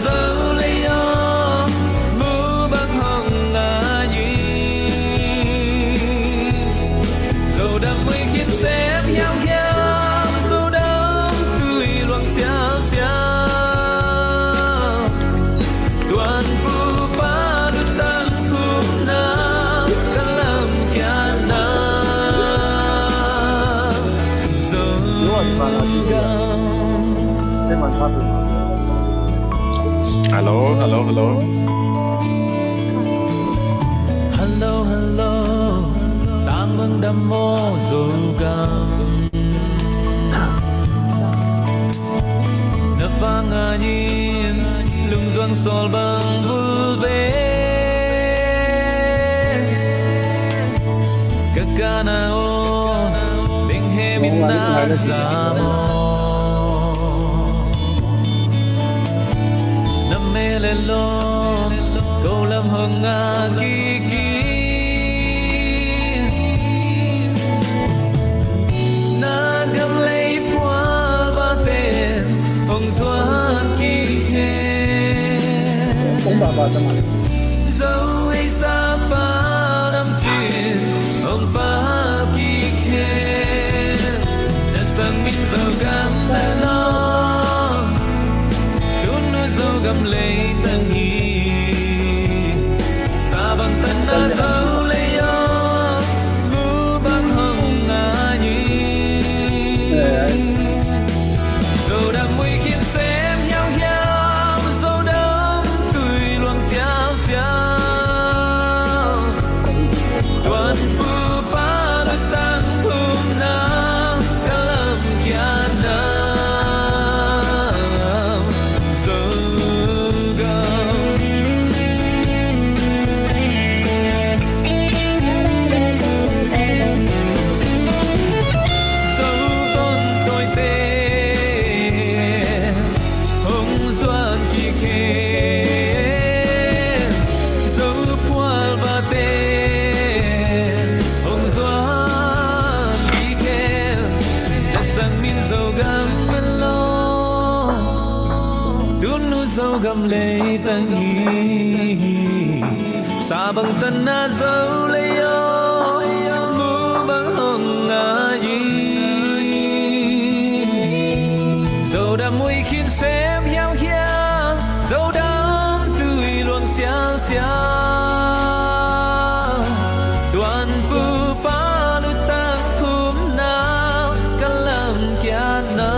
dấu lấy yo mu băng hồng ngã gì dầu đầm mây khiến xếp nhau nhau dầu đắm tươi loang xéo xéo tuan pu pa du tăng phum na kalam kya na dầu gam Hello, hello, hello. Hello, hello. Tang mừng đam mô dù gam. Nấp vang ngà nhìn lưng doang sol bang vul ve. Kakana o bing he min na zamo. Lê lom câu lâm hồng ngà kỳ kỳ na gam lấy hoa ba tên hồng doan kỳ he dấu ấy xa ba năm chín hồng ba kỳ he đã sang mình giàu gam ta lo dấu gầm lấy tân hi xa bằng tân na dấu lấy yo mu băng hồng ngã nhi dấu đam mùi khiến xem nhau nhau dấu đắm tươi loang xéo xéo tuan pu pa du tăng phum na kalam kya na dấu gầm lấy tăng hi xa bằng tân na dấu lấy yo mu băng hồng ngã gì dấu đam mùi khiến xếp nhau nhau dấu đắm tươi loang xéo xéo tuan pu pa du tăng phum na kalam kya na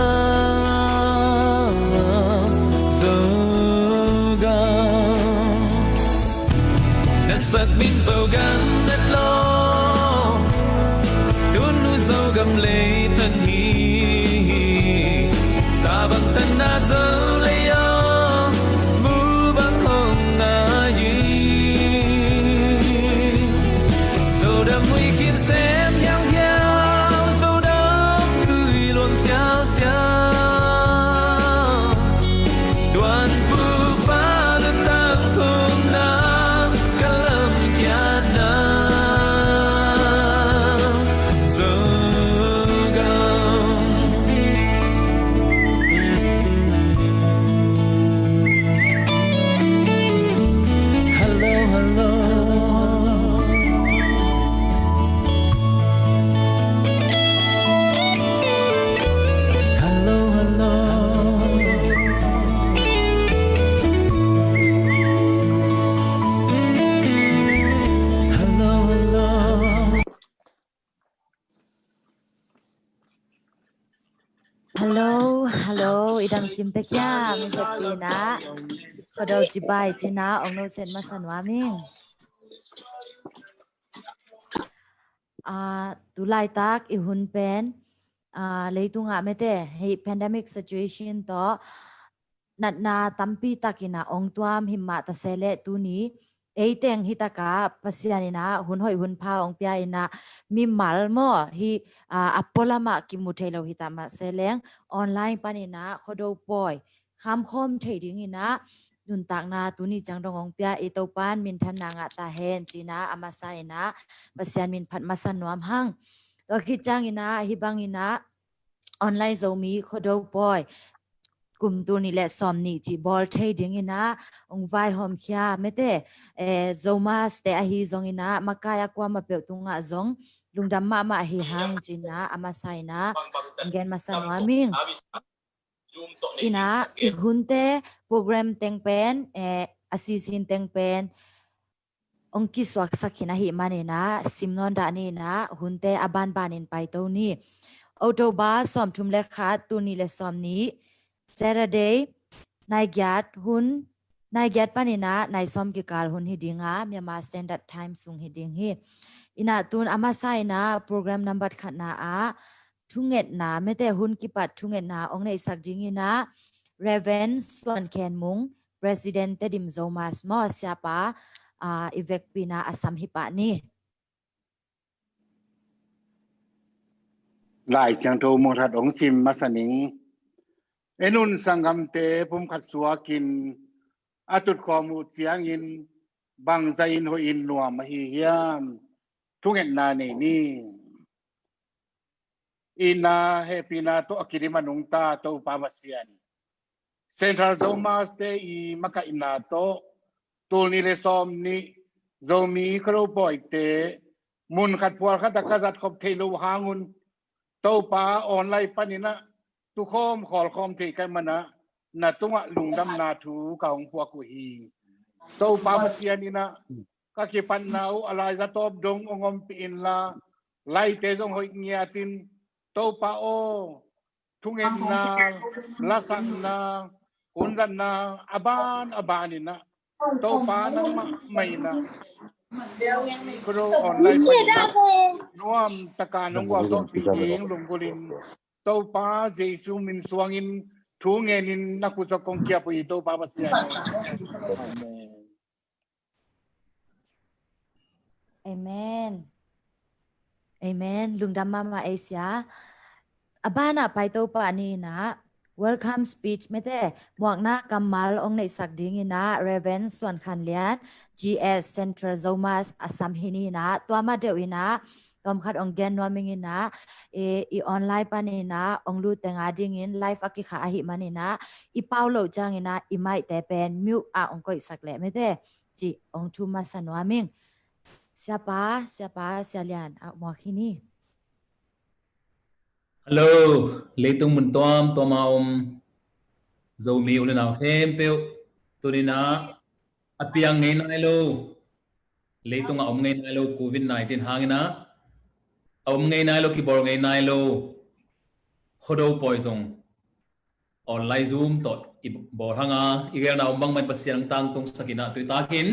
sắc bin dầu gam đất lo đốn núi dầu gầm lấy tân hi xa bằng tân na dấu lấy yo mu băng hồng ngã gì dầu đam mùi khiến xem nhau nhau dầu đắm tươi loang xéo xéo tuan pu pa du tăng phum na idam kim te kya mi happy na kodo jibai china ongno sen masan waming tulai tak ihun pen leitunga mete he pandemic situation to natna tampi takina ongtuam himma ta sele tuni eiteng hitaka pasianina hunhoi hunpha ongpia ina mi malmo hi apolama kimuthelo hitama seleng online panina khodo poi kham khom thading ina nun takna tuni changdong ongpia itopan min thananga ta hen china amasa ina pasian min phat masan nuam hang to khichang ina hibang ina online zomi khodo poi กลุ่มตัวนี้แหละซอมนี่จีบอลเทดิงอินะองไวหอมขี้ไม่เตโซมาสเตอฮีซงอินะมากายกว่ามาเปิดตุงะซงลุงดำมาฮีฮังจีนะอามาไซนะเกนมาสันวามิงอินะอีหุ่นเตโปรแกรมเต็งเป็นอาศิสินเต็งเป็นองคิสวักสักขินะหิมานีนะซิมนอนดานีนะหุ่นเตอบันบานินไปตัวนี้ออโตบาสอมทุมเลขาตัวนี้เลสอมนี้ Saturday นายยัดหุ่นนายยัดปานินะนายสอมกิกาลหุ่นฮิดิงะเมียมา Standard Time สุงฮิดิงฮีอินะตุนอามาไซนะโปรแกรมนัมบัดขัดนาอาทุงเอ็ดนาไม่แต่หุ่นกิปัดทุงเอ็ดนาองในสักจิงินะ Reven ส่วนแคนมุง President เตดิมโซมาสมอเสียปาอีเวกปีนาอาสัมฮิปานี่หลายเสียงโทมงทัดองซิมมัสนิงเอนุนสังกำเตภูมิขัดสัวกินอาตุดขอมูเสียงอินบังใจอินโฮอินนัวมหิเฮียมทุกเห็นนานี่อินาเฮปีนาโตอกิริมานุงตาโตปามเสียนเซ็นทรัลโซมาสเตอีมักอินาโตตูนิเลซอมนี่โซมีครูปอยเตมุนขัดพัวขัดตะกัดขบเทลูหางุนโตปาออนไลน์ปานินะตุคอมขอลคอมเทกันมานะนาตุงะลุงดำนาถูกของพวกกุฮีโตปามาเสียนี่นะก็คิปันนาวอะไรจะตบดงองมปีนลาไล่เตจงหอยเงียตินโตปาโอทุงเงินนาลาสันนาอุนจันนาอบานนี่นะโตปานังมาไม่นะครูออนไลน์ไปร่วมตะการนงว่าต้องปีเองลงกุลินโตปาเจสุมินสวงินทุงเงินนักกุศลกงเกียปุยโตปาบัสยาเอเมนเอเมนลุงดำมาเอเชียอาบ้านะไปโตปานี่นะWelcome speech ไม่ได้หมวกหน้ากำมัลองในสักดิ่งนะ Reven ส่วนขันเลียน GS Central Zomas อาสัมหินีนะตัวมาเดียวนะตัวขัดองเกนนัวมิงินะออนไลน์ปานีนะองรูแต่งอาดิ่งินไลฟ์อากิขาอาหิมานีนะอีเป้าโลจังนะอีไม่แต่เป็นมิวองก็อีสักแหละไม่ได้จีองทูมาสันวามิงเสียเลียนหมวกหินี Hello, leitung muntom tomaum zomi ulina hempeu tunina apiang ngai nailo leitung om ngai nailo COVID-19 hangina om ngai nailo kibor ngai nailo khodo poison online zoom tot ibor hanga igel na umbang man pasiang tang tung sakina tu takin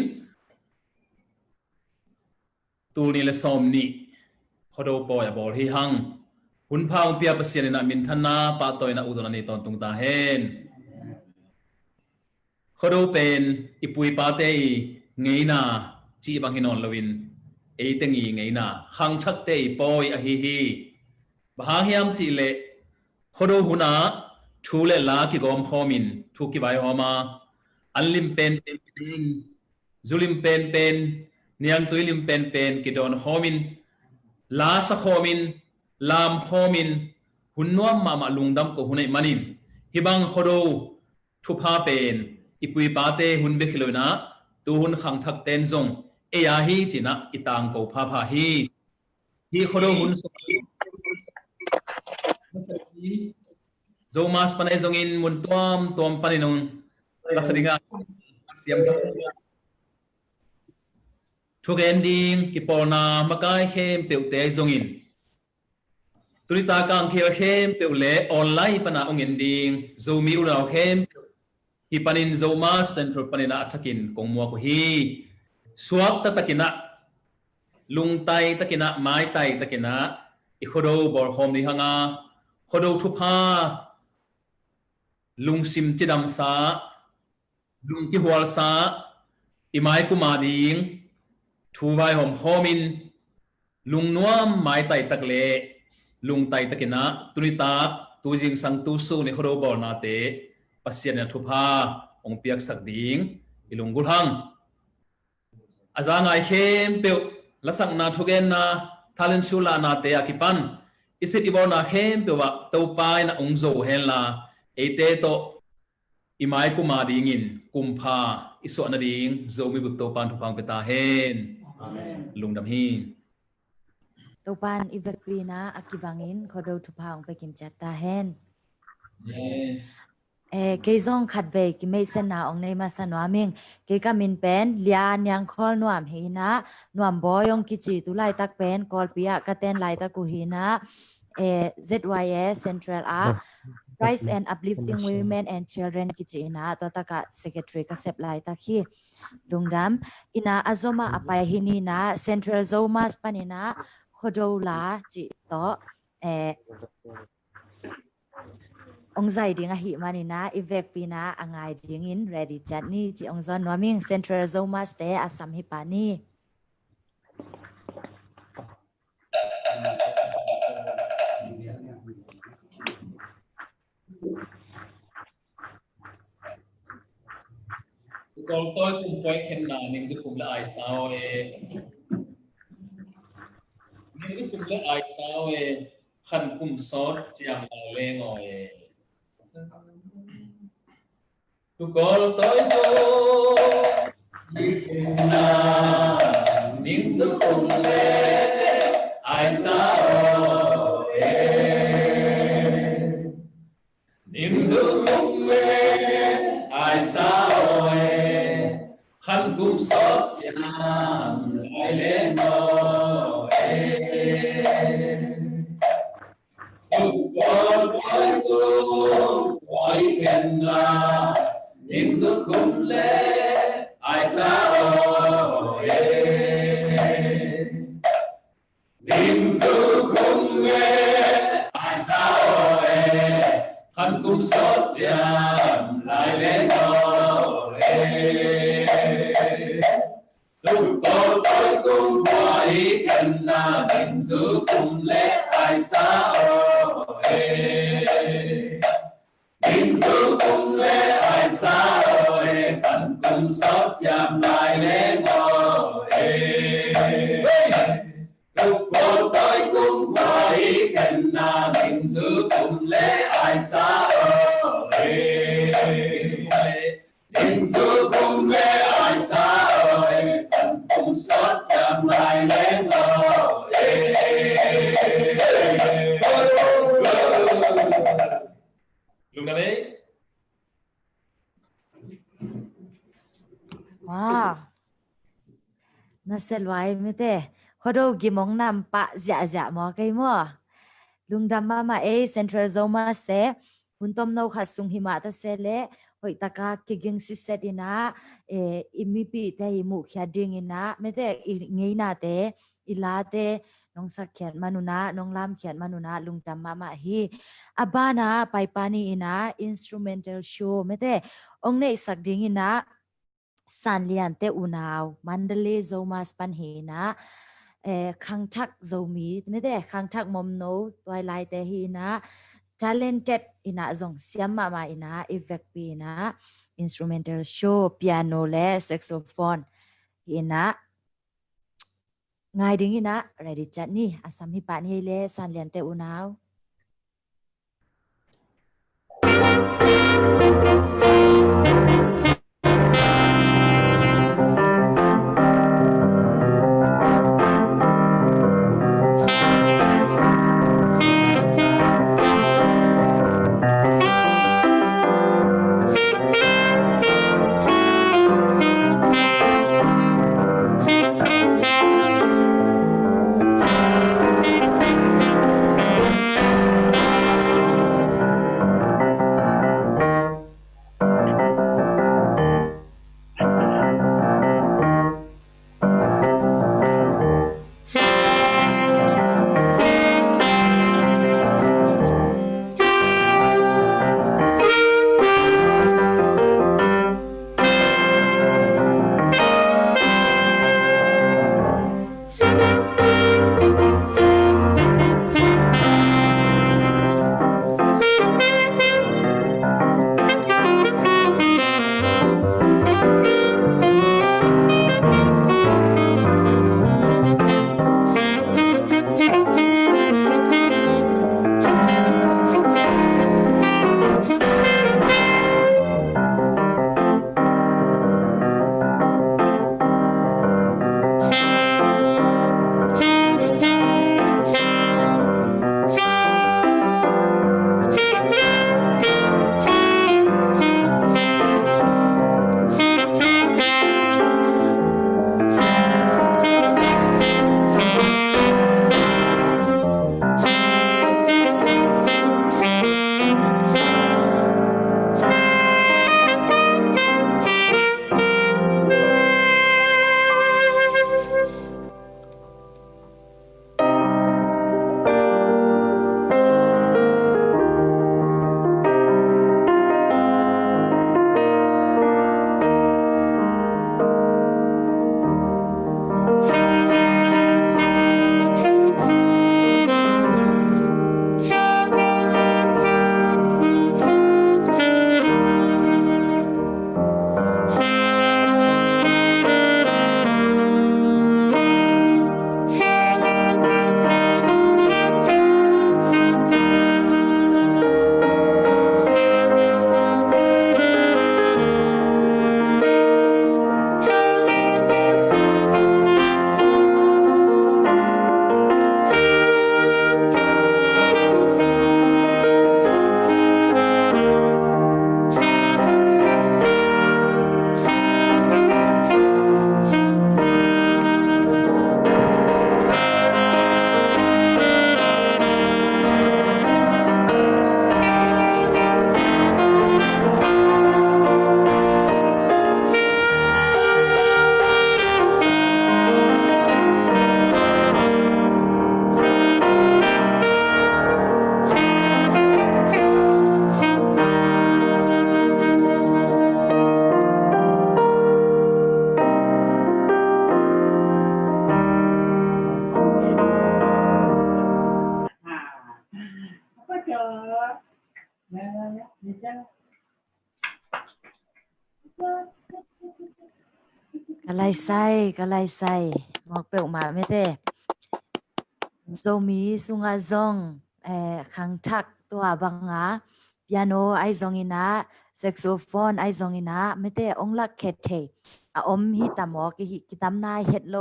tuni le somni khodo poy bor hi hangหุ่นพาวเปียประเสียนนะมินทนาปาตอยนะอุดรณีตอนตุงตาเฮนเขาดูเป็นอิปุยปาเตยไงนาจีบังฮินอนลวินเอเตงีไงนาขังชักเตยปอยอหิฮีบางฮิมจีเลเขาดูหุ่นอาทูเลลาคิกอมขมินทุกิบายหอมาอันลิมเป็นจุลิมเป็นเนียงตุยลิมเป็นกิดอนขมินลาสขมินลามโฮมินหุ่นนวมมาลุงดำก็หุ่นไอมันินฮิบังโคโดทุพาเป็นอิปุยปาเตหุ่นเบคิโลนะตูหุ่นขังทักเตนซงเอียฮีจินะอิตังโกพาฮีโคโดหุ่นสกีโซมาสปนัยซงอินมุนตัวมปนินงลักษณะเสียมทุกเอนดิ้งกิปอนามาไกเข้มเปียวเตซงอินตุลิตากางเข้มเปียวเล่ออนไลน์ปนาองเงินดิ้งโซมีอุลาเข้มฮิปนินโซมาสเซ็นทรัลปนินาอัตกินกงมัวกุฮีสวกตะกินะลุงไตตะกินะไม้ไตตะกินะอิโคโดบอร์โฮมดิฮังอาโคโดทุพาลุงซิมจิดัมซาลุงกิฮัวลซาอิไม้กุมาดิ้งทูไวหอมโฮมินลุงนัวไม้ไตตะเล่ลุงไตตะกินะตุลิตาตูจิงสังตูสูนิโคโดบอร์นาเตปัสยานะทุพาองเปียกสักดิ้งอิลุงกุลังอาจารย์ไงเข้มเปียวลักษณะทุกเอ็นนะทาเลนชูลานาเตยกิปันอิสิติบอนาเข้มเปียวว่าตัวปายนะองโซเฮลลาเอเตโต imai kuma dingin kumpha iso na ding zomi buk to pan thupang peta hen amen lungdam hi topan ivekpina akibangin khodo thupang pekim chata hen keizong khatbe ki meisena ong nei ma sanwa ming ke kamin pen lian yang khol nuam hina nuam boyong kichi tu lai tak pen kol pia katen lai ta ku hina ZYS Central A Rise and Uplifting Women and Children kichi ina to taka secretary ka sep lai ta khi lungdam ina azoma apai hini na Central Zoma spanina khodola chi to ong zai ding a hi manina ivek pina angai ding in ready chat ni chi ong zon noming Central Zoma ste asam hi pani Còn tôi cùng quay khen là những cái cùng là ai sao những cái cùng là ai sao khăn cùng sót chẳng là lên ngồi tôi có tới tôi như khen là những cái cùng là ai sao những cái cùng là ai sao khăn cũng xót chẳng lại lên ngồi tôi có tôi quay khen là những giấc khung lễ ai sao những giấc khung lễ ai sao khăn cũng xót chẳng lại lên ngồi tôi cũng quay khen là những giấc khung lễ ai sao những giấc khung lễ ai sao khăn cũng xót chạm lại lên ngồi tôi cũng quay khen là những giấc khung lễ ai sao những giấc khung lễ ai sao khăn cũng xót chạm lại lên ngồi lúc nào đấy wow na selwai mete khodo gimong nam pa ja mo kai mo lungdam mama Central Zoma se puntom no khasung hima ta sele hoi taka kiging sisedina imipi te mu khading ina mete ngeina te ilate nong sakhet manuna nong lam khet manuna lungdam mama hi abana paipani ina instrumental show mete ongne sakding ina sanlian te unaw Mandalay Zoma span hina khangthak zomi mete khangthak momno toilai te hina talented ina zong siam mama ina evek pina instrumental show piano le saxophone ina ngai ding ina ready chat ni asam hi pa ni le sanlian te unaw กะไลไส้กะไลไส้หมอกเปลวมาไม่เต้โจมีสุงาซองขังทักตัวบังงาเปียโนไอซองอินะแซกโซโฟนไอซองอินะไม่เต้องลักเคเทอะอมฮิตามอกิตามนายเฮ็ดโล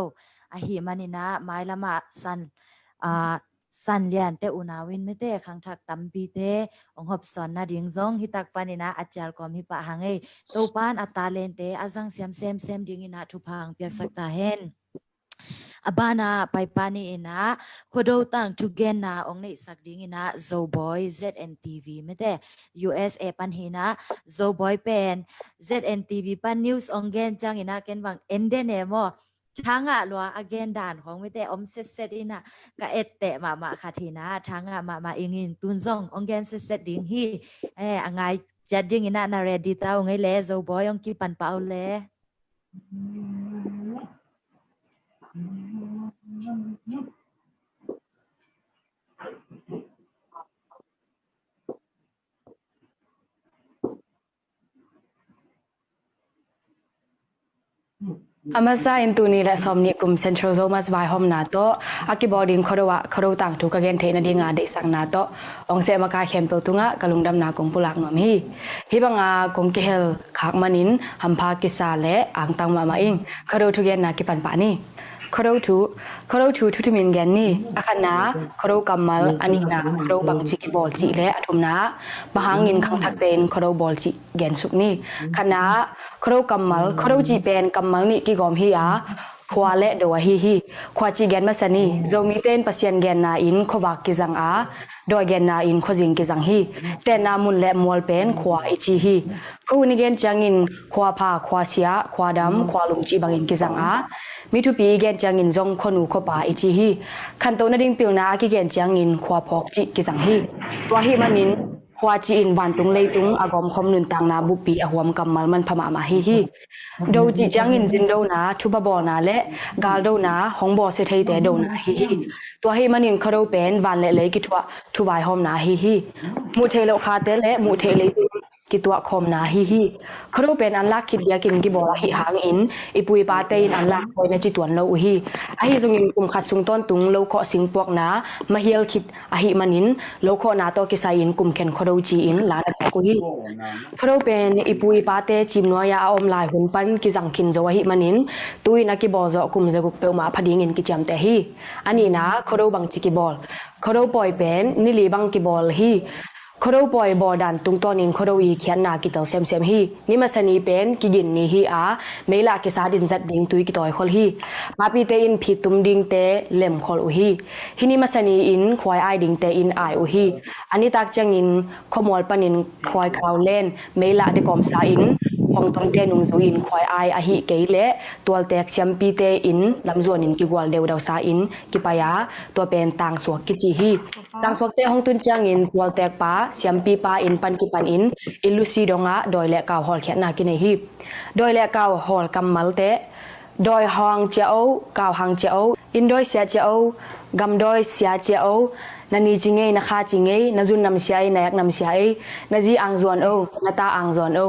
อะหิมานินะไม้ละมาสันอ่าสันเลียนเตอุนาวินไม่เต้ขังทักตัมปีเตองหอบสอนนาดิงซองฮิตักปานินะอาจารย์กอมฮิปะหังเอตูปานอัตตาเลนเตอาซังเซียมเซมดิงอินะทุพังเปียกสักตาเฮนabana paipani ina khodo tang tugena ongne sakding ina zoboy ZNTV mete USA pan hina zoboy pen ZNTV pan news ongen chang ina ken bang ende ne mo thanga lwa again dan khong mete om set ina ka ette ma khathina thanga ma ingin tunzong ongen set ding hi angai jading ina na ready ta ngai le zoboy ong ki pan paul le Amasa intuni la somni kum Central Zomas vai hom na to akiboding khodo tang tu ka gen the na dinga de sang na to ong se maka khem pe tunga kalungdam na kong pulak nom hi banga kong ki hel khak manin hampha kisa le ang tang ma ing khodo tu gen na ki pan pa ni khodo tu tumin gen ni akana khodo kamal ani na khodo bang chi ki bol chi le athum na bahangin khang thak ten khodo bol chi gen suk ni khana khodo kamal khodo chi pen kamal ni ki gom hi a khwa le do hi khwa chi gen ma sani zomi ten pasien gen na in khowak ki jang a doi gen na in khojing ki jang hi ten na mun le mol pen khwa ichi hi khuni gen changin khwa pha khwa sia khwa dam khwa lum chi bangin ki jang a mi thu pi gen changin jong khonu khopa ichi hi khan to na ding piu na ki gen changin khwa phok chi ki jang hi to hi manin khwa chi in wan tung lei tung agom khom nun tang na bu pi ahwam kamal man phama ma hi do chi changin jin do na thu ba bo na le gal do na hong bo se thei te do na hi to hi manin kharo pen wan le ki thwa thu vai hom na hi mu thei lo kha te le mu thei le ki tua khom na hi kharo pen an lak khit ya kin ki bo hi hang in ipui pa te in an lak koi na chi tuan lo hi a hi zung in kum khat sung ton tung lo kho sing pok na ma hial khit a hi manin lo kho na to ki sai in kum khen khoro chi in la na ko hi kharo pen ipui pa te chim no ya om lai hun pan ki jang khin zo hi manin tui na ki bo zo kum ze guk pe ma phading in ki cham te hi ani na khoro bang chi ki bol khoro poi pen ni li bang ki bol hi khodo poi bodan tung tonin khodo i khian na ki tel sem hi ni masani pen ki gin ni hi a meila ki sa din zat ding tui ki toy khol hi ma pi te in phi tum ding te lem khol u hi hini masani in khwai ai ding te in ai u hi ani tak changin khomol panin khwai kraw len meila de kom sa in hong tong te nung zo in khwai ai a hi ke le tol tek siam pi te in lam zuan in ki gwal deu daw sa in ki paya to pen tang suak ki chi hi tang suak te hong tun chang in tol tek pa siam pi pa in pan ki pan in ilusi donga doi le kaw hol khian na ki nei hi doi le kaw hol kamal te doi hang chao kaw hang chao in doi sia chao gam doi sia chao na ni jinge na kha jinge na jun nam sia na yak nam sia na ji ang zuan o na ta ang zuan o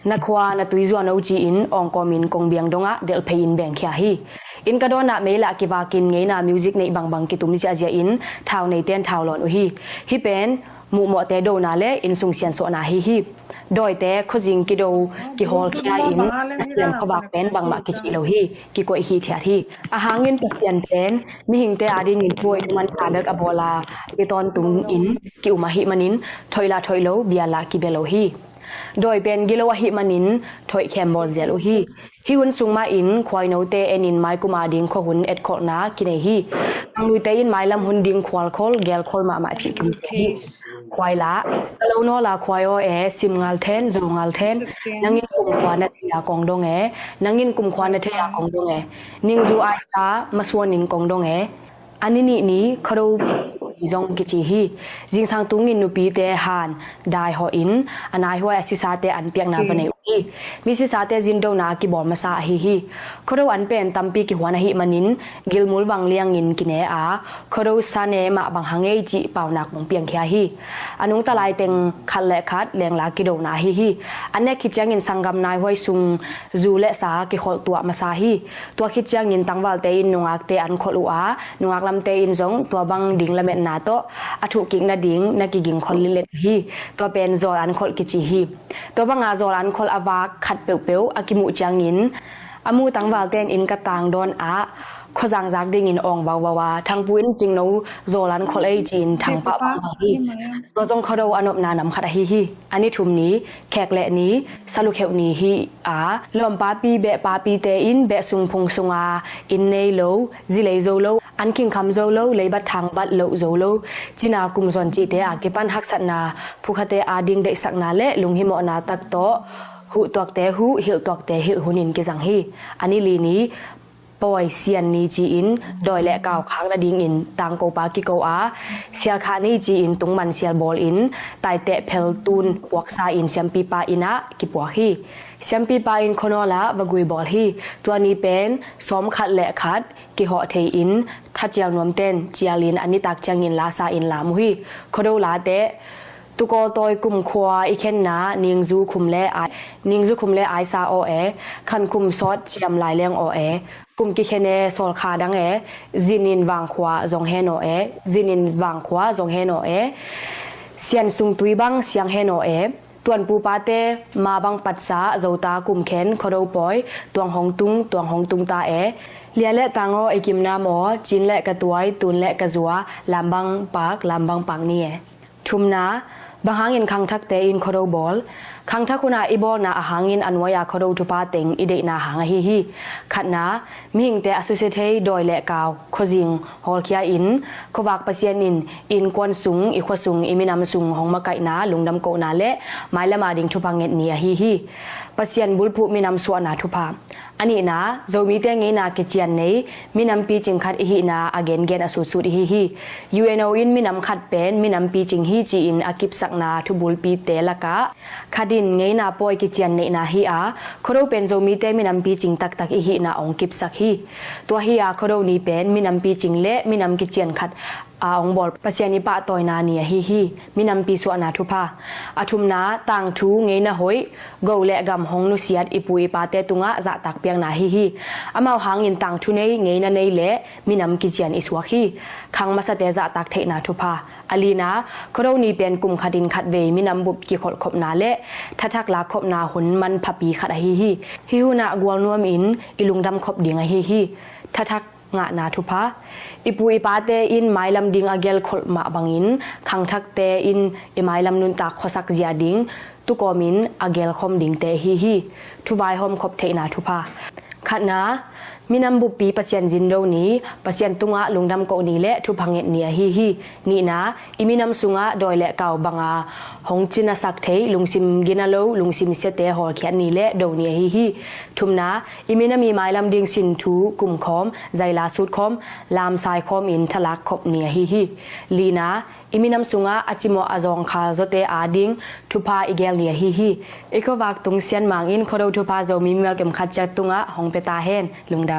na khwa na tui zuan o chi in ong komin kong biang donga del phe in beng khia hi in ka dona mela ki wa kin ngei na music nei bang bang ki tum ni ja in thau nei ten thau lon u hi pen mu mo te do na le in sung sian so na hi doi te khojing ki do ki hol khia in sian khawak pen bang ma ki chi lo hi ki ko hi thia hi a hangin pasian pen mi hing te ading in poi man ka dak abola ki ton tung in ki uma hi manin thoila thoilo biala ki belo hi doi pen gilo hi manin thoi khem bol zel u hi hun sung ma in khwai no te enin mai kuma ding kho hun et khol na ki nei hi ang lui te in mai lam hun ding khwal khol gel khol ma chi ki hi khwai la lo no la khwai o sim ngal then zo ngal then nangin kum khwa na ya kong dong nangin kum khwa na the ya kong dong ning zu ai sa maswon in kong dong ani ni kharo zong ki chi hi jing sang tung in nu pi te han dai ho in anai ho asisa te an piak na bane hi mi si sa te zin do na ki bol ma sa hi khodo an pen tampi ki hwana hi manin gilmul wang liang in kine a khodo sa ne ma bang hange ji paw nak mong piang khia hi anung ta lai teng khat le khat leng la ki do na hi ane ki chang in sangam nai hoi sung zu le sa ki khol tua ma sa hi tua ki chang in tangwal te in nungak te an khol u a nungak lam te in zong tua bang ding la met na to athu king na ding na ki ging khol li let hi tua pen zol an khol ki chi hi tua bang a zol an khol awak khat peu peu akimu chang in amu tangwal ten in ka tang don aขอจังจากดิ่งอินอองวาวาทางปุ้นจริงนู้โซลันคอลเอจีนทางปะปะฮีตัวจงเขาดูอนบนานำขัดฮีอันนี้ทุ่มนี้แขกและนี้สรุปเหวนี้ฮีลมปาปีเบะปาปีเตอินเบะซุงพงซุงอินเนยโลจิเลโซโลอันคิงคำโซโลเลยบัดทางบัดโลโซโลจีนากุมส่วนจีเตอากิปันฮักสัตนาผู้คเตอาดิ่งได้สักนาเละลุงหิมอนาตักโตหูตัวเตหูหิวตัวเตหิวหุนินกิจังฮีอันนี้ลีนี้ปอยเซียนนีจีอินดอยและกาวค้างระดิงอินต่างโกปากิโกอาเสียขานีจีอินตุงมันเสียบอลอินไตเตะเพลตูนปวกซาอินเซียมปีปาอินะกิปวกฮีเซียมปีปาอินโคโนละวกุยบอลฮีตัวนี้เป็นซ้อมขัดและขัดกิหอเทอินขัดเจียวนวมเต้นเจียลินอันนี้ตักจังอินลาซาอินลามุฮีโคโดลาเตะตุกอตอยกุมควาอีเคนนานิงซูคุมและนิงซูคุมและไอซาโอเอคันคุมซอดเจียมลายเลียงโอเอกุมกิเคเนโซลคาดังจินินวางขวาจงเฮโนจินินวางขวาจงเฮโนเซียนซุงตุยบังเสียงเฮโนตวนปูปาเตมาบังปัสสาเจ้าตากุมเข็นขดปอยตวงหงตุงตาเลียและตางอไอกิมนาหมอจินและกระตวยตุนและกระจัวลำบังปากนี่ทุมนาบางหางอินคังทักเตอินขดบอลคังทักคุณาอีบอลนาหางอินอันวายาขดทุปาเต็งอีเดนาหางฮีขัดนามิหิงแต่อสุเซเทดอยและกาวขจิงฮอลเคียอินขวากปะเซียนอินกวนสุงอีขวสุงอีมินามสุงหงมะไกนาลุงดำโกนาและไม้ละมาดิงทุพังเงเนียฮีปะเซียนบุลพุมินามสวนาทุพาอันนี้นะโจมีเตงนากิจยันนี้มินำปีจิงขัดอีนาอเกนเกนอสุสุดฮียูเอ็นโออินมินำขัดเป็นมินำปีจิงฮีจีอินอากิบสักนาทุบุลปีเตละกะขัดินเงนาปอยกิจยันนี้นาฮีโคโรเป็นโจมีเตมินำปีจิงตักอีนาองกิบสักฮีตัวฮีโคโรนี้เป็นมินำปีจิงเละมินำกิจยันขัดองบอลปัสยานิปะตอยนาเนียฮีมินำปีสวนาทุพาอทุมนาต่างทูเงนาหอยโกและกำหงนุเสียดอีปุยปาเตตุงะจะตักเปียงนาฮีอามาหางอินต่างทูเนเงนาเนเละมินำกิจยันอิสวะฮีคังมาสเตจะตักเทนาทุพาอลีนาโคโรนีเป็นกลุ่มขัดินขัดเวมินำบุบกิขดขบนาเละทักลาขบนาหุนมันพับปีขัดฮีฮิวนากวลนวมอินอิลุงดำขบดิงฮีทักงะนาทุพาอีปุยปาเตอินไมลำดิงอเกลขลมาบังอินคังทักเตอินอีไมลำนุนตาขสักเจียดิงตุกอมินอเกลคมดิงเตฮีทุวายหอมขบเทนาทุพาขัดนามินำบุปีปัสยันจินโดนี้ปัสยันตุงะลุงดำโกนีและทุพังเงเนียฮีนี่นะอีมินำสุงะโดยและเก่าบังอาหงจินาสักเทลุงซิมกินาโลลุงซิมเสเตหอเขียนนี่และโดเนียฮีทุมนะอีมินามีไม้ลำดิงสินทูกลุ่มคอมใจลาสุดคอมลามสายคอมอินทลักขบเนียฮีลีนะอีมินำสุงะอาจิโมอาจองคาโซเตอาดิงทุพาอีเกลเนียฮีอีกวักตุงเซียนมังอินโคโดทุพาโจมีเมลเกมขัดจัดตุงะหงเปตาเฮนลุงดำ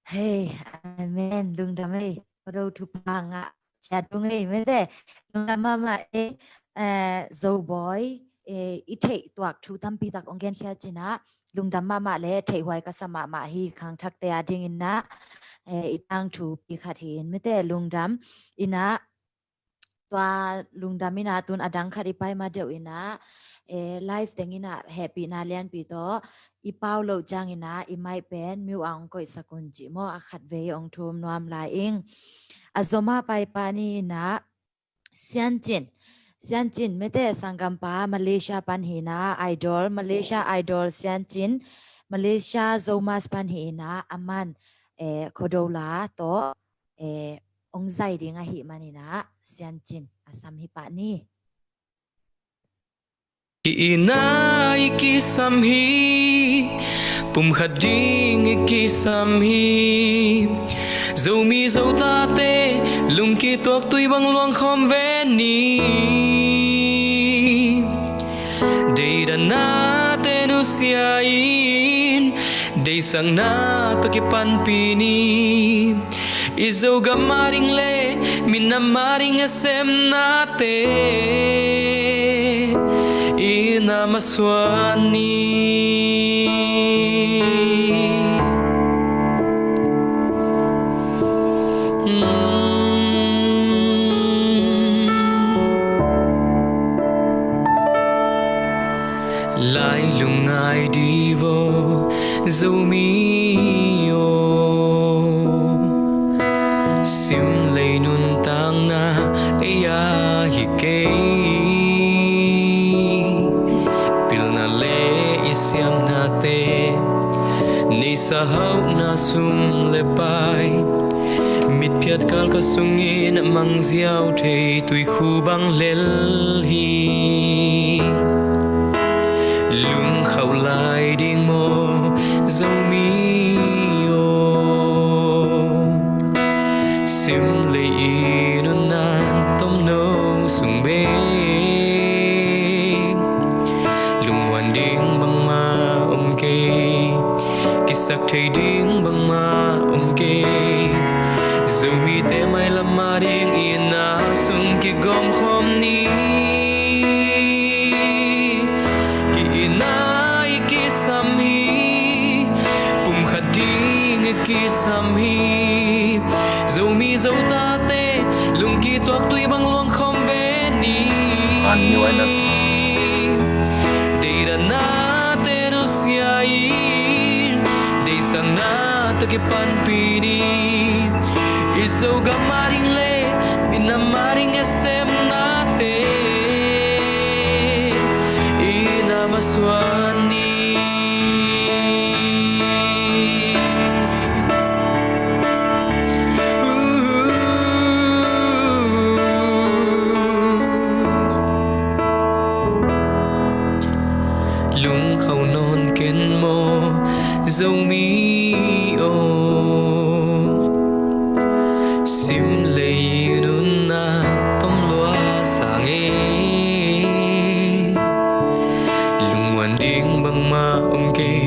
เฮ้ยอาเมนลุงดำเอ้เราทุกพังอ่ะจัดลุงเอ้ไม่ได้ลุงดำมาโซบอยอีเทตัวทุตัมปีตักองเกนเขียจินะลุงดำมาเลยเทหวยก็สมาฮีคังทักเตอดิ่งนะอีตังทูปีขัดเห็นไม่ได้ลุงดำอินะตัวลุงดามินาตุนอดังขัดอีไปมาเดียวอินะไลฟ์แต่งินะแฮปปี้นาเลียนปีโตอีเป้าโลจังอินะอีไม่เป็นมิวอังก็อิสกุลจิโมอขัดเวองทุมนวมลายเองอาโซมาไปปานีนะเซียนจินไม่ได้สังกัมปามาเลเซียปันหีนะไอดอลมาเลเซียไอดอลเซียนจินมาเลเซียโซมาสปันหีนะอามันโคโดลาโตองใจดีงาหิมานี่นะเซียนจินอาซัมฮิปานี่ ina ikisamhi pum khading ikisamhi dâu mi dâu ta tê lung ki tuộc tuy băng luang khom ve ni đây đàn na tê nu sia in đây sang na to ki pan pini izo gamaring le minamaring esem na te ina maswani lại lùng ngài đi vô dâu mi ô sim lấy nun tang na eya hi ke pil na le isiam na te ni sa hau na sum le pai mit phiat kal ka sungin mang ziau thei tui khu bang lel hi lung khâu lại điên mô dâu mi ô sim lấy nun nan tom nâu sung bê lung hoàn điên băng ma ông kê kisak thầy điên băng ma ông kê dâu mi te mai lam ma điên ina sung ki gom khom ni kisamhi dâu mi dâu ta tê lung ki toạc tuy băng luang khom ve ni đây là na tê no sia in đây sang na to ki pan pi ni izo gamaring le minamaring esem na te ina maswani dâu mi ô sim lấy nun na tom loa sang e lung hoàn điên băng ma ông kê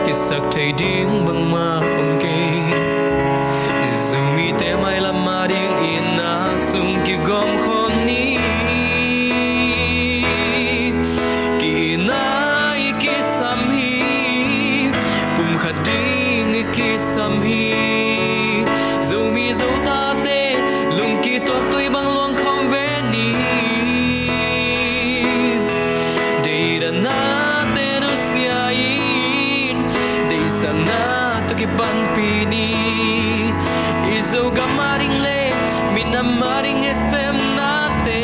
kisak thầy điên băng ma ông kê dâu mi te mai lam ma điên ina sung ki gom khom ni kisamhi dâu mi dâu ta tê lung ki toạc tuy băng luang khom ve ni đây đàn na tê no sia in đây sang na to ki ban pi ni izo gamaring le minamaring esem na te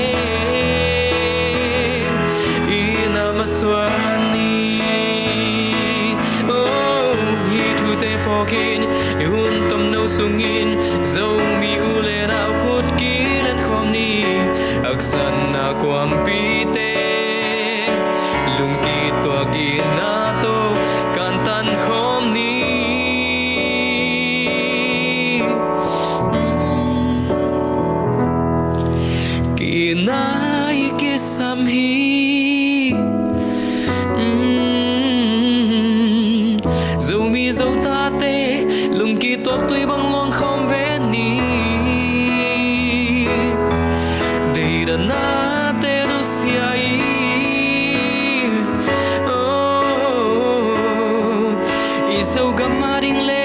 ina maswani pokin ihun tom no sungin dâu mi u le rao khut ki lên khom ni aksan na kwam pi te lung ki toak ina to kan tan khom ni ki nai ki samhi dâu mi dâu ta tê lung ki toạc tuy băng luang khom ve ni đây đàn na tê no sia i izo gamaring le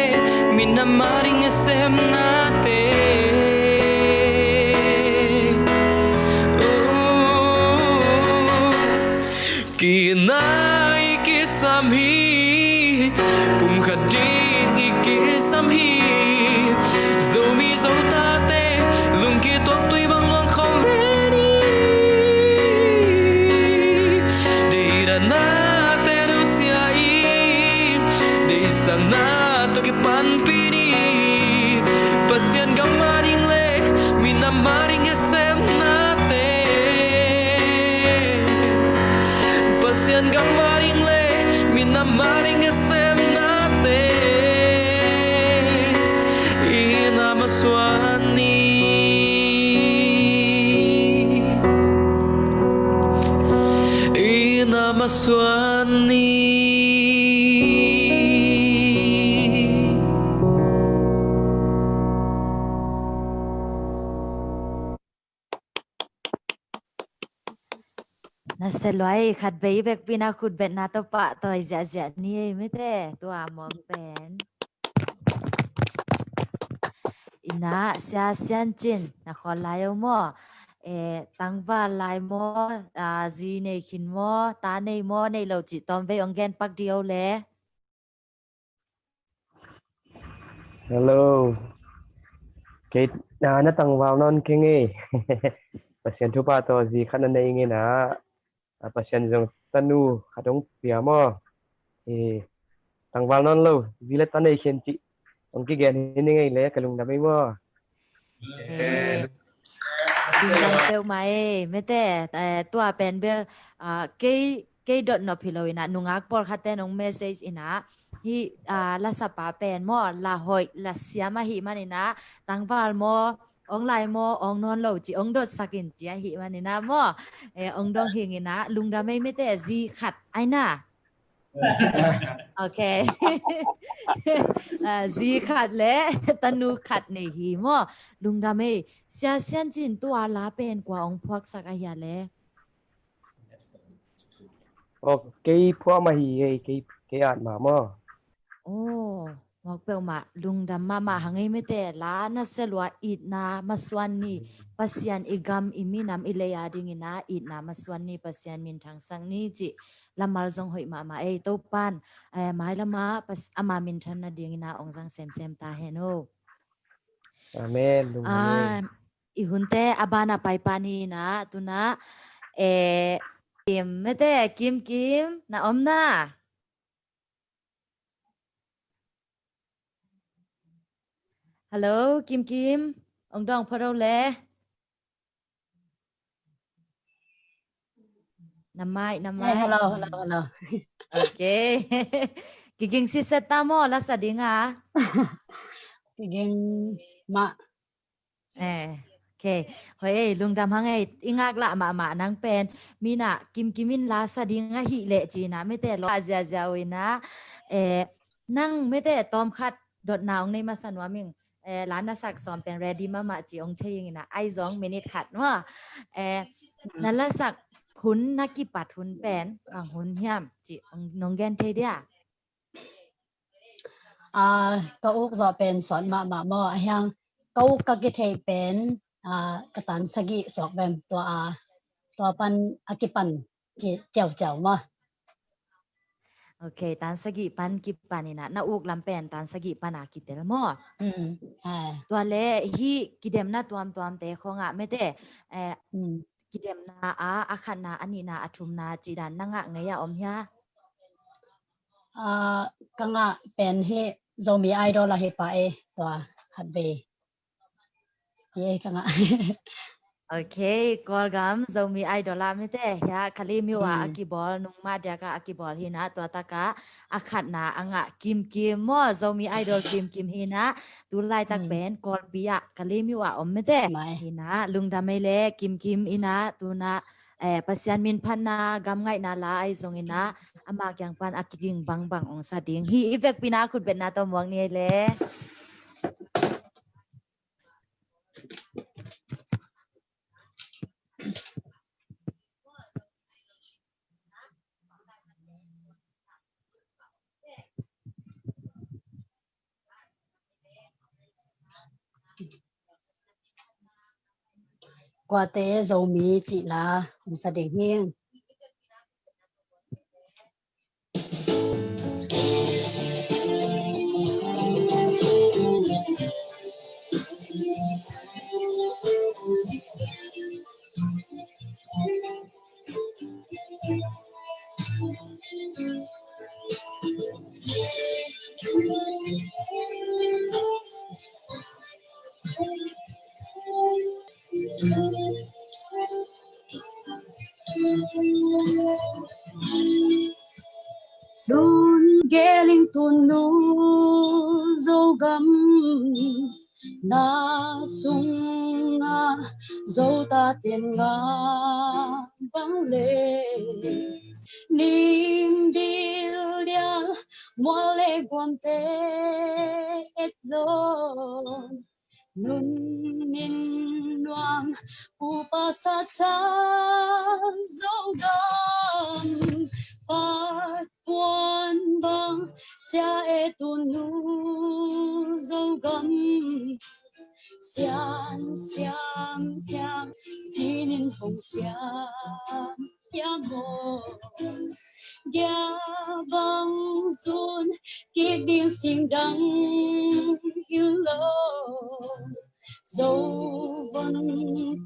minamaring esem na te ki nai ki samhi pum khading ikisamhi dâu mi dâu ta tê lung ki toạc tuy băng luang khom ve ni đây đàn na tê no sia in đây sang na to ki pan pi ni pasien gamaring le minamaring esem na te maring le minamaring SM natin inamaswani inamaswani Naselway khat bei bek pina khut bet na to pa toy zia zia ni me te to among pen ina sia sian chin na khol lai mo tangwa lai mo zi nei khin mo ta nei mo nei lo chi tom ve ong gen pak dio le Hello, cái nó tăng vào non kinh nghe, pasien thu pa to gì khăn này nghe na, pasien dòng tanu khát đông bia mo, tăng vào non lâu, vì là tan này khen chị, ông kia ghen hình nghe lẽ cái lùng đam mê mo. Ding dang teu mai me te to pen bel ke dot no philo ina nungak por khaten ong message ina hi la sapa pen mo la hoi la siama hi manina tangwal mo ong lai mo ong non lo chi ong dot sakin chia hi manina mo ong dong hingina lungda me me te zi khat aina okay zi khat le tanu khat nei hi mo lungda me sia sian chin to la pen kwa ong phok sakaya le Cái phua mà hi cái ạt mà mo. Oh, magpel ma lungdam mama hangay mete la na selwa it na maswan ni pasyan igam iminam ileya ding ina it na maswan ni pasyan min thang sang ni ji lamal zong hoi mama to pan mai lama pas ama min than na ding ina ong sang sem sem ta heno Amen, lùng amen. ihunte abana pai pani na tuna kim mete kim na omna Hello, Kim, ông Dong phơ đâu lẽ? Năm mai. Hello. Okay. Kiging si seta mo la sa dinga. Kiging ma. Okay. Hoy, lungdam hangay ingak la ma nang pen mina Kimin la sa dinga hi le china mete lo azia wina nang mete tom khat dot naong nei masanwa mingล้านนักสักสอนเป็น ready มาจีองเทียงนะไอ2 minute ขัดว่านั่นละสักหุนนักกีปัดหุนเป็นหุนเฮียมจีองน้องแกนเทียก็อุกจะเป็นสอนมาอย่างก็อุกก็กิเทเป็นกตันสกิสอกแบบตัวปันอากิปันจีเจ้ามาโอเคตันสกิปันกิปันนี่นะนาอุกลำเป็นตันสกิปันอากิเตลมอตัวเล่ฮีกิเดมนะตัวมเตะของไม่เตะกิเดมนาอาขันนาอันนี้นาอัทุมนาจีดันนั่งไงยาอมยากังเป็นเฮโซมีไอดอลละเฮปาตัวฮัดเบย์กังโอเคกอลกัมจะมีไอดอลไม่แต่ยาคลีมิวอากิบอลนุ่งมาเดียกอากิบอลหินะตัวตากะอาขัดนากิมมอจะมีไอดอลกิมหินะตุไลตักเป็นกอลบิยะคลีมิวอมไม่แต่หินะลุงดำไม่เล่กิมอินะตุนะปัสยันมินพันนากำไงนาลาไอซงอินะอามายังปันอากิงบังองซาดิงฮีอีเฟกปีนาคุณเป็นนาตัวมวงนี่เล่กว่าเตโซมีจิลาของแสดงเฮียง dấu gấm na sung dấu ta tiền nga vang lên niềm điêu điang mua lệ quam tê et lon nun nin loang upa sa sa dấu gấm phát quan bang sia e tu nu dấu gấm xian xiang thiang xin hồng xiang ya mo ya bang sun kiếp điên sinh đắng yêu lâu dấu vân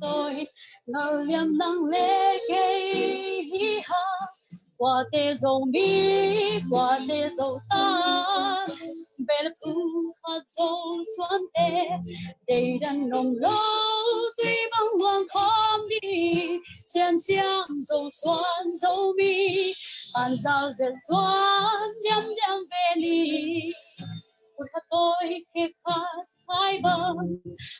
tôi ngờ liềm lặng lẽ gây ha qua tê dấu mi qua tê dấu ta bel phu hạt dấu xoan tê đầy đặn nồng lâu tuy băng hoàng khom đi xiên xiang dấu xoan dấu mi hàn giao dệt xoan nhắm nhắm về đi một hạt tôi kề khát hai bờ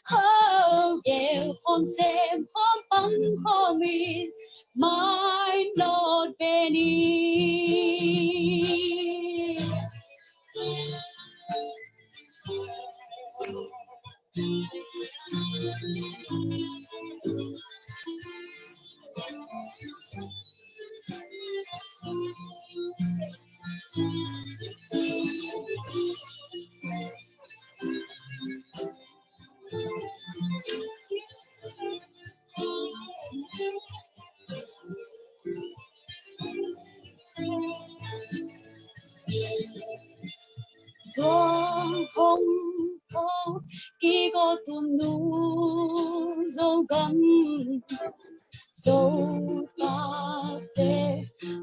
hơ ghé hôm xem hôm bắn hôm mi mai lót về đi giông không không khi có tuôn nu dấu gấm dấu ta tê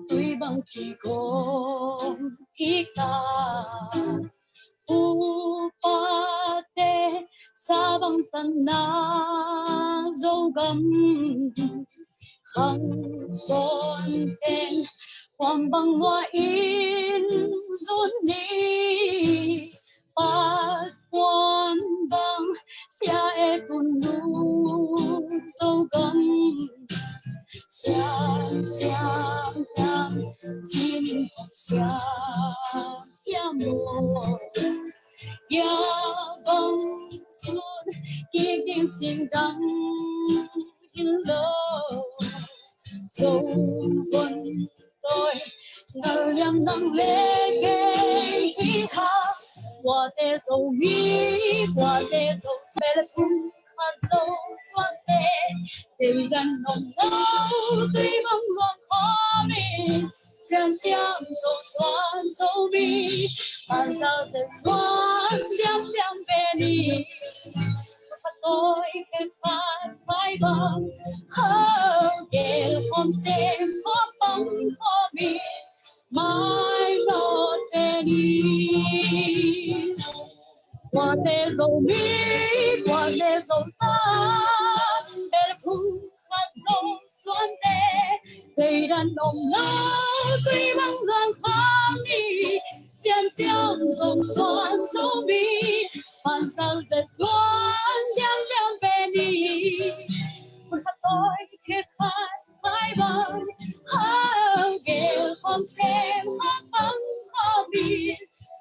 tuy bằng kỳ không khi ta u pa tê sa bằng tân na dấu gấm khăn son tên quam bằng hoa in run ni pat quan bang sia e kun nu dấu gấm xiang xiang tam xin hồng xiang ya mo ya bang sun kiếp điên sinh đắng yêu lâu dấu vân tôi ngờ liềm nắng lệ gây ha qua tê dấu mi qua tê dấu bel phu hạt dấu xoan tê đầy đặn nồng lâu tuy băng hoàng khó mi xiang xiang dấu xoan dấu mi hàn giao dệt xoan nhắm nhắm về đi tôi kề khát mãi bằng hơ ghé hôm xem hôm bóng hôm mi mai lót về đi qua tê dấu mi qua tê dấu ta bel phu hạt dấu xoan tê đầy đặn nồng lâu tuy băng hoàng khó mi xiên xiang dấu xoan dấu mi hàn giao dệt xoan nhắm nhắm về đi một hạt tôi kề khát mãi bằng hơ ghé hôm xem hôm bóng hôm mi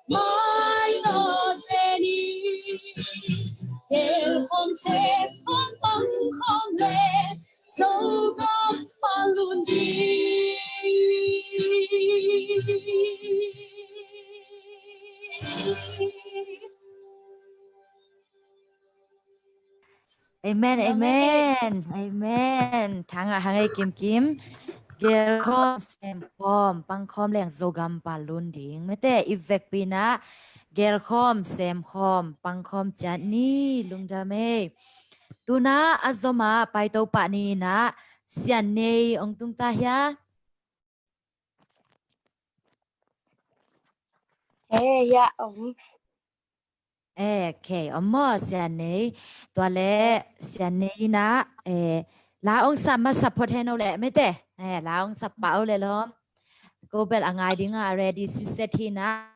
mai lót về đi ghé hôm xem hôm bóng hôm lệ dấu gấm pa luôn đi Amen, amen, amen. Hangai kim kim. Gel khom sem khom pang khom leng zogam palun ding. Mete ivek pina gel khom sem khom pang khom chani lungdame. Tuna azoma pai tau pa ni na sian nei ong tung ta ya. dạ ông Okay, amma sian nei tua le sian nei na la ong sama support hen ole mete la ong sapau le lom ko bel angai dinga ready si set hi na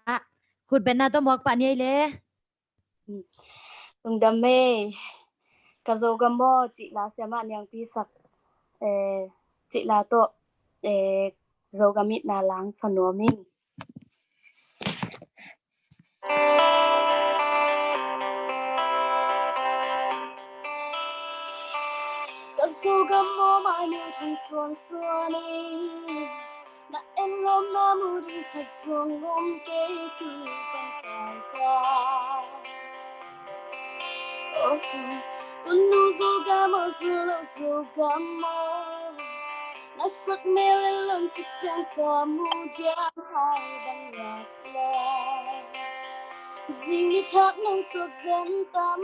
khut ben na to mok pa ni le lung đam mê cà dâu gà mò chị là xem mà nhang pi sặc chị là to dâu gà mít na lang sân nô min cà dâu gà mò mà nhiều thằng xuân xuân na em lom na mu đi khát xuân ôm kê tu ban cài ca tunu zoga mo zulo zoga mo nasak mele lom chitang kamu diam hai bang yak la zingi thak nang sok zen tam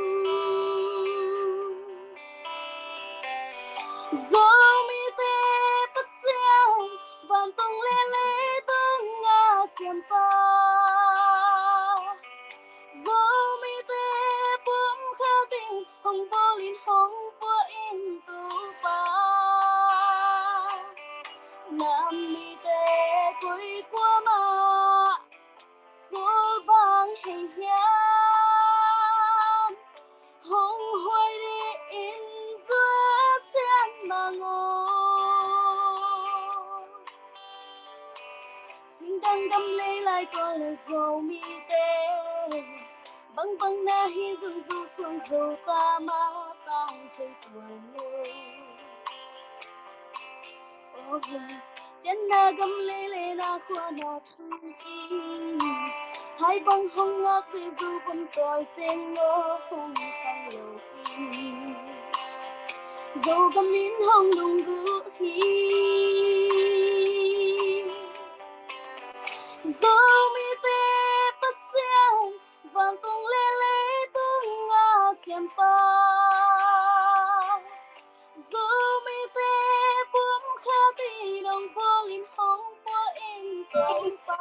zomi te pasiao van tong lele tung nga siam pa zomi te pum khao ting hong bolin hong po in tu pa nam mi te koi kwa ma sol bang hei hiam hong hoi đi in giữa sen mà ngô xin đang đâm lấy lại con là dầu mi tê băng băng na hi du du xuân dầu ta ma tang chơi tuổi ngô chân na gầm lê na khoa na thu ki hai băng hong ngạc về du con còi tên ngô hong tăng lầu kim dầu gầm nín hong đùng gũ hi dầu mi tê bắt xiang vàng tung lê tung nga xiêm pa dầu mi tê bướm khá tì đồng vô lim hong vô in tung pa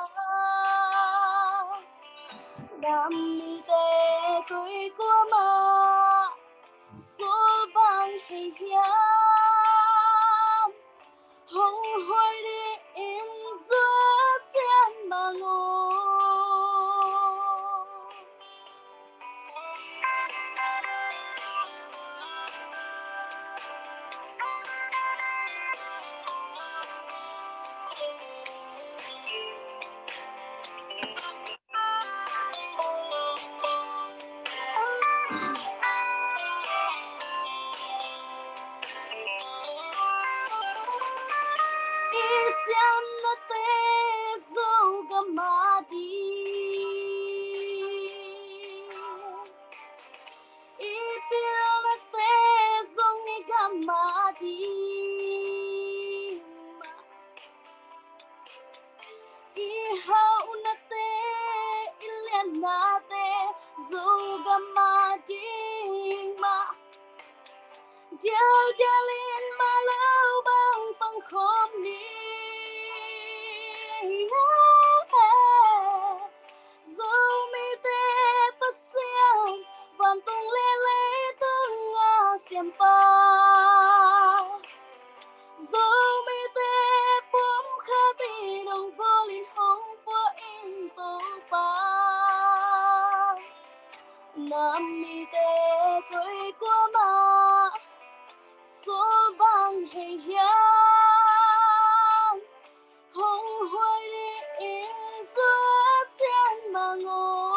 đam mi tê tuổi của ma số vang hay hiam hong hoi đi in giữa sen mà ngô Isiam na te dâu gà ma đi Ipil na te dâu ni gà ma đi Ihau na te ilian na te dâu gà ma đi ma Diao jalin malau bang pang khom ni Dâu mi te pasiao van tung lele tung nga xiêm pa Dâu mi te pum khá tì đồng vô lin hong vô in tu pa nam mi te koi kwa ma số vang hay hiam hong hoi đi in giữa sen mà ngô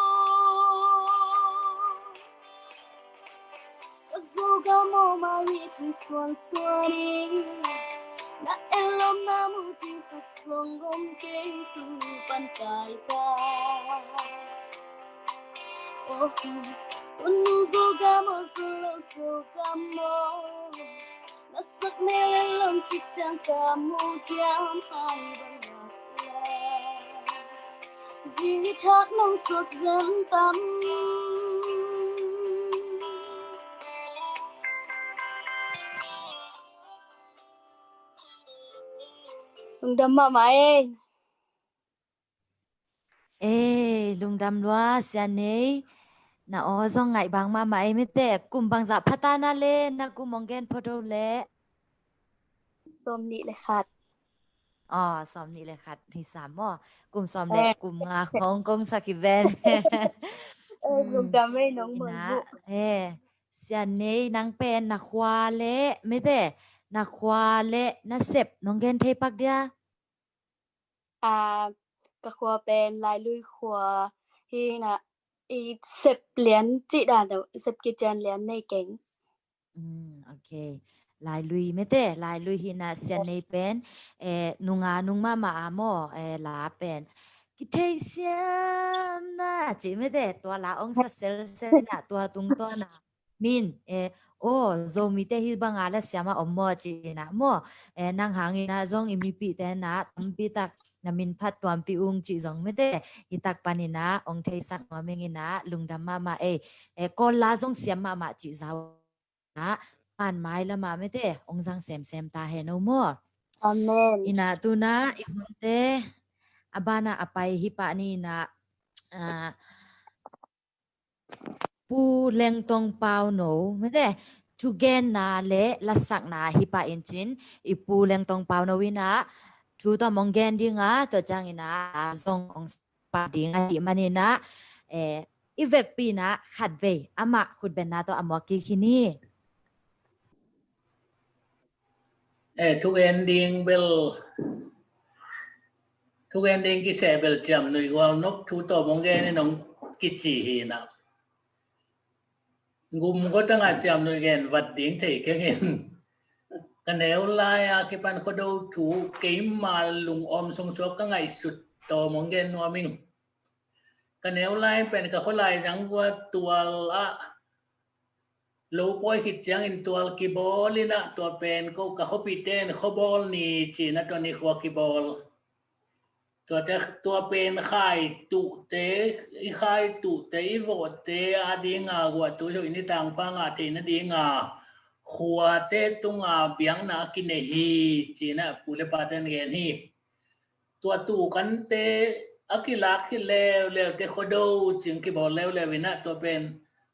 dù ga mô ma ri thung xuân xuân na elom na mu ti pa song gom ke tu pan kai ta unu dù ga mô dù ga mô nasak mele lom chitang kamu diam hai bang yak la zingi thak nong sok zen tam lung đam ma mai ê lung đam loa xian nei na o zong ngai bang ma mai mi te kum bang za phata na le na kum mongen photo le som ni le khat อ๋อซ้อมนี่เลยค่ะที่สามอ๋อกลุ่มซ้อมและกลุ่มงาของกงสักกิแวน Lục đam ấy nóng mừng ina vụ. sian nei nang pen na khwa le me te na khwa le na sep nong gen thei pak dia Các khoa bên lại lui khoa hi na xếp liền chỉ đàn đâu xếp cái chân liền này kính. okay lai lui me te lai lui hi na sian nei pen nunga nungma ma amo la pen ki thei siam na chi me te to la ong sa sel na to tung to na min zo mi te hi banga la siama ommo chi na mo nang hangin na zong imi pi te na tampi tak na min phat tuam pi ung chi zong me te itak panina ong thei sak ma mengina lungdam ma ko la zong siam ma chi zaw na pan mai la ma me te ong zang sem ta he no mo Amen. ina tu na ihunte abana apai hi pa ni na pu leng tong pau no me te tu gen na le la sak na hi pa in chin I pu leng tong pau no wina tu ta mong gen di nga to jang ina zong ong pa di nga hi manina ivek pi na khat ve ama khut ben na to amo ki khini thu ending ki se bel cham nui wal nok thu to mong ge ni nong ki chi hi na ngum ko tanga cham nui gen wat ding thei ke gen kaneu lai a ki pan ko do thu ke mal lung om song so ka ngai sut to mong gen no ming kaneu lai pen ka ko lai jang wa tual a lo poi ki chang in tual ki bolina to pen ko ka hopi ten khobol ni chi na to ni khwa ki bolตัวเป็นไข่ตุเตไข่ตุเตโวเตอาดีงาหัวตัวอยู่ในต่างฟังอาทินดีงาหัวเตตุงอาเบียงนากินเนฮีจีน่ะปูเลปาเตนเกนีตัวตูกันเตอากิลักกิเลวเตโคโดจึงกิบอลเลววินะตัวเป็น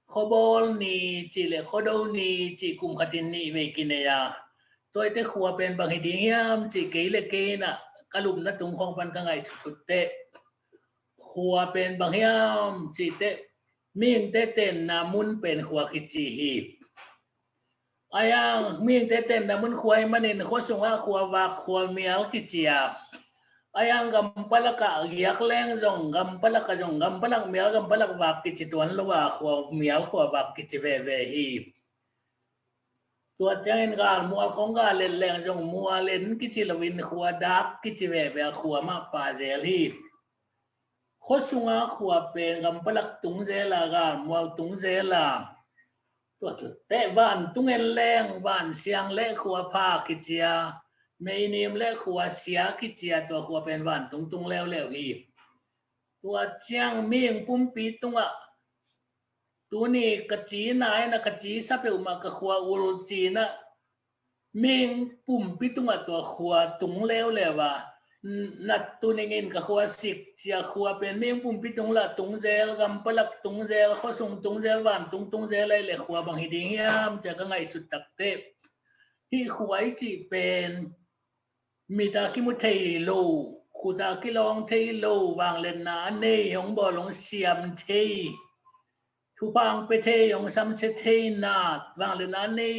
โคบอลนีจีเลโคโดนีจีกุมขัดินนีเวกินเนียตัวเตขัวเป็นบางทียามจีเกเลเกน่ะกลุ่มนัดตรงของปันกังไงสุดเตะหัวเป็นบางยามจีเตะมิ่งเตะเต้นนามุนเป็นหัวกิจีฮีอายังมิ่งเตะเต้นนามุนควายมันเองโคสงว่าหัววากหัวเมียลกิจียาอายังกำปลักกะยักแรงจงกำปลักกะจงกำปลักเมียลกำปลักวากกิจิตวนละว่าหัวเมียลหัววากกิจิเวฮีตัวเจ้าเองก็มัวของก็เล่นแรงจงมัวเล่นกิจิลวินขัวดักกิจิเวเบขัวมาป่าเจลีโคสุงาขัวเป็นกำปลักตุงเจลาก็มัวตุงเจลาตัวเตะบ้านตุงเอ็นแรงบ้านเสียงเล่ขัวผ้ากิจิยาไม่นิมเล่ขัวเสียกิจิยาตัวขัวเป็นบ้านตุงแล้วฮีตัวเจ้าเมียงปุ่มปีตุงอ่ะตัวนี้กะจีนายนะกะจีซับเอวมากะขัวอุลจีนะเมียงปุ่มปิตุงะตัวขัวตุงแล้วว่านัดตัวนี้เงินกะขัวสิบเสียขัวเป็นเมียงปุ่มปิตุงละตุงเจลกำปลักตุงเจลเขาส่งตุงเจลวันตุงเจลอะไรเลยขัวบางทีเดียมจะก็ไงสุดตักเตะที่ขัวจีเป็นมีตาคิมุเทโลขุตาคิลองเทโลวางเลนนาเน่ยองบอลงเสียมเททุพังไปเทยองซ้ำเชเทนาดวางเลยนั้นนี่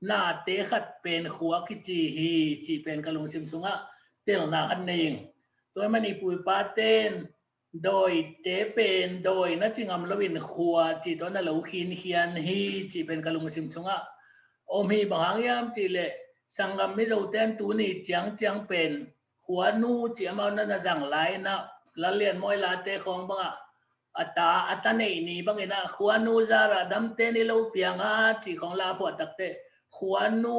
นาเตะขัดเป็นหัวกิจีฮีจีเป็นกะลุงซิมซุงะเตลนาคันเองตัวมันนี่ปุยปาเต้นโดยเตเป็นโดยนัจิงอมลวินขัวจีตัวนั่นเหลวขินเขียนฮีจีเป็นกะลุงซิมซุงะโอมีบางยามจีเละสังกัมมิเราเต้นตัวนี้จังเป็นหัวนู่จีมานั่นจังไรนะละเลียนมวยลาเตะของบ้างata nei ni bangina khuanu zara damte ni lo pianga chi khong la pho takte khuanu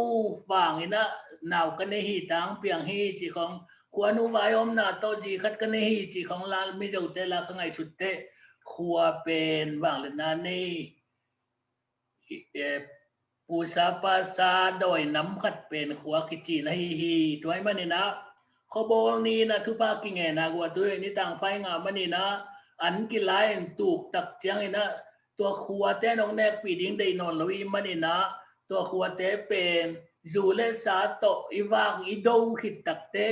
wangina naw kane hi tang piang hi chi khong khuanu wayom na to ji khat kane hi chi khong la mi jo te la ka ngai sutte khua pen wang le na nei pusa pa sa doi nam khat pen khua ki chi na hi toy manina khobol ni na thu pa ki nge na gwa tu ni tang pai nga maninaอันกิไลน์ตูกตักเจียงนะตัวขวดเต้นองแนกปีดิ้งได้นอนลอยมันนี่นะตัวขวดเต้เป็นจูเลสาโตอีวางอีโดขิดตักเต้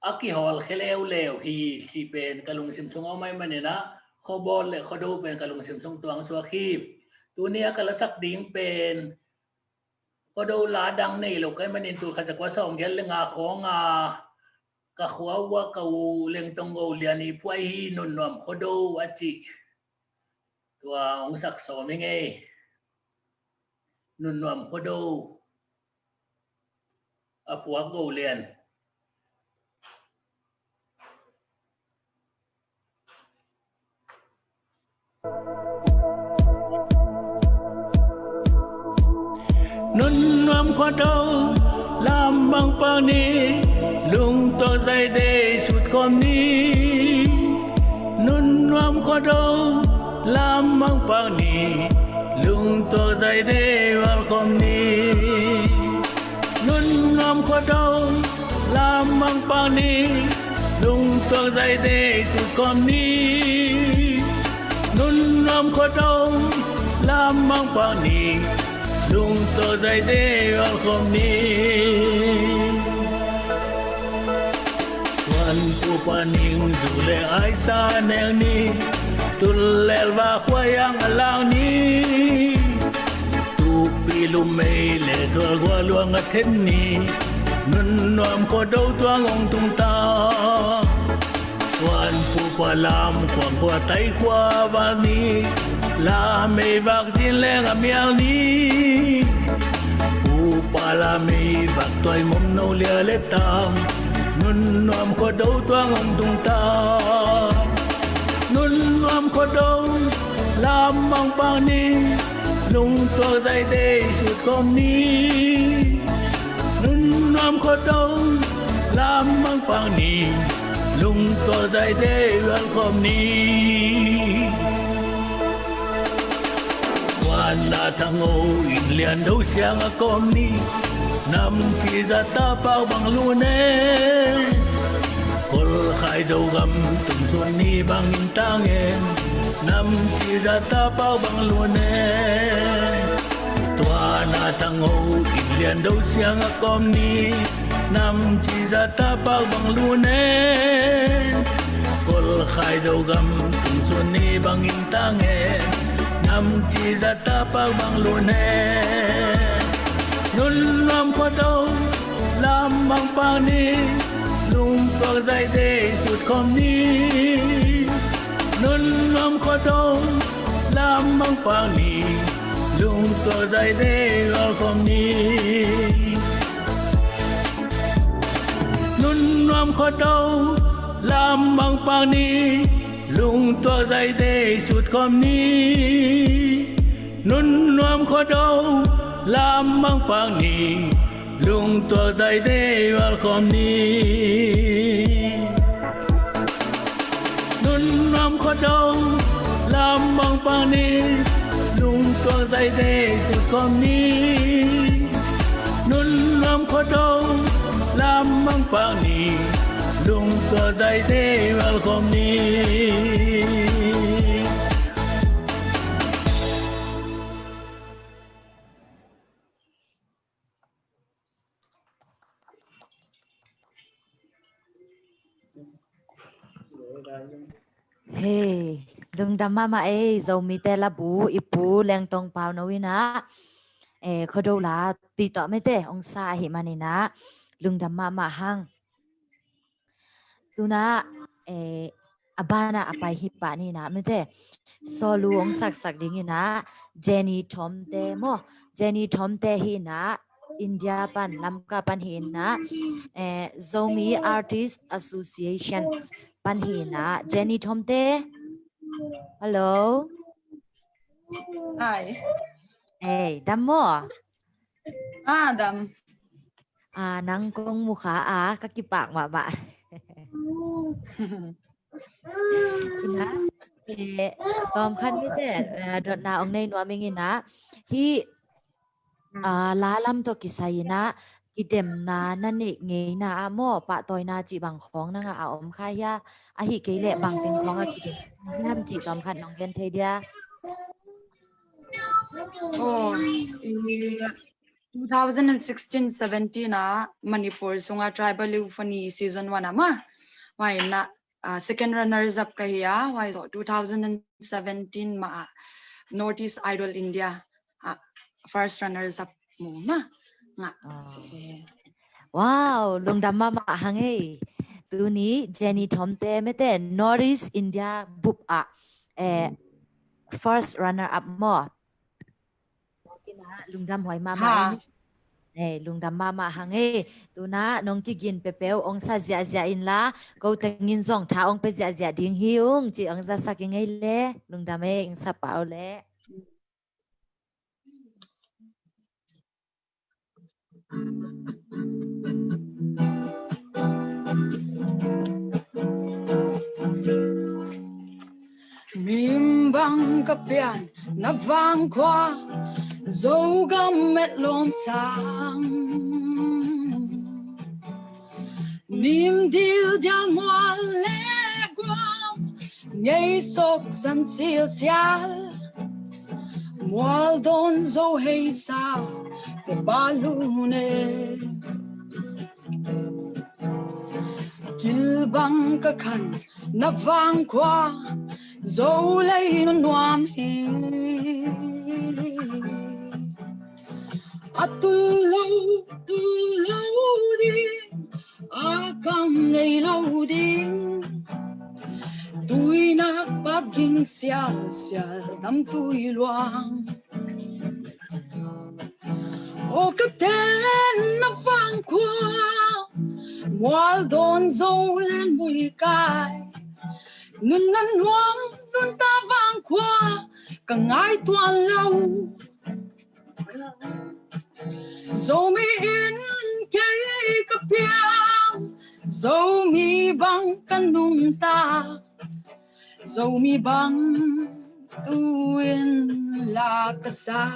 อากิฮอลเคเลวฮีที่เป็นกะลุงซิมซุงเอาไม่มันนี่นะข เขาบอลเลยเขาดูเป็นกระลุงสิมทรงตวงสัวคีบตัวเนี้ยกระสักดิ้งเป็นก็ดูลาดังนี่ลูกไอ้มันอินตูขจักว่าส่งยันเรื่องของกะขัวว่าเกาเรื่องตรงเกาเรียนี่พวยนุ่นนวมเขาดูวัจิตัวองศักดิ์สมยังไงนุ่นนวมเขาดูผัวเกาเรียนนุ่นนวมขอโทษลำบางปางนี้ลุงตัวใจเดสุดคมนี้นุ่นนวมขอโทษลำบางปางนี้ลุงตัวใจเดวันคมนี้นุ่นนวมขอโทษลำบางปางนี้ลุงตัวใจเดสุดคมนี้นุ่นนวมขอโทษลำบางปางนี้ลุงตัวใจเดียวคนนี้วันผู้ปนิงดูแลไอ้สาแนวนี้ตุลเลลว่าควายังอลังนี้ตูปีลุมไม่เล่ตัวกว่าลวงอาเทนนี้นุ่นนวมก็ดูตัวงงตุงตาวันผู้ปลามควงกว่าไตขวาบานี้ลาไม่บักจินแรงอเมียนี้ผู้ปลาไม่บักตัวมุมโนเลียเล็ดตามนุ่นนวมก็ดูตัวงงตุงตานุ่นนวมก็ดูลามมองปางนี้ลุงตัวใจเดสุดคมนี้นุ่นนวมก็ดูลามมองปางนี้ลุงตัวใจเดวันคมนี้วันนาทั้งโอ้อินเลียนดูเสียงกอมนี้นำที่จะตาเป้าบังลูเน่คนขายเจ้ากำตุ่มส่วนนี้บังอินตังเองนำที่จะตาเป้าบังลูเน่ตัวนาทั้งโอ้อินเลียนดูเสียงกอมนี้นำที่จะตาเป้าบังลูเน่คนขายเจ้ากำตุ่มส่วนนี้บังอินตังเองนำที่จะตาปากบังลูเน่นุ่นนวมขอโทษลำบางปางนี้ลุงตัวใจเดสุดคมนี้นุ่นนวมขอโทษลำบางปางนี้ลุงตัวใจเดวันคมนี้นุ่นนวมขอโทษลำบางปางนี้ลุงตัวใจเดสุดคมนี้นุ่นนวมขอโทษลำบางปางนี้ลุงตัวใจเดวันคมนี้นุ่นนวมขอโทษลำบางปางนี้ลุงตัวใจเดสุดคมนี้นุ่นนวมขอโทษลำบางปางนี้ลุงตัวใจเดวันคมนี้เฮ้ลุงดำมาเรามีแต่ละบูอีปูแรงตรงเปล่านะวินะเขาดูละปีต่อไม่แต่องศาเหมานี่นะลุงดำมาหังtu na abana apai hi pa ni na mete solu ong sak sak ding na Jenny Thomte mo Jenny Thomte hi na India pan lamka pan hi na Zomi Artist Association pan hi na Jenny Thomte hello hi dam mo dam nang kong mukha kakipak ma ba ina tom khan mi te dot na ong nei no ming ina hi la lam to kisai na kidem na nani nge na amo pa toy na chi bang khong na nga om kha ya a hi ke le bang ting khong a kidem nam chi tom khan nong gen thei dia oh 2016-17 na Manipur sunga tribal euphony season 1 ama why na second runners up kahiya why so 2017 ma Northeast Idol India first runners up mo na nga wow lung damma ma hangi tu ni Jenny Thomte mete Northeast India bup first runner up mo lung dam hoi mama lung dam mama hangi tu na nong ki gin pepeu ong sa zia zia in la ko tengin zong tha ong pe zia zia ding hiung chi ong za sak ngai le lung dam eng sa pau le mimbang kapian na vang kwa zogam met lom sang nim dil dia mo le guam nhảy sok san sil sial mual don zo hay sa te balune kilbang ka khan na vang kwa zo lay non nuam hi atulo di akang ngay lâu ding tuy nak paging sial dam tuy luang o katen na vang kwa mual don zo lên mùi cay nun nan nuang nun ta vang qua cả ngái toàn lâu dẫu mi in cây cà piang dẫu mi băng căn nung ta dẫu mi băng tu in là cả xa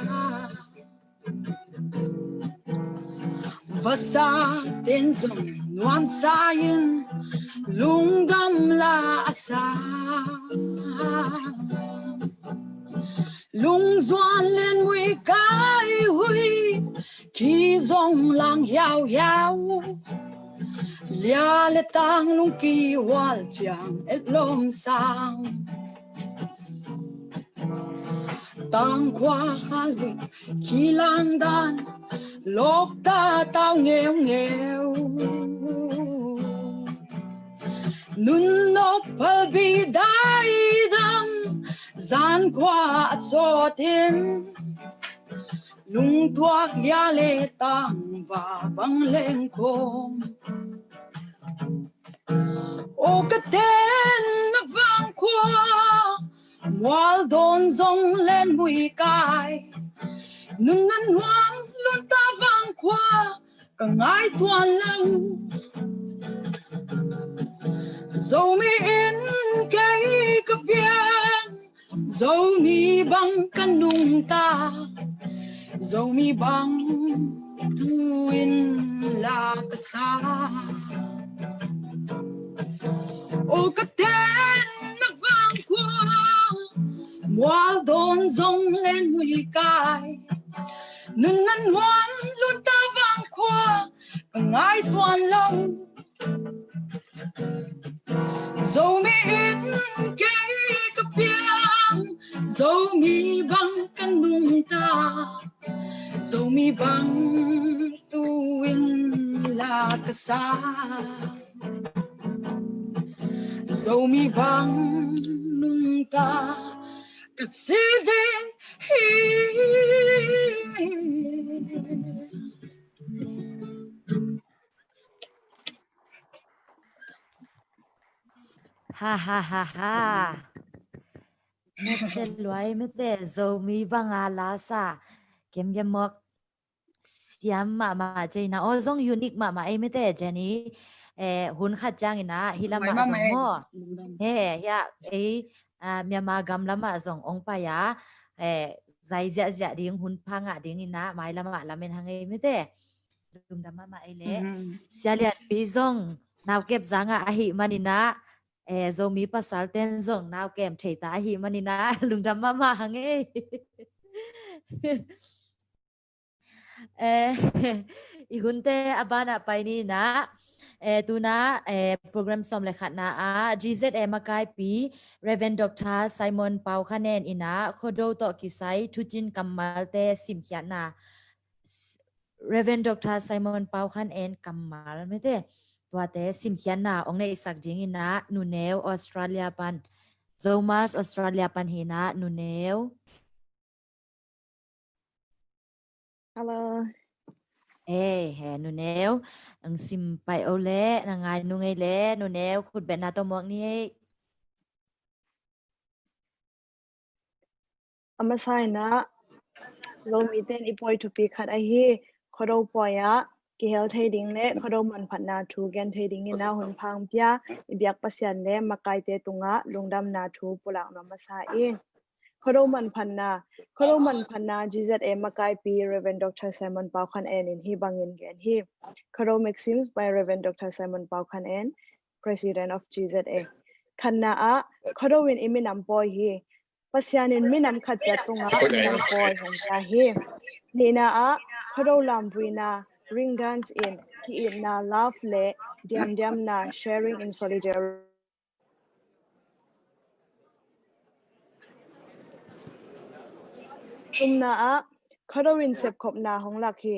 và xa tên dùng nuam sa in lung dam la asa lung doan lên mùi cái hui khi dòng lang hiao hiao lia le tang lung ki wal chiang et lom sang tang qua khali khi lang dan lok ta tao nghèo nghèo nun nop palbi dai dam zan qua so tin lung tuak ya le tang và băng lên khom o ka ten na vang qua wal don zong lên mùi cay nun nan hoang luôn ta vang qua cả ngái toàn lâu dẫu mi in cây cà piang dẫu mi băng căn nung ta dẫu mi băng tu in là cả xa o ka ten na vang qua mual don zong lên mùi cay nun nan hoan luôn ta vang qua cả ngái toàn lâu dẫu mi in cây cà piang dẫu mi băng căn nung ta dẫu mi băng tu in là cả xa dẫu mi băng nung ta cả si đen hi ha Nesel loy mete zo mi banga la sa kem kem mok siam ma jaina o zong unique ma ai mete jani hun khat jang ina hilama zong mo ya myama gam lama zong ong pa ya zai zia zia ding hun phanga ding ina mai lama lamen hangai mete lum dama ma ai le sialiat pi zong naw kep zanga ahi manina zo mi pasal ten zong naw kem thei ta hi manina lung dam ma hange ihunte abana paini na ตูนะโปรแกรมสอมเลยค่ะนะGZA มาไกปี Reverend Dr. Simon Pau Khanen อินะโคโดโตกิไซทุจินกัมมัลเตสิมเขียนนะ Reverend Dr. Simon Pau Khanen กัมมัลไม่เตตัวเตสิมเขียนนะองในสักจิงอินะนูเนวออสเตรเลียปันZomas Australiaปันหินะนูเนว Hello. แฮนูเนวอังซิมไปโอเลนางไงนูไงเลนูเนวขุดเบนนาตัวมวกนี่ Amasai na zomiten ipoi to pick hat a hi khodo poya ki hel thading le khodo man phatna thu gen thading ina hun phang pya ibyak pasyan le makai te tunga lungdam na thu pulak no masa in khodo man phanna GZA makai pi Reverend Dr. Simon Pau Khanen in hi bangin gen hi khodo maxims by Reverend Dr. Simon Pau Khanen President of GZA khanna a khodo win iminam poi hi pasyanin minam khatchat tunga minam poi hanja hi nina a khodo lambuina ring dance in ki in na love le diam na sharing in solidarity tumna a khodo win sep khop na hong lakhi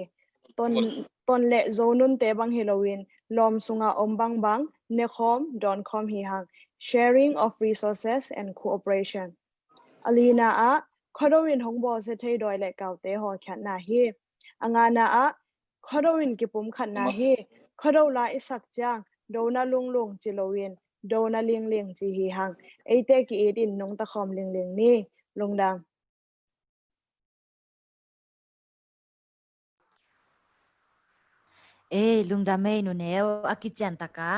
ton le zonun te bang Halloween lom sunga ombang bang ne khom don khom hi hang sharing of resources and cooperation Alina a khodowin hongbo se thei doi le kaute ho khat na hi angana a khodowin ki pum khat na hi khodow la isak chang dona lunglung chilowin dona ling chi hi hang eite ki edin nong ta khom ling ni lungdangลุงดาเมนูเนวอากิจันตากา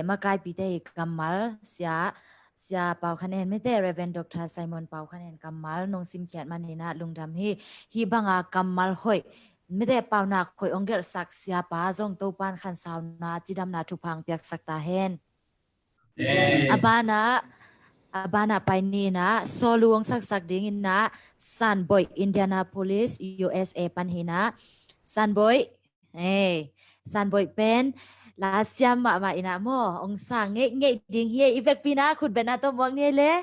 มาไกปีเตกัมมัลเสียเป่าคะแนนไม่เต Reverend Dr. Simon เป่าคะแนนกัมมัลนงซิมเขียนมันนี่นะลุงดำฮีบังอากัมมัลหอยไม่ได้เป่านาคอยองเกลสักเสียป้าจงโตปานขันสาวนาจิดำนาทุพังเปียกสักตาเฮนอาบานาไปนี่นะโซลวงสักดิ่งนะซันบอยอินเดียนาโพลิส USA ปันหินะซันบอยซันบอยเป็นลาเซียมมาอินาโมองศาเงะดิ่งเฮียอีเฟกปีนะคุณเป็นนาตัวมองเนี่ยเลย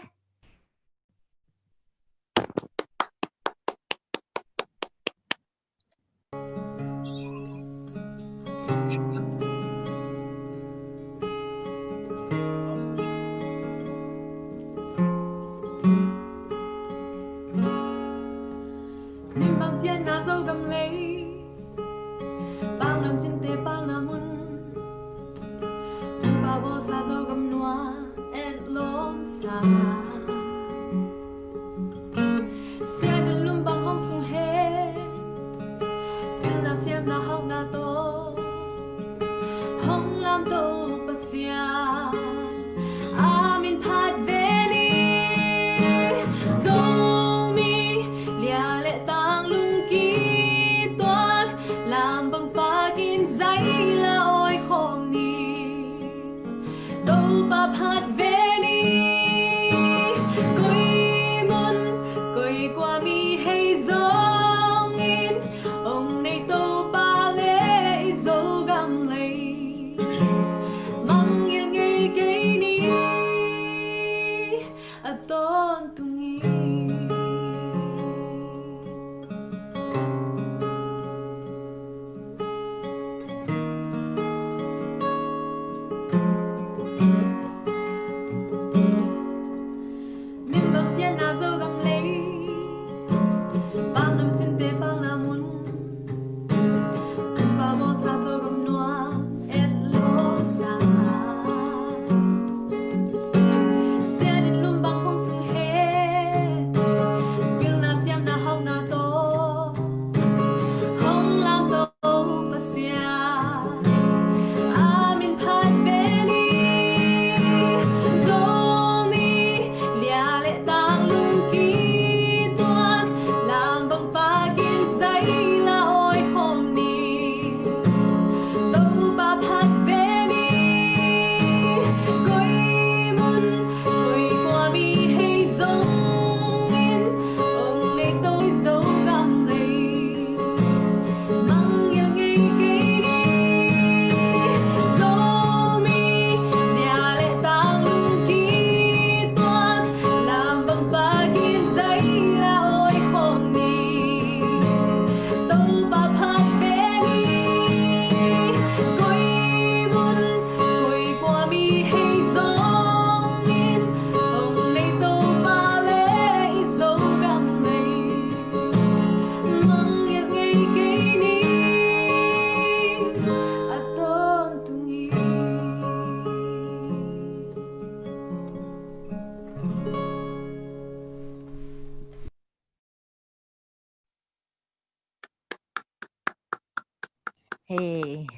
Hey,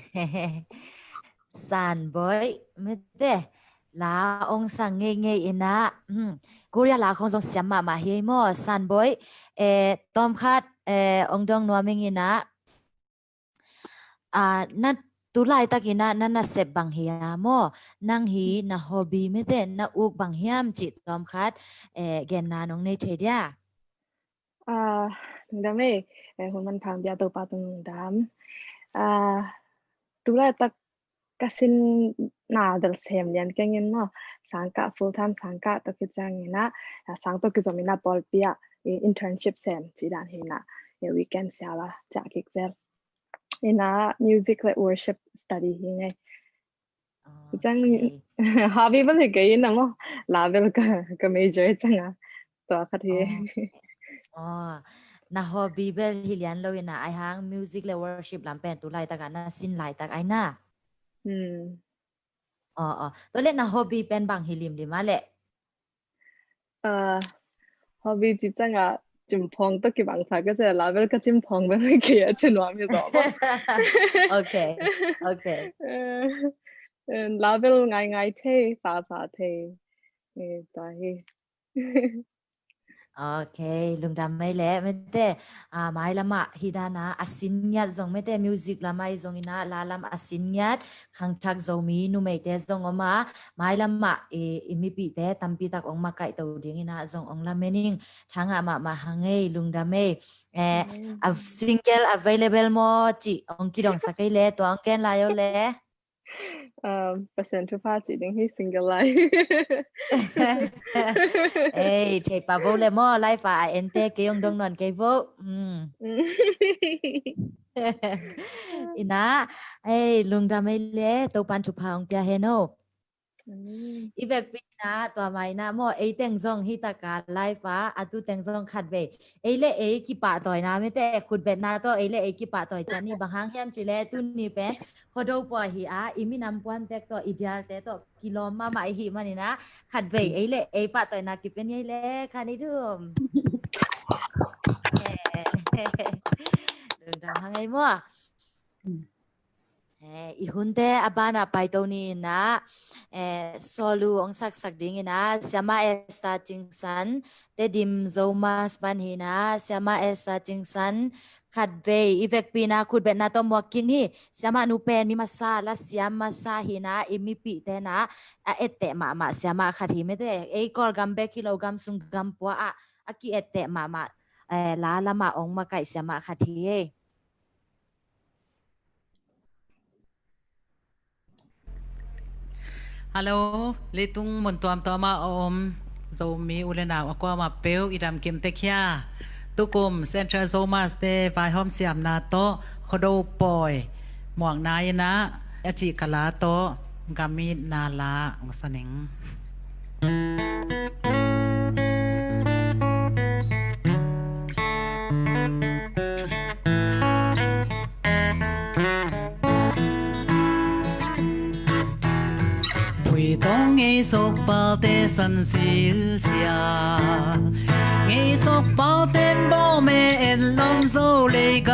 san boy, mete la ong sang nghe ina. Korea la không song xiam mà hi mo san boy. Tom khat ong dong nuaming ina. Na tulai takina na sep bang hiya mo nang hi na hobby mete na uk bang hiam chi tom khat gen na nong nei the dia. Đam mê hôm man phang bia tàu pa tung đam tu la tak kasin na dal sem lian kengin no sangka full time sangka to ki chang ina sang to ki zomina pol pia internship sem chi dan hina weekend sala cha ki zel ina music like worship study hi ngai chang hobby ban he kai na mo level ka major changa to khat hi Na hobby bel hilian lo ina ai hang music le worship lam pen tu lai tak na sin lai tak ai na to le na hobby pen bang hilim di ma le hobby chi changa chim phong to ki bang tha ka se level ka chim phong ba ke ya chinwa mi do okay level ngai the sa the ta hi Okay, lung dam mai le mete mai lama hidana asinyat zong mete music lamai zong ina lalam asinyat khang thak zomi nu mai te zong oma mai lama imi pi te tampi tak ong makai to ding ina zong ong la mening thanga ma hangai lung dam mai single available mo chi ong ki dong sakai le to ong ken la yo le percent to party ding hi single life thầy bà vô le mo lai phải ente ke ong dong non ke vô ina lung da mai le to pan chu pa ong pia he no ivek pina to mai na mo teng zong hi ta ka lai fa atu teng zong khat ve le ki pa toy na me te khut bet na to le ki pa toy chani bahang hiam chi le tu ni pen khodo po hi imi nam puan tek to ideal te to kilom ma mai hi mani na khat ve le pa toy na ki pen le khani thum lung da hangai mo ihunte abana paitoni na solu ong sak ding ina sama esta chingsan te dim zoma span hina sama esta chingsan khatve ivek pina khut bet na to walking hi sama nu pen mi masa la siama sa hina imi pi te na ette ma sama khat hi me te kol gam be kilogram sung gam po aki ette ma la lama ong ma kai sama khat hi Hello, litung muntuam tama zomi ulena akwa ma peu idam kim tekya tukum central zomas te vai hom siam na to khodo poi muang nai na achi kala to gami na la ngsaning當藝術包的新鮮下，藝術包的波咩浪數嚟咁，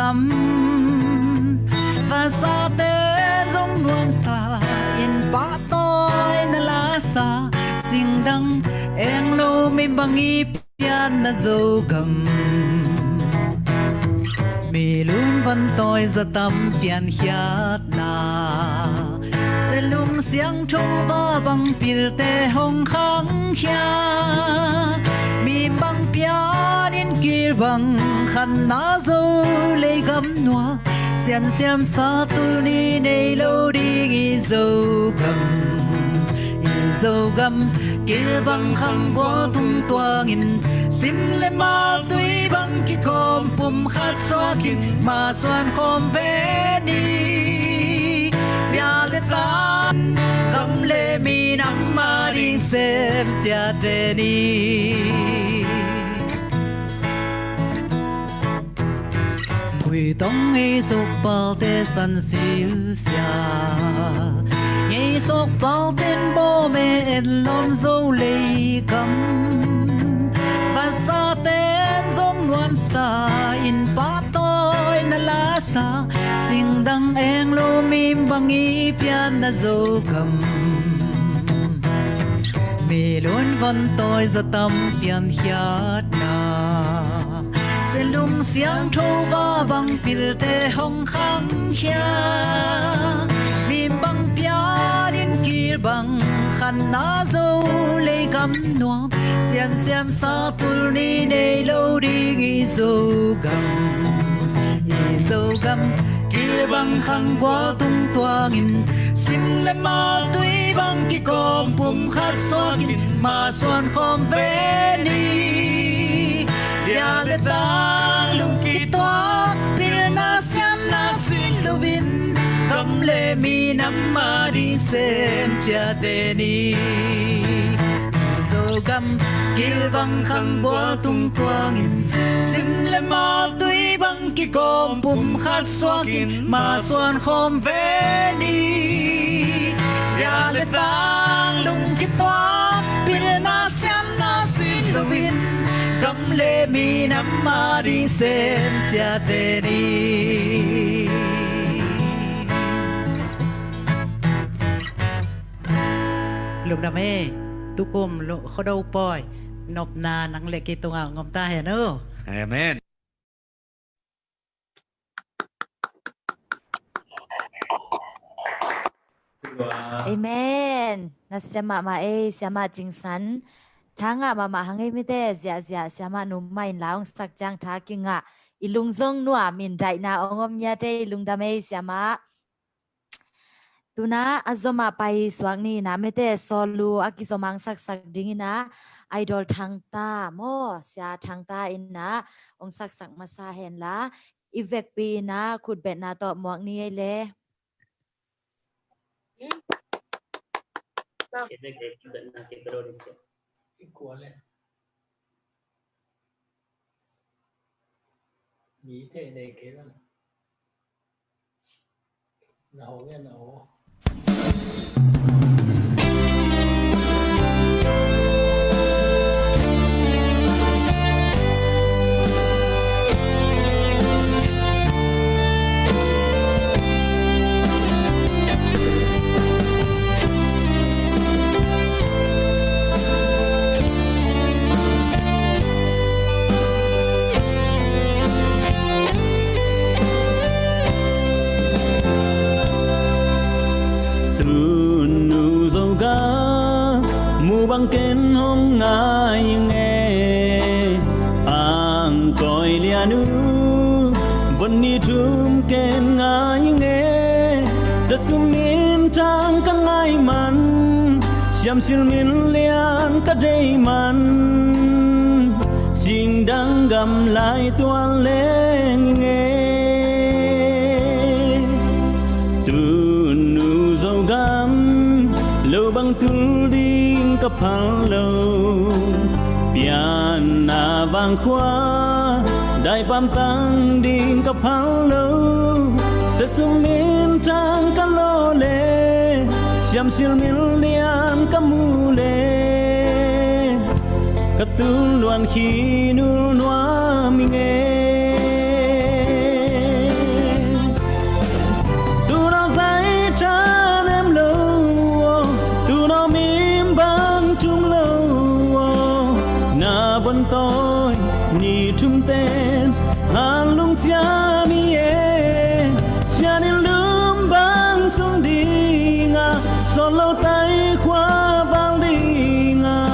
發沙的中亂沙，因巴多那拉沙，心當ang路咪bằng一片那dấu gầm. Mi luôn vẫn tôi ra tâm biển hiát na sẽ lung xiang trâu và bằng bìl tê hồng kháng hia mi bằng pia đến kia bằng khăn ná dâu lấy gấm noa xian xiam sa tu ni nei lâu đi nghi dâu gầm kia bằng khăn qua thung toa nghìn sim le ma tuy bằng ki kom pum khat xoa kin ma xoan khom ve ni ya le tan gam le mi nam ma đi xem cha te ni thui tong ei sok bao te san sil sia ei sok bao ten bo me en lom zo le kam sa ten zong nuam sa in pa toy na la sa sing dang eng băng y pian na dâu cầm mê luôn văn tôi ra tâm pian hiát na sẽ lung xiang thâu va băng pil te hong khang hia mi băng pia din kir băng khăn na dâu lấy gam nuam xian xiam sa pul ni nei lâu đi nghi dâu gam kir băng khăn qua tung toangin sim le ma tui băng ki kom pum khat soakin ma suan khom ve ni dia le tang lung ki toa pil na siam na sin lovin kam le mi nam ma di sem cha te ni zo gam kil băng khăn qua tung toangin sim le ma tui băng ki kom pum khat soakin ma suan khom ve ni dia le tang lung ki toa pil na siam na sin lovin kam le mi nam ma di sem cha te ni lúc nào mê tu cùng lộ khó đâu poi nộp na nắng lệ kỳ tung ngom ta hẹn ơ Amen. Amen. Na sema ma sema jingsan. Thanga mama hangai mite zia sema nu main laung sak jang tha kinga ilung zong nuwa min dai na ongom nya te ilung dame sema. Tuna azoma pai swangni na mete solu akizomang sak dingina idol thangta mo sia thangta inna ong sak masa hen la ivek pi na khut bet na to muak ni le Mỹ thế này kia lắm. Nào nghe nào. Băng kén hông ngài nghe ang coi lia nu vẫn đi trùm kén ngài nghe rất sum miên trang các ngài man xiêm xiêm miên lian các đây man xin đang gầm lại tuan lên nghe tu nu dâu gam lâu băng tu đi cấp hàng lâu pian na vang khoa đại bam tăng đi cấp hàng lâu sẽ sum miên trang cả lô lê xiêm xiêm miên lian cả mu lê cả tu loan khi nu noa mi nghe tu nó dạy cha em lâu tu nó mím băng chung lâu na vẫn tôi ni chung tên han lung chia mi e chia nên lum băng xuống đi nga son lâu tay khoa vang đi nga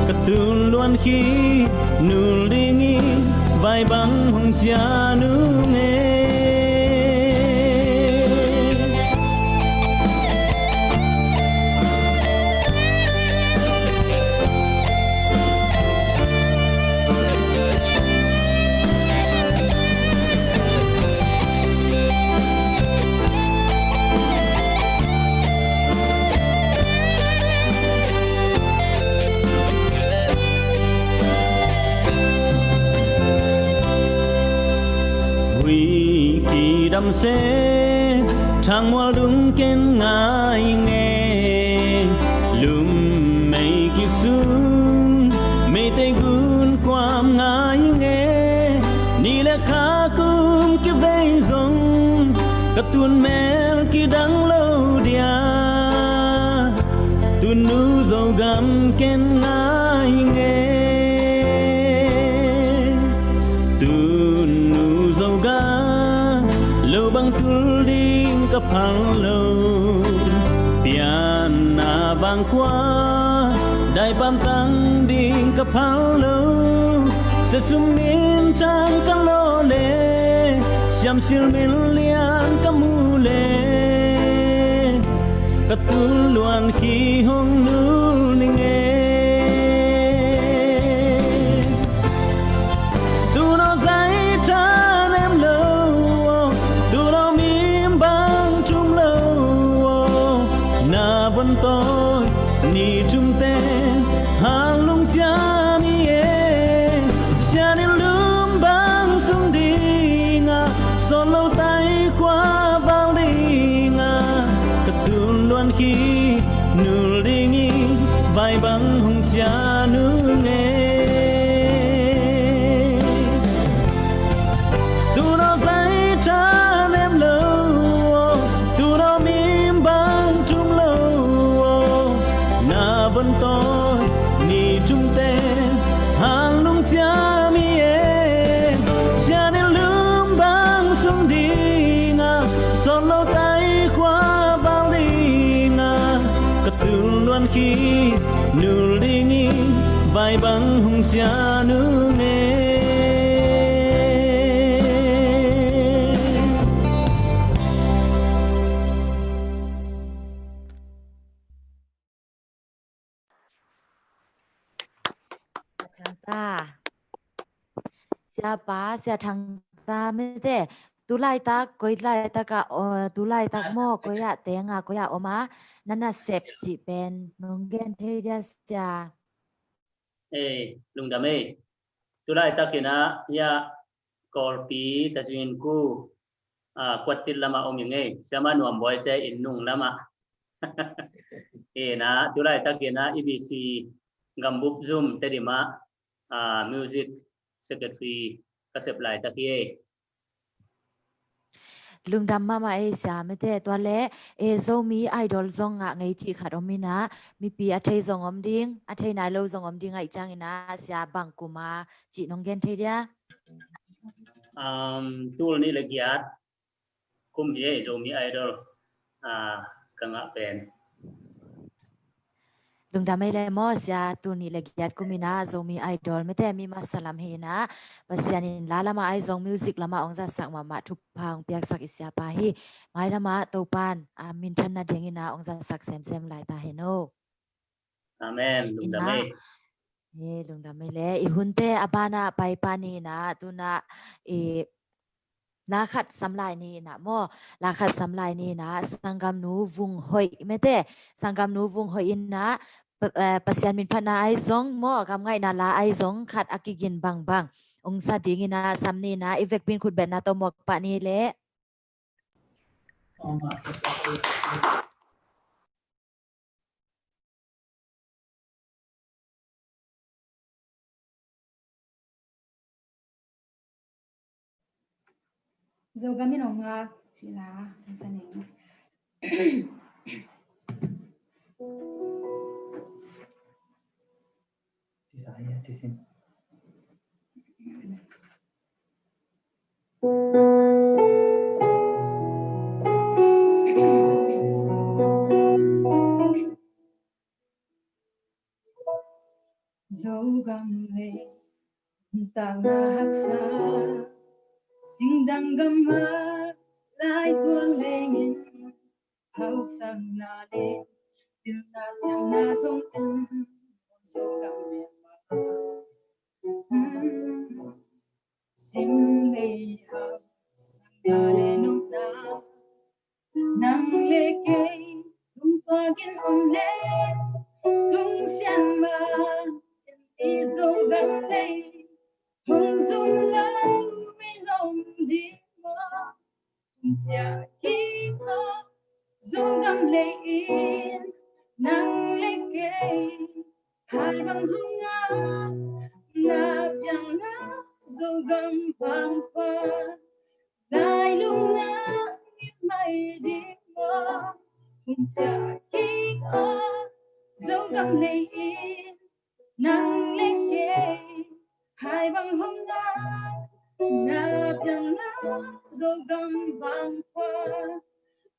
cả tu luôn khi nu đi nghi vai băng hồng chia nu nghe đam xe thang mua đúng kén ngài nghe lùm mây kịp xuống mây tây gun quam ngài nghe ni lẽ khá cũng kịp vây rong các tuôn mẹ kỳ đắng lâu dia tu nu dâu gam ken ngai nghe tu nu dâu ga lâu băng tu ding cấp hàng lâu piana vang khoa đại ban tăng ding cấp hàng lâu sẽ sum min trang cả lô lệ xiêm xiêm min lian cả mu lệ cả tu luan khi hong nu ning tu nó dây chan em lâu tu nó mím bang chung lâu na vẫn tôi ni chung tên hàng lung cha mi cha ni lum bang sung đi nga son lâu tay khoa vang đi nga cả tu luan khi nu đi nghi vai băng hung cha nu nghe tu nó dây chan em lâu tu nó mím bang chung lâu na vẫn tôi ni chung tên hàng lung cha mi cha nên lum bang sung đi nga son lâu tay khoa vang đi nga cả tu luan khi nu đi nghi vai băng hung cha nu nghe thằng ta siapa sia thằng ta me te tu lai ta koi lai ta ka tu lai ta mo ko ya te nga ko ya oma nana sep chi pen nonggen the ja sia lung đam tu lai ta kina ya korpi ta jin ku kwatil lama om yang sama nuam boy te in nung lama na tu lai ta kina EBC gambup zoom te di ma music secretary kasep lai ta kie lung dam mama e sia me te to le e zo mi idol zong nga ngai chi khat omina mi pi a thei zong om ding a thei nai lo zong om ding ai chang ina sia bang kuma chi nonggen the dia tool ni le giat kum ye zo mi idol kanga pen lung dam le mo sia tu ni le giat kumina zo mi idol me te mi masalam he na pasian in la lama ai zong music lama ong za sak ma thu phang piak sak isya pa hi ngai lama to pan min than na ding ina ong za sak sem lai ta he no amen lung dam lung dam le I hunte abana pai pani na tu na la khat samlai ni na mo la khat samlai ni na sangam nu vung hoi mete sangam nu vung hoi in na pasian min phana ai zong mo kam ngai na la ai zong khat akigin bang bang ong sa ding ina samni na evek bin khut ben na to mok pa ni le Dầu gami nồng chỉ là gia đình dầu gam lệ tàng hắc xa sinh đăng gam mơ lại tuôn lên hậu sang na lên điều na sang na giống em dầu gam lệ sinh lệ hậu sang na lên nông na nang lệ cây tung qua kiến om lên tung xian mơ em dầu gam lệ hồng dung lâu lòng đi mơ cha khi mơ dung gam lệ in nang lệ cây hai bằng hung ngã na biang na dung gam vang phơ đại lung ngã mây đi cùng cha kinh ơ dấu gầm lệ in nắng lên kề hai bằng hôm nay na biang na dấu gầm vang qua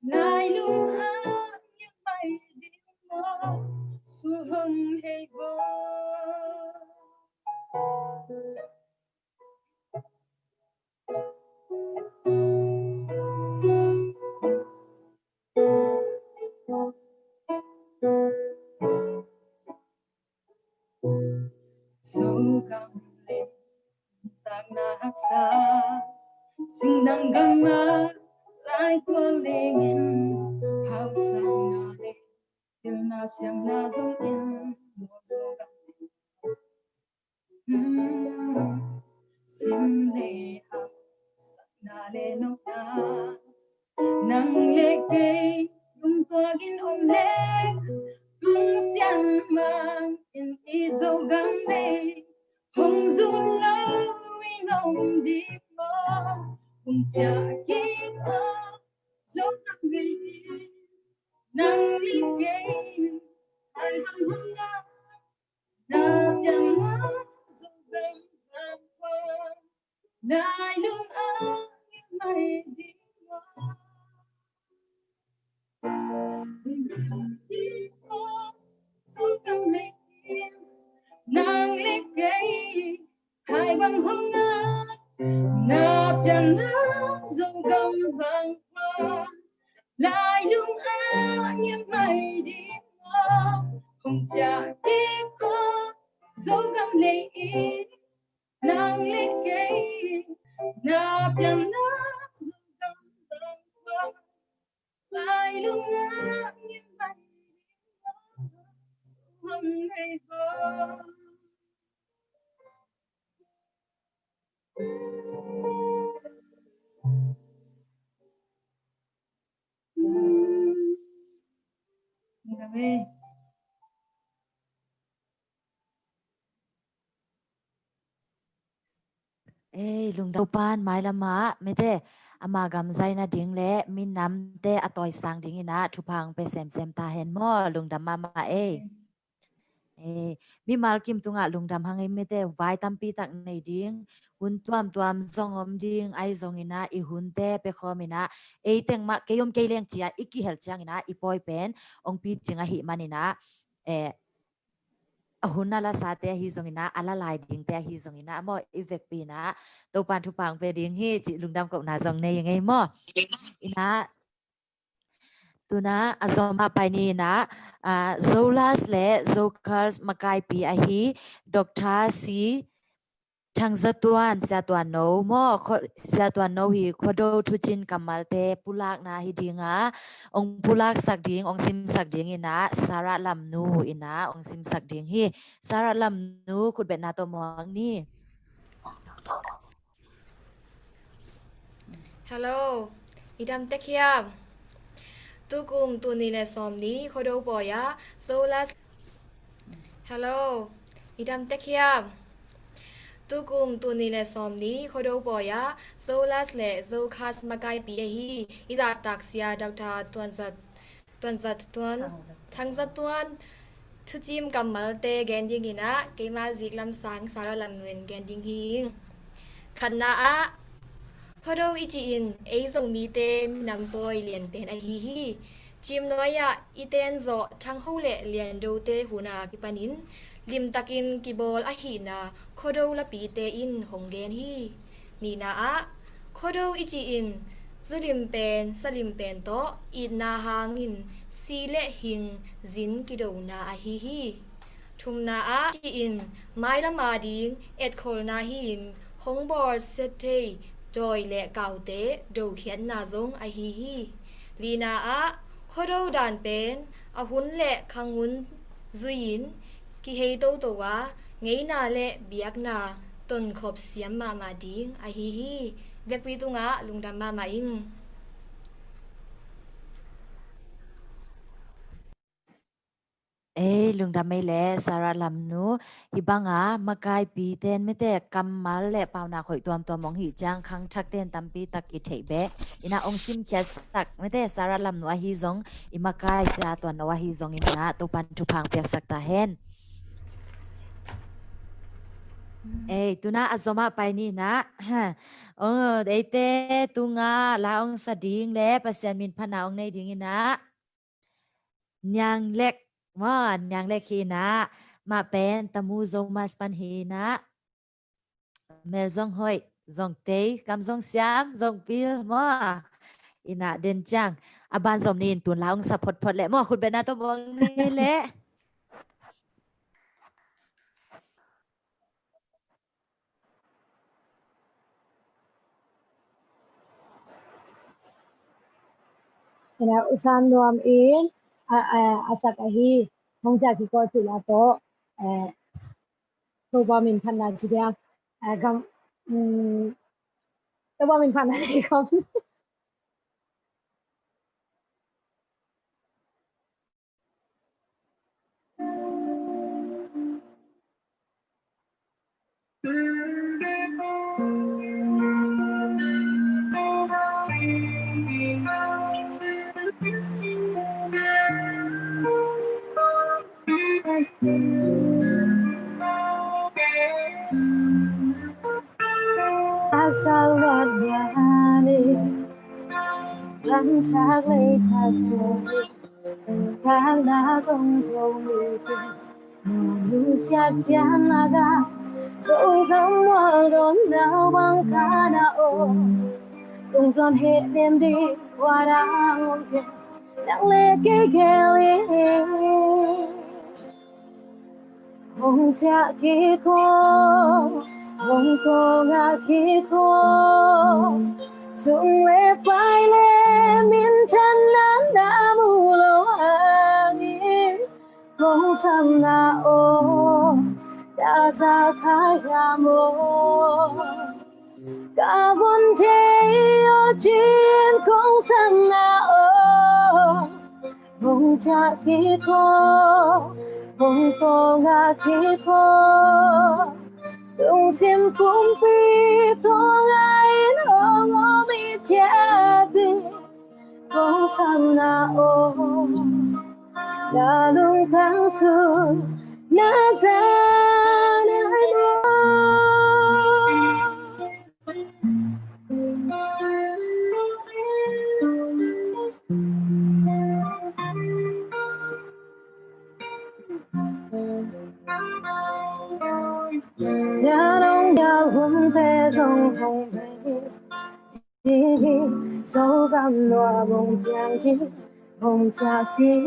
lại lung áo những bay đi mơ xua hồng hay vô dấu gầm lên tạc na hắc xa sinh nang gam ma lại tuôn lên hao sang na lên yêu na xiang na dấu in mùa dấu gầm sim lệ hao na lệ nóc na nang lệ cây lung tua gin om lệ tung xiang mang in y dấu gam lệ hồng dung lâu in ông đi mơ cùng cha kinh ơ dấu gam lệ nang lệ cây hai bằng hương nga na biang na dấu gam vang qua lại lung áo những mây đi mơ dấu gam lệ nang lệ cây hai bằng hương nga na biang na dấu gam vang qua lại lung áo những mây đi mơ cùng cha kinh ơ dấu gam lệ nang lệ cây na biang na dấu gam vang qua lại lung áo những mây đi mơ hồng hay vô Cảm ơn. Ê, lung đầu pan mai lama mete ama gam zai na ding le min nam te atoi sang ding ina thupang pe sem ta hen mo lung dam mama e ê mi mal kim tunga lung dam hang mete vai tampi tak nei ding hun tuam zong om ding ai zong ina I hun te pe khomina e teng ma keyom keileng chia iki hel chang ina ipoi pen ong pi chinga hi manina e ahuna la sa te hi zong ina ala lai ding te hi zong ina mo effect pi na to pan thu pang pe ding hi chi lung dam ko na zong nei ngai mo ina tuna azoma pai ni na zolas le zokars makai pi a hi dr si thangzatuan zatuan no mo zatuan no hi khodo thuchin kamal te pulak na hi dinga ong pulak sak ding ong sim sak ding ina sara lamnu ina ong sim sak ding hi sara lamnu khut bet na to mong ni hello idam tekhiam tu kum tu ni le som ni khodo boya solas hello idam tekhiam tu kum tu ni le som ni khodo boya solas le zokhas makai pi hi ida taksia dr tuan thangzatuan thuchim kamal te gending ina keima ziklam sang sara lam nguen gending hi khanna a khodo ichi in ei zong mi te nang boy lian pen a hi chim noya iten zo thang ho le lian do te huna ki panin lim takin kibol a hi na khodo la pi te in honggen hi ni na a khodo ichi in zulim pen salim pen to in na hangin si le hing zin ki do na a hi thum na a chi in mai la ma ding et khol na hi in hong bor se te doi le kau te do khian na zong a hi lina a khodo dan pen a hun le khangun zuin ki hei to to wa ngei na le biak na ton khop siam ma ding a hi vek pi tu nga lungdam ma in lung da mai le sara lam nu ibanga makai pi ten me te kamal le pauna khoi tuam to mong hi chang khang thak ten tampi tak i thei be ina ong sim khia sak me te sara lam nu a hi zong imakai sa to na wa hi zong ina to pan tu phang pek sak ta hen tuna azoma pai ni na te tunga laong sa ding le pasian min phanaong nei ding ina nyang lek nyang lek hi na ma pen tamu zoma span hi na mel zong hoi zong te kam zong siam zong pil ina den chang aban zom ni tun laong sa phot phot le khut be na to bong ni le ina usan nuam in asak ahi hongja ki ko chila to to ba min phan na chi dia gam to ba min phan na ki ko Asalwat bahani Lan thác lấy thác rồi Thác đã rong rong người tình Mà lưu siết kian naga Rồi gắm hoa đón đau băng ca na ô Cùng giòn hết đêm đi Qua đã ngôn kề Đang lê kê kê lê Hồng cha kì cô Hồng tô ngà kì cô Sung lê pai lê min chân nán đã mù lâu angin Không xăm na ô đã ra khai gà mô Cả vốn thế ô chuyên không xăm na ô Hồng cha kì cô Hồng tô ngà kì cô Dung sim kumpi tolai no ngomi tiadi Kong sam na o Lalung tang su na zan ai Gia đông nhà hôn thế dòng hồng mây Đi dấu găm loa bông chàng chi Hồng cha khí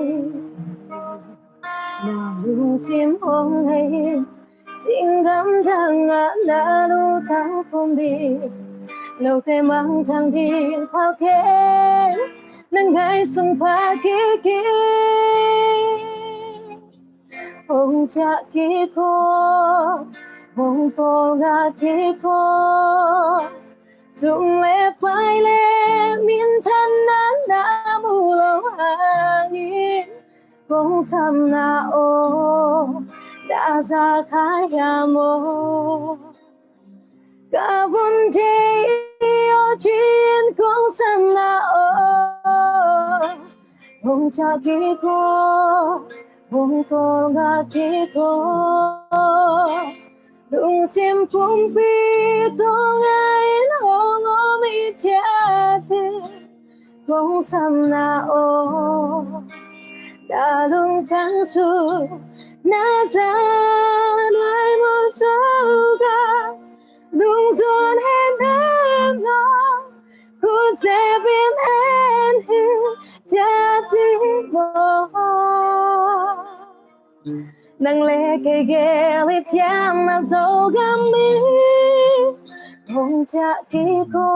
Nào lung xiêm hông hay Xin gắm chẳng ngã nà lưu thắng phong đi Lâu thế mang chẳng đi khoa kê Nâng gai sung phá kì kì Hồng cha kì cô Hồng tô ngà kì cô Dung lê pai lê min thân nán đã mù lâu angin Không xăm na ô đã ra khai hà mô Cả vốn thế ô chuyên không xăm na ô Hồng cha kì cô Hồng tô ngà kì cô Dung sim kumpi tong ai no ngomi tiati Kong sam na o Da lung tang su Na za nai mo so ga Lung zon hen em no Khu se bin en hi Tiati mo Nang lê kê ghê lip tiang na dâu gam mi Hồng cha kì cô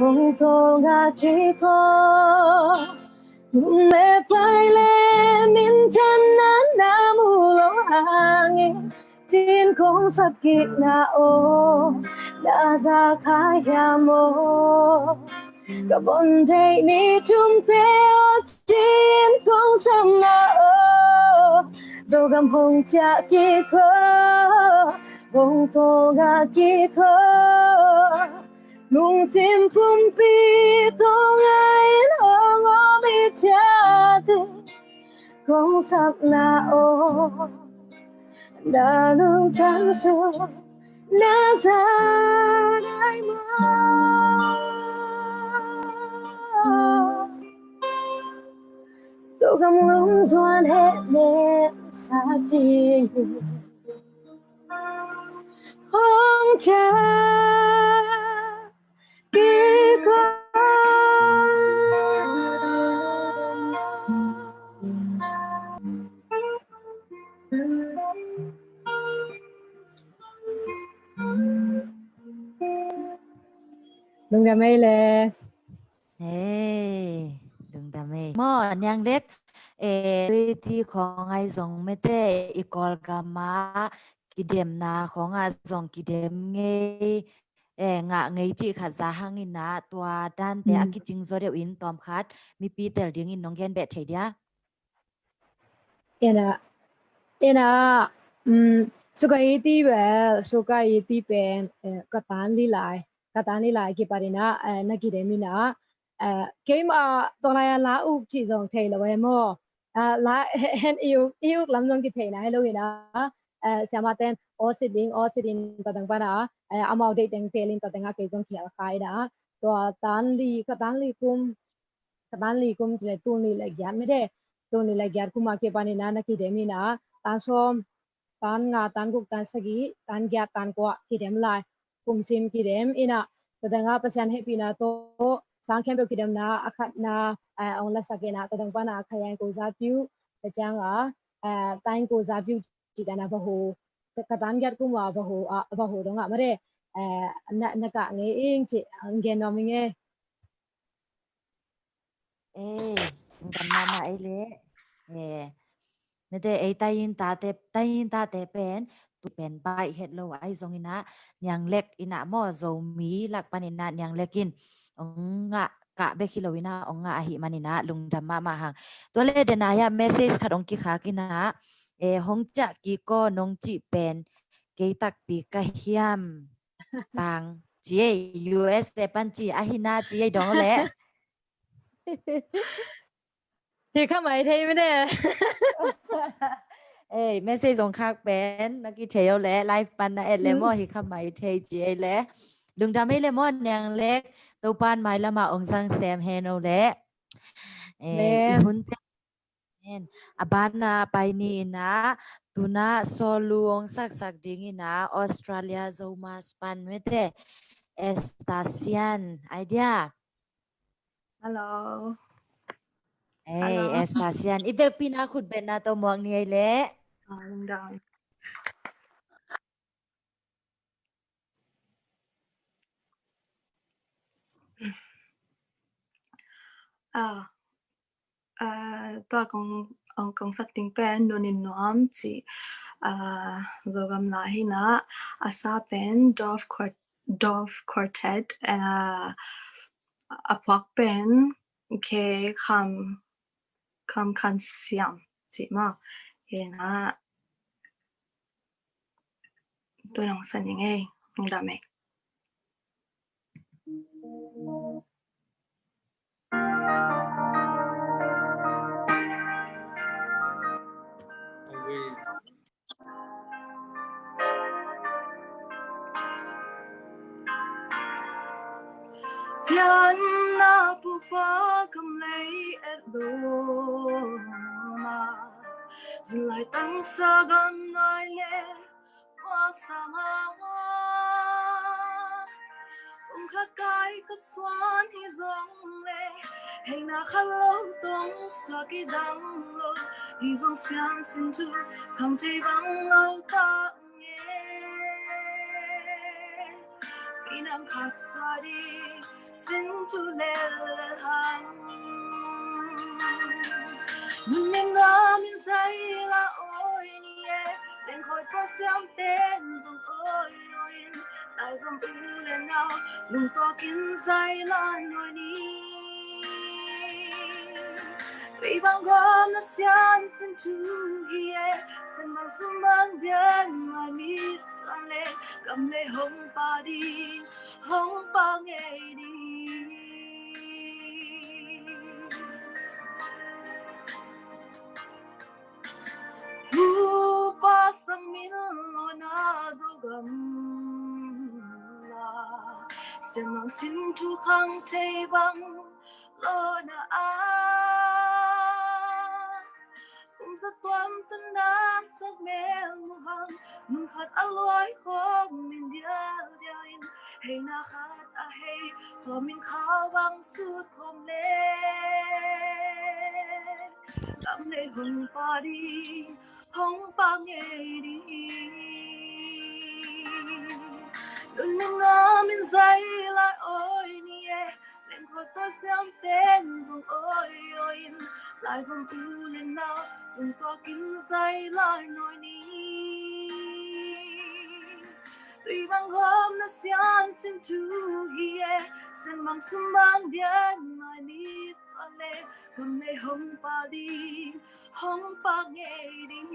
Hồng tô ngà kì cô Dung lê pai lê min chân nán đã mù lâu angin Tin không sắp kịp na ô Đã ra khai hà mô Cả bọn thầy ni chung theo Tin không sắp na ô dâu gầm hồng cha kia khó bông tô gà kia khó nung sim kum pi tô ngay lo ngó bi cha tư không sắp na ô đã lương tan rồi na ra đại mơ dẫu gầm lúng doan hết nên xa đi không cha đi con đừng đam mê lệ đừng đam mê mò nhang legที่ของไอ้สองไม่ได้อีกอลกามากิเดมนาของไอ้สองกิเดมเงงะไงจีขัดซาหังอินะตัวด้านแต่อากิจิงโซเดวินตอมคัดมีปีเตลดิ้งอินน้องแกนเบทเทียena suka iti be suka iti pen katan li lai ki parina na ki de mina ke ma tonaya la u chi jong thei lo we mo la hen iu lam jong ki thei na lo ina siama ten osiding ta dang pa na amau de teng telin ta dang ke jong khia khai da to katan li kum le tu ni le gyan me de tu ni le gyan kuma ke panina na ki de mina tan som tan nga tan guk tan sagi tan gya tan ko ki dem lai kum sim ki dem ina tadanga pasan happy na to sang khem ki dem na akhat na ong la sakena tadang pa na khayan ko za pyu tachang a tain ko za pyu chi dana ba ho katan gyat ku ma ba ho dong a mare na ka nge ing chi ngen no mi ngeกันมาไอ้เละไม่ได้ไอ้ตายินตาเตเป็นตุเป็นใบเฮ็ดโลไอ้ทรงอินะยังเล็กอินะหม้อโซมีหลักปานินะยังเล็กกินงะกะเบคิโลวินะงะอหิมานินะลุงดำมาหังตัวเลเดนายะเมสเซจขัดองกิขากินะหงจะกีก็นงจิเป็นเกตักปีกะเฮียมต่างจี US แต่ปันจีอหินาจีดองแหละthì không mấy thấy mới đây เมสเซจสงคักเป็นนักกีเทลและไลฟ์ปันนะเลมอฮิคำไม่เทจีและลุงดำไม่เลมอนยังเล็กตัวปานไม้ละมาองซังแซมเฮโนและหุ่นเต้นบานนาไปนี่นะตุนาโซลูองสักดิ้งนะออสเตรเลียโซมาสปันไม่ได้เอสตาเซียนไอเดีย hello Estasian ibek pinakut ben na to muang ni le dang to kong sak ting pen nonin noam chi zogam la hina asa pen dove quartet apok pen ke kam kan siam chi ma hina to nong san nge nong da me Yan na pupa kam lay et lo ma zin lai tang sa gan nai le wa sa ma kha kai kha swan hi zong le hey na khalo tong sa ki dang lo hi zong siam sin tu kam te bang lo ta inam khasari sin tu le hang min na min sai la oi ni e den khoi po siam ten zong oi oi tai zong u le nao lung to kin sai la noi ni vì tùy bằng gom nó xian xin tu hie xin mang sum mang bien mà mi son le cầm le hong pa đi hong pa nghe đi hu pa sang min lo na zo gam la xin mang xin tu khang te bang lo na a cũng rất toan tân đã sắc mèo hăng mừng khát aloi khom mình dia dia in hay na khát a hay thò mình khao vang suốt khom le cảm lệ hồng pa đi hồng pa nghe đi đừng nên ngỡ mình dây lại ôi nie lên khỏi ta xem tên dùng ôi ôi lại dòng tu lên nào đừng có kín dây lại nỗi ní tuy bằng hôm nó xian xin tu hie xin mang sum mang bien mà ní son le cầm le hồng pa đi hồng pa nghe đi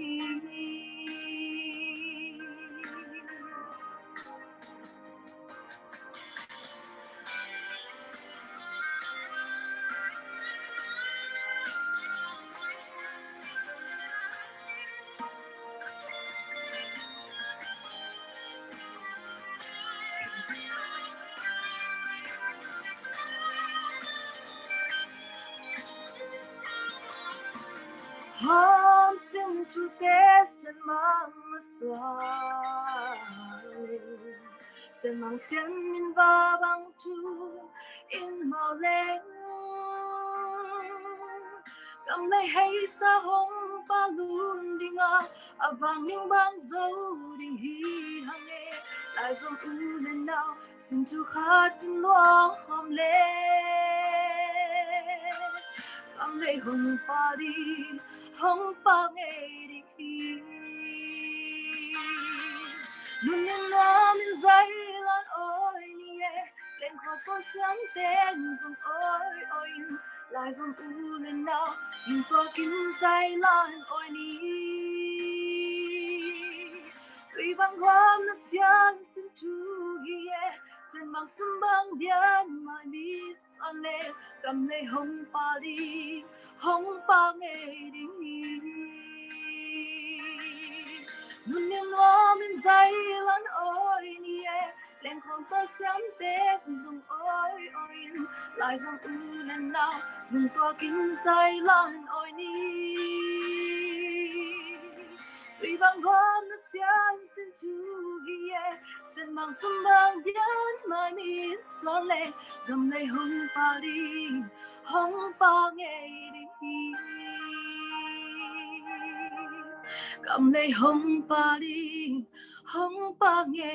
hôm xin tu tế xin mang xóa xin mang xiên min va băng tu in màu lên cầm lấy hay sa hồng ba luôn đi ngã à vàng những băng dấu đình hi hàng nghe lại dòng u lên nào xin tu khát loang hòm lên cầm lấy hồng pa đi hồng pa nghe đi luôn nên nó mình dây lan ôi nie lên khó có sáng tên dòng ôi ôi lại dòng u lên nào nhưng tôi kín dây lan ôi ni tuy bằng hôm nó xiang xin tu hie xin mang sum bang bien mà đi son le cầm lấy hồng pa đi hồng pa nghe đi luôn nên nó mình dây lan ôi nie lên không có sáng tết dùng ôi ôi lại dòng u lên nào đừng to kín dây lan ôi ni tuy bằng hôm nó xiang xin tu hie xin mang sum bang bien mà mi son le cầm lấy hồng pa đi hồng pa nghe đi cầm lấy hồng pa đi hồng pa nghe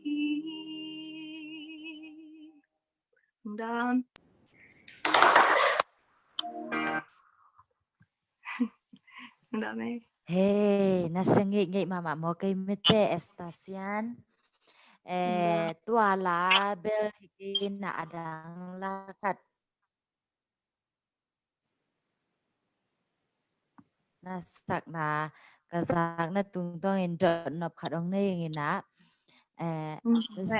đi đàn đàn này Hey, nasa ngay mama mo kay mete estasian. Tua la bel hikin na adang lakat. Nasak na kazak na tungtong indot nop kadong na yung ina.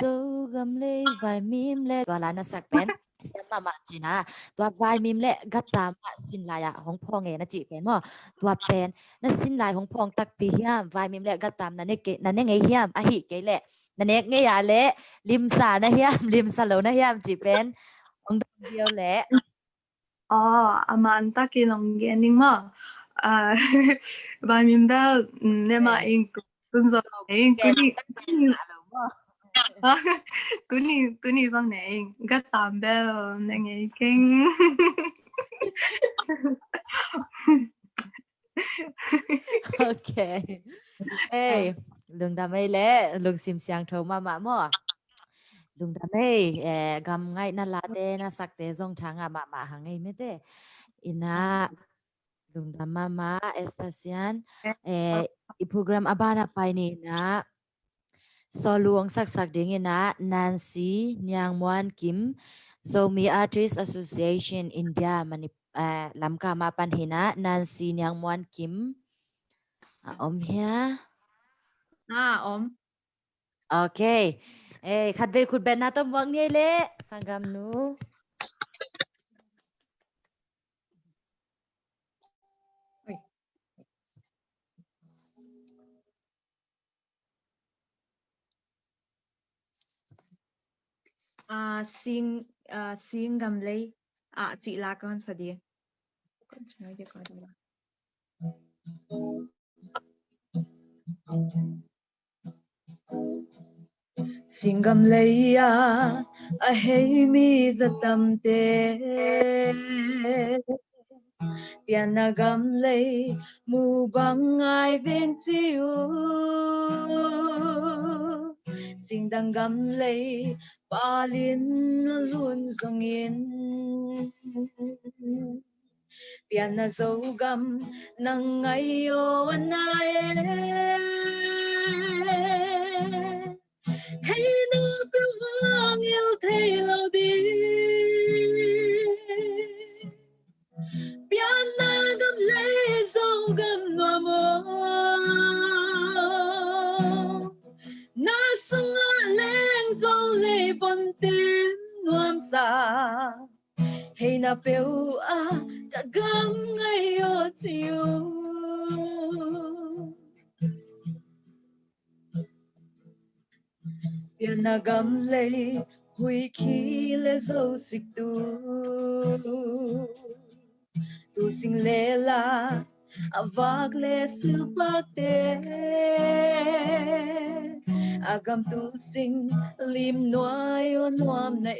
So gamle vai mim le tua la nasak pen. Siya mama china tua vai mim le gatam sin laya hong pong na chi pen mo tua pen na sin lay hong pong tak pi hiam vai mim le gatam na ne nge hiam a hi ke le na ne nge ya le lim sa na hiam lim sa lo na hiam chi pen ong dio le aman ta kinong gening ma vai mim bel ne ma ing tum zo ing Tuni xong này gắt tạm bèo này nghe kinh Okay. Hey, lung damay le lung sim siang thâu mama mo. Lung damay gam ngay na late na sakte zong thanga mama hangai mete. Ina lung dam mama estasian i program abana pai ni na Soluang sak dingin na Nancy Nyang Muan Kim Zomi Artists Association India làm cả mà pan hina Nancy Nyang Muan Kim om hia Om. Ok khát về khut bên na tom wang ni le sangam nu Sing gam lấy chị là con sao đi con nói cho con đâu Singam leya a hey mi zatam te pianagam lay mu bang ai ven chiu singdangam lay palin lun zongin pianazogam nang ayo anaye hey na pilwang il thelo di piana gam lezo gam noamo na sunga leng zo le bontin nuam sa hey na peu ka gam ngayo tiu pianagam le hui khi le zo sik tu sing le la avak le silpak te agam tu sing lim noai on nuam na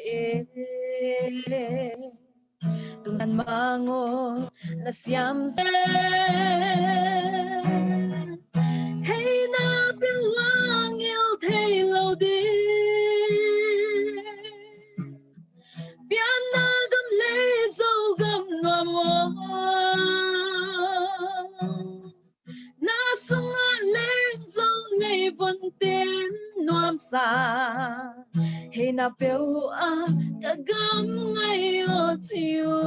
tungan mango na siam se hey na pilwang il thelo di piana gam lezo gam noamo na sunga leng zo le bonten nuam sa hey na peu ka gam ngayo tiu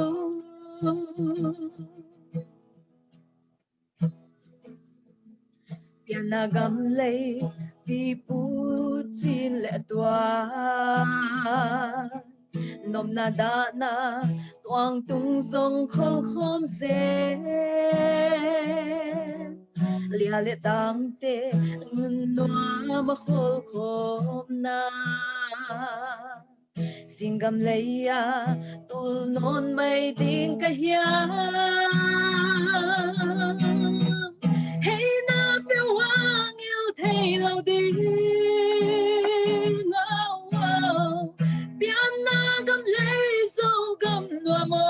piana gam le pi pu chin le tua nom na da na tuang tung song khol khom se lia le tang te ngun noa ma khol khom na singam leya tul non mai ding ka hia hey na pewang il thei lo ding piana gam lezo gam noamo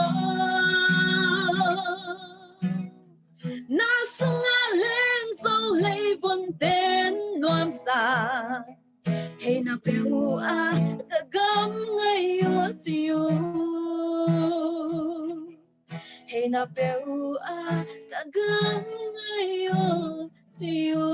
na sunga leng zo le bonten nuam sa hey na peu ka gam ngayo tiu hey na peu ka gam ngayo tiu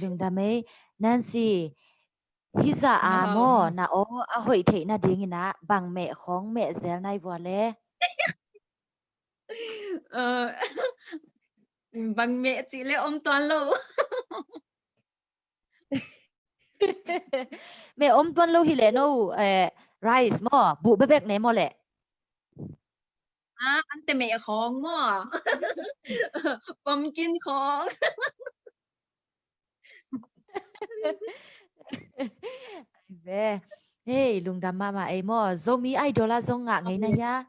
lung da me Nancy Hisa mo na o a hoi thei na ding na bang mẹ khong mẹ zel nai wa le bằng mẹ chị lấy ôm toàn lâu mẹ ôm tuan lo hi le no rice mo bu be bek ne mo le ăn tê mẹ khong mà pumpkin khong ve hey lung da mama ai mo zomi idol la zong nga ngai na ya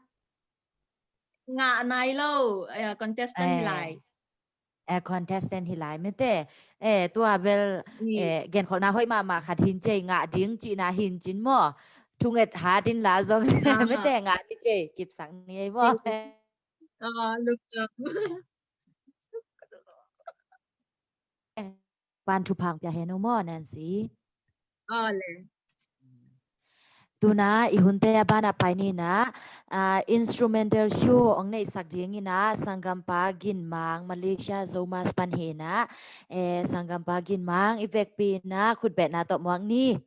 ngạ này lâu contestant lại contestant hi lai me te tua bel gen khol na hoi ma khat hin che nga ding chi na hin chin mo thunget ha din la zong me te nga ni che kip sang ni ai mo look pan thu phang pya he no mo Nancy le tu na ihunte abana paini na instrumental show ong nei sakjing ina sangampa ginmang Malaysia zomas panhena sangampa ginmang ivekpi na khutbet na to muang ni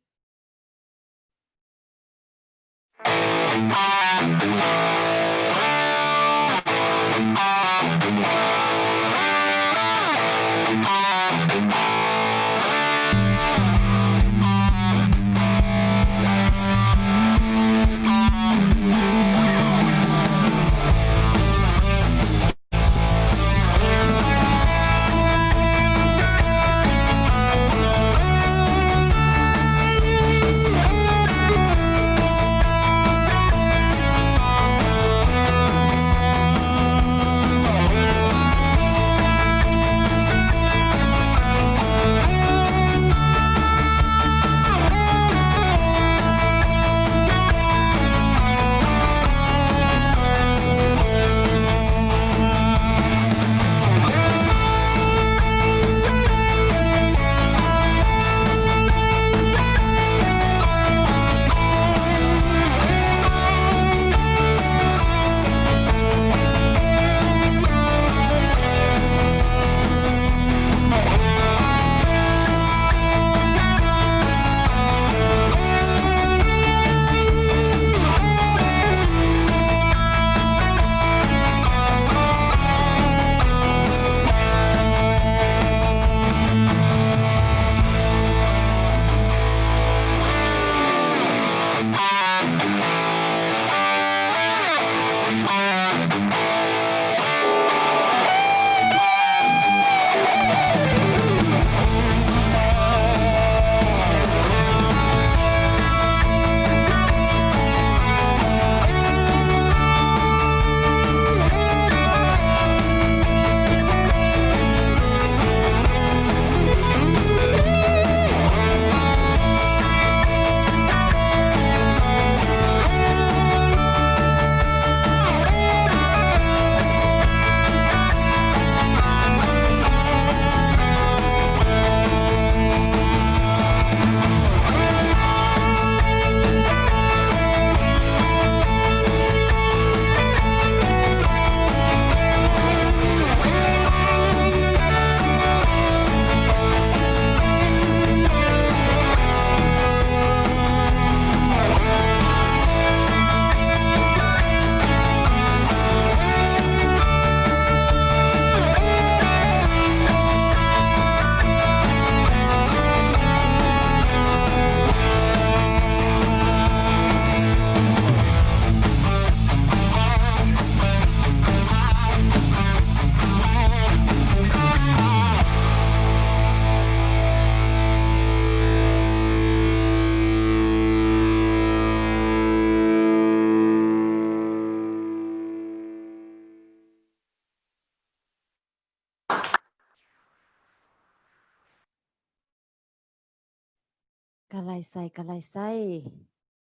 kalai sai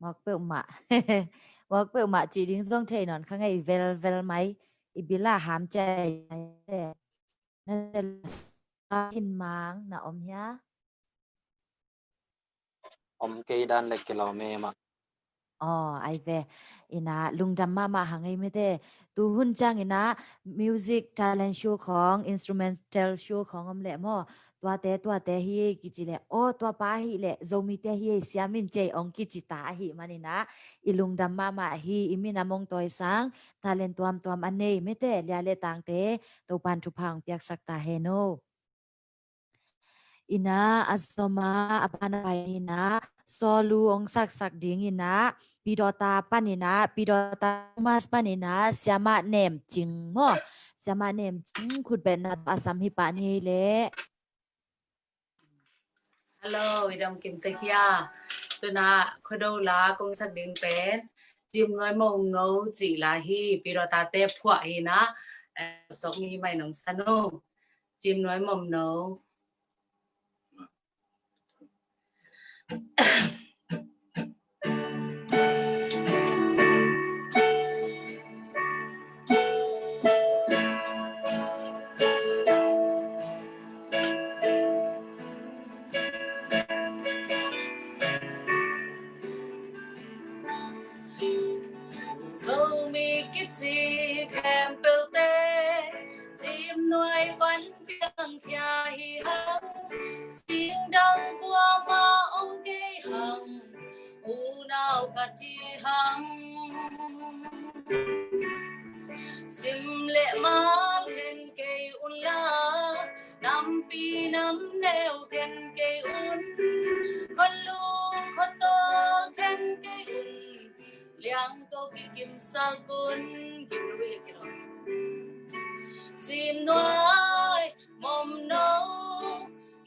mok pe ma mok pe ma chi ding song thei non khang ai vel mai ibila ham chai na hin mang na om ya cây đan lệch cái lò mê mà ai ve ina lungdam ma hangai mete tu hun chang ina music talent show khong instrumental show khong om le mo tua te hi ki chi le o tua pa hi le zomi te hi siamin che ong ki chi ta hi manina ilungdam ma hi imina mong toy sang talent tuam ane mete lia le tang te to pan thu phang piak sak ta he no ina asoma apana ina solu ong sak ding ina pidota panina pidota mas panina siama nem jing mo siama nem jing khut ben na asam hi pa ni le hello idam kim te khia tuna khodo la kong sak ding pen jim noi mong no ji la hi pidota te phwa hi na sok mi mai nong sano jim noi mom no nuôi vẫn tiếng kia hi hăng xin đăng qua mà ông cây hằng u nào cả chi hằng sim lệ má khen cây un la năm pi năm neo khen cây un con lu con to khen cây un liang câu kỳ kim sa kun kim nuôi cái đó chim nói mồm nấu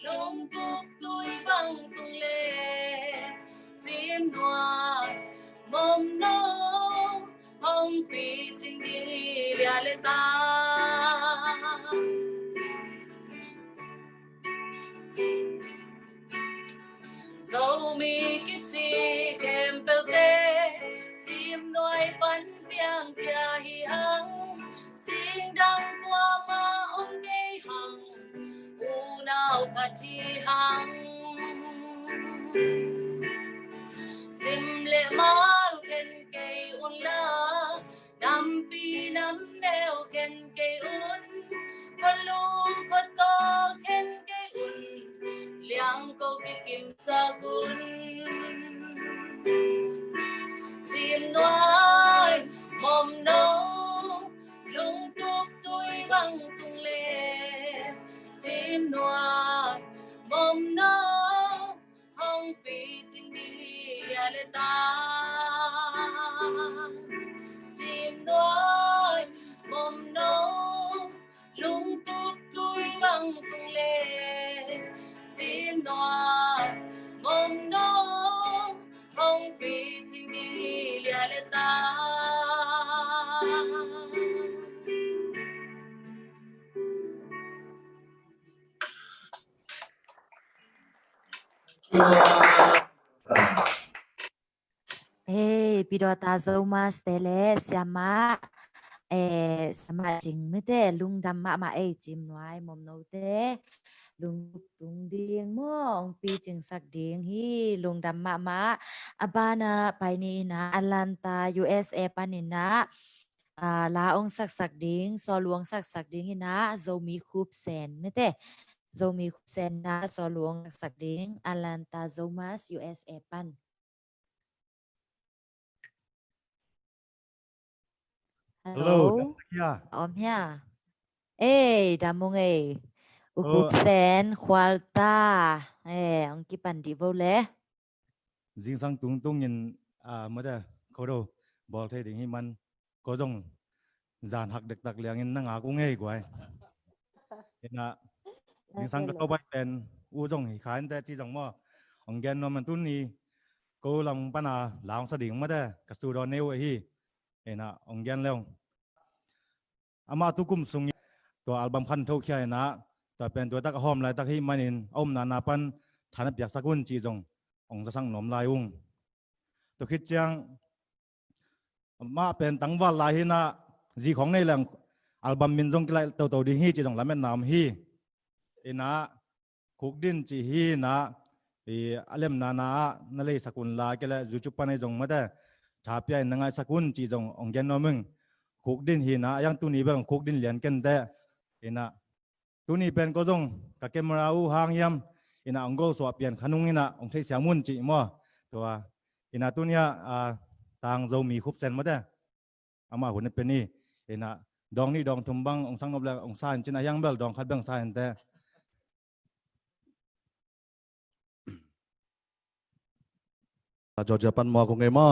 lung cúc tôi băng tung lên chim nói mồm nấu hong pi chinh đi lia lê ta dâu mi kít chi kem pel tê chim nói bắn tiếng kia hi hăng xin đăng qua mà ông nghe hằng u nào cả chi hằng sim lệ máu khen cây un la năm pi năm neo khen cây un con lu con to khen cây un liang câu kỳ kim sa kun chim nói mồm nấu lung túc tôi băng tung lên chim nói mồm nấu hong pi chinh đi lia lê ta chim nói mồm nấu lung túc tôi băng tung lên chim nói mồm nấu hong pi chinh đi lia lê ta Hey, pidota zoma stele sama sama jing mete lung dam ma chim nuai mom no te lung tung ding mong pi jing sak ding hi lung dam ma abana paini na Atlanta USA panina la ong sak ding so luang sak ding ina zomi khup sen mete zomi khup sen na so luang sak ding Atlanta zomas USA pan Hello, Om ya. Damong ukup sen khwalta. Ông kipan di vole. Dinh sang tung tung nhìn mới đây có đâu bỏ thay định man có dòng giàn hạc được tạc liang in năng cũng nghe của ai. Nên dinh sang cái bách pen u dòng thì khá anh chỉ dòng mà ông gen nó mình tuân ni cô lòng pan làm sao định mới đây cái số đó nêu hi. Nên ông gen leo. Ama tukum sung to album khan thâu kia na to pen to tak hom lai tak hi manin om na pan thana piak sakun chi jong ong sang nom lai ung to khit chang ma pen tangwa lai hi na ji khong nei lang album min jong klai to di hi chi jong lamen nam hi ina khuk din chi hi na e alem na le sakun la ke la zu chu panai jong ma da tha pya na nga sakun chi jong ong gen no mung khúc din hi na yang tu ni bang khúc din lian ken te ina tu ni pen ko jong ka camera u hang yam ina angol so pian khanung ina ong thei siamun chi mo to ina tu nia tang zo mi khup sen ma da ama hun pen ni ina dong ni dong thum bang ong sang nob la ong san china yang bel dong khat bang san te cho Japan mo ko ngai mo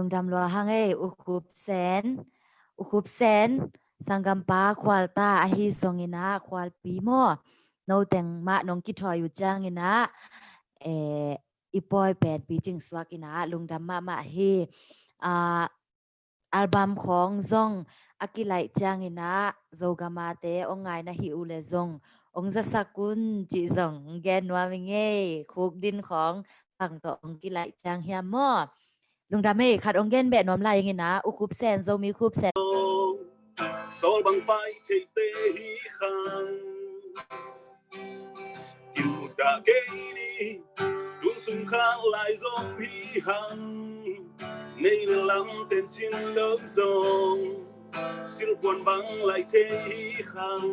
lung dam lo hang e ukup sen sangam pa khwal ta a hi songina khwal pi mo no teng ma nong ki thoi u chang ina ipoi pen pi jing swakina lung dam ma hi album ของ Zong Akilai chang ina zogama te ongai na hi ule Zong ong za sakun chi Zong gen wa mi nge khuk din ของ phang to ong kilai chang hiam mo lung da me khat ong gen be nom lai ngina u khup sen zo mi khup sen sol bang pai te te hi khang kim da ke ni dun sum khang lai zo hi hang nay lắm tên chiến lớn rồng siêu quân băng lại thế khang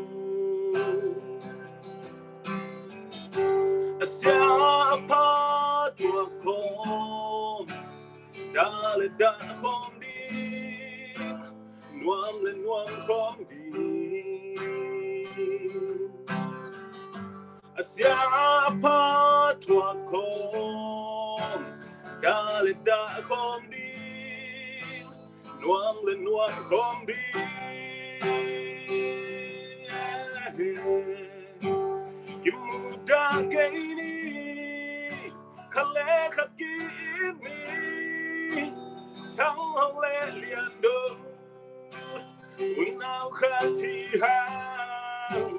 siapa tua kom đã lên đã kom đi nuam lên nuam kom đi siapa tua kom đã lên đã kom đi nuam lên nuam kom đi kim muda cây ni khale khát kim ni thắng hồng lệ liền đâu un nào khát thì hàng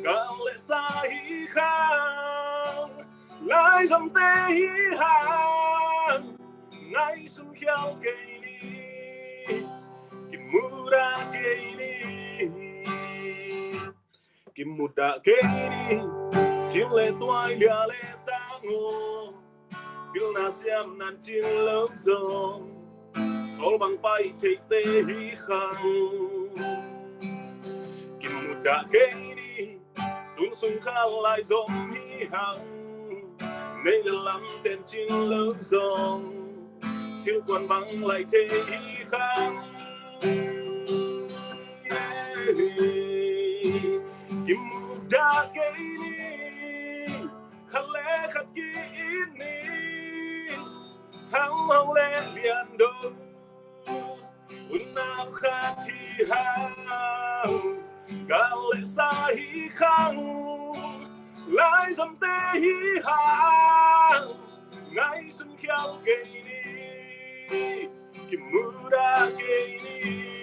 càng lệ xa hi khang lại dòng tê hi hàng ngay xuống khéo cây ni kim muda cây ni kim muda cây ni chiếc lệ toai lia lệ tango bil na siam nan chiên lớn rồng sol bang pai te te hi khang kim muda cây ni tun sung khang lại rộng hi hằng nay lắm tên chiên lớn rồng siêu quân băng lại thế hi khang kim muda cây ni khale khát kim ni thắng hồng lệ liền đâu un nào khát thì hàng càng lệ xa hi khang lại dầm tê hi hàng ngay xuân khéo cây ni kim muda cây ni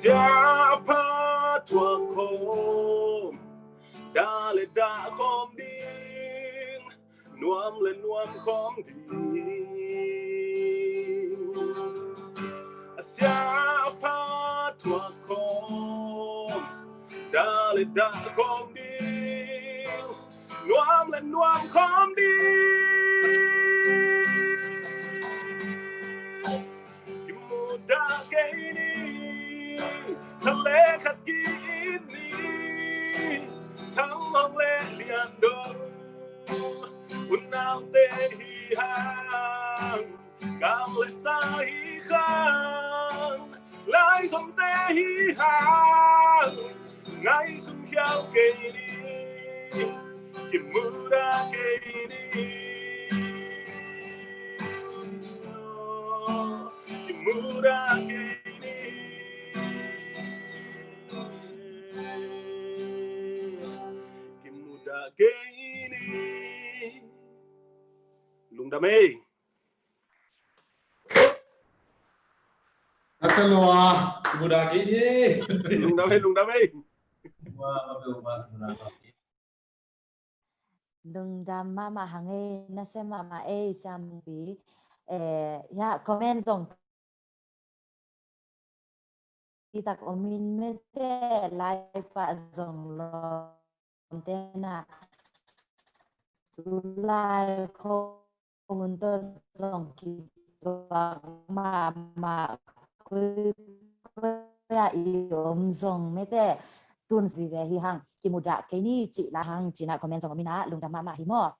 siapa tua kom đã lên đã kom đi nuam lên nuam kom đi siapa tua kom đã lên đã kom đi nuam lên nuam kom đi kim muda cây ni khale khát kim ni thắng hồng lệ liền đâu un nào tê hi hàng càng lệ xa hi khang lại dòng tê hi hàng ngay xuân khéo cây ni kim muda cây ni kim muda cây Gini lung đam mê Asalwa budak ini lung đam mê lung dam ma hange na se ma e sam bi ya comment Zong kita omin mete live pa Zong lo na tulai ko untuk Zong kita ma ku ya iom Zong mete tun vi ve hi hang ki muda ke ni chi la hang chi na comment Zong mina lung dam ma hi mo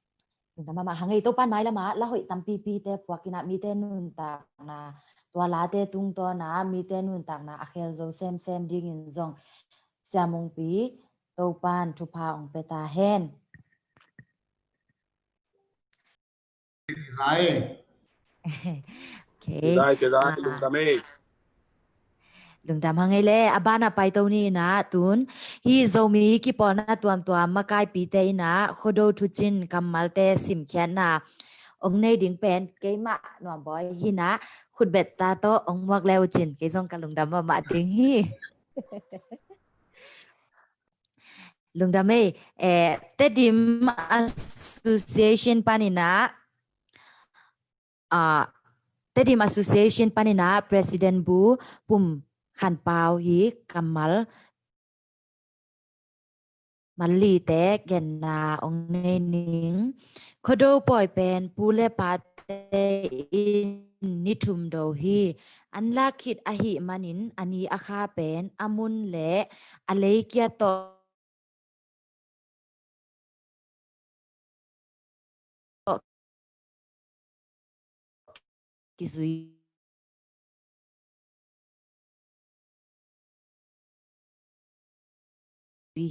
lung dam ma hangai to pan mai la ma la hoi tam pi pi te pwa kina mi te nun ta na ตัวลาเตตุงตัวนะมีเตนุนตักนะอาเคลโซเซมดิ่งอินซองเสียมงปีโตปานทุพาองเปตาเฮนโอเคได้ลุงดามี่ลุงดำหังไงเล่อาบ้านไปตรงนี้นะตุนฮีโซมีกี่ปอนะตัวมากายปีเตนะโคโดทุจินกัมมัลเตสิมเขียนนะองในดิ่งเป็นเกมะหน่วมบอยฮีนะขุดเบ็ดตาโตองมวกแล้วจินเกซงกับลุงดำมาดิ่งฮีลุงดำไม่เตดิม association ปานินะเตดิม association ปานินะ president บูปุ่มขันเปาฮีกัมมัลลีเตเกนนาองในนิงโคโดปอยเป็นปูเลปาเตอินิทุมโดฮีอันลาคิดอหิมันินอันนี้อาคาเป็นอามุนและอเลเกียโตกิซุย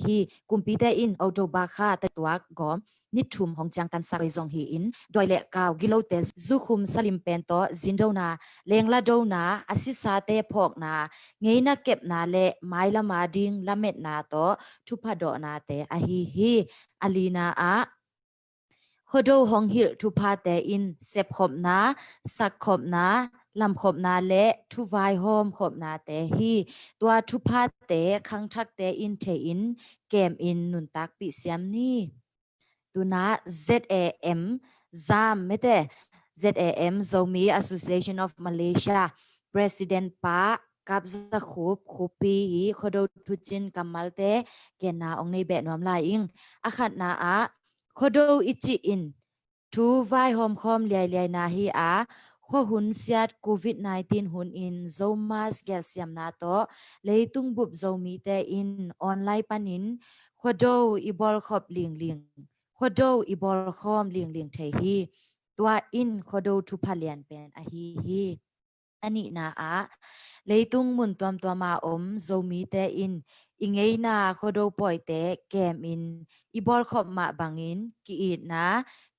ฮีกุมปีเตอินออโตบาคาตตัวกอมนิทุมของจังตันสากซองฮีอินโดยเละกาวกิโลเตสซุคุมสลิมเป็นโตจินโดนาเลงลาโดนาอาศิสาเตพอกนาเงยนาเก็บนาเลไมละมาดิงละเม็ดนาโตทุพดอนาเตอฮีฮีอลีนาอาโคโดฮองฮิลทุพาเตอินเซบขบนาสักขบนาลำขบนาเละทุไวโฮมขบนาเตฮีตัวทุพาเตคังทักเตอินเทอินเกมอินนุนตักปิเซียมนี่ตัวนา ZAM ซามไม่แต่ ZAM Zomi Association of Malaysia President ปากับจะคูปีฮีโคโดทุจินกัมมัลเตเกนาองในเบนวมลายอิงอาขัดนาอาโคโดอิจิอินทูไวโฮมคอมเลียนาฮีอาข้อหุนเสียดโควิด-19 หุนอินโซมาสเกลเซียมนาโตเลยตุงบุบโซมีเตอินออนไลน์ปันินโคโดอีบอลขอบเลียงโคโดอีบอลคอมเลียงเทฮีตัวอินโคโดทุพาเลียนเป็นอฮีอันนี้นาอาเลยตุงมุนตัวมาโซมีเตอินอิงเอนาโคโดปอยเตแกมอินอีบอลขอบมาบังอินกีอีดนะ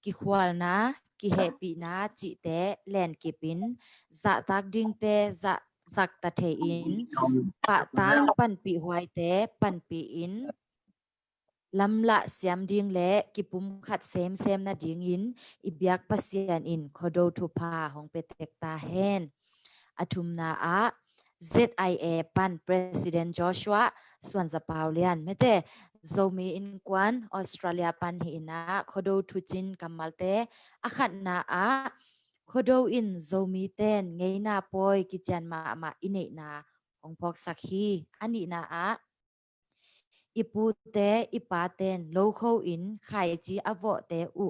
กีควาลนะกีเฮปีนาจิเตแลนกีปินจะตักดิงเตจะสักตะเทอินปะตักปันปีหวยเตปันปีอินลำละเสียมดิงและกิปุ่มขัดเซมนะดิงอินอิบยักปัสยานอินโคโดทุพาของเปเตกตาเฮนอทุมนาอา ZIA ปัน President Joshua ส่วนจะเปาเลียนไม่แต่โซมีอินกวนออสเตรเลียปันหินาโคโดทุจินกัมมัลเตอาขัดนาอาโคโดอินโซมีเตนเงยนาปอยกิจันมาอินเนนาของพอกสักฮีอันนี้นาอาอิปูเตอิปาเตนโลโคอินไข่จีอโวเตอุ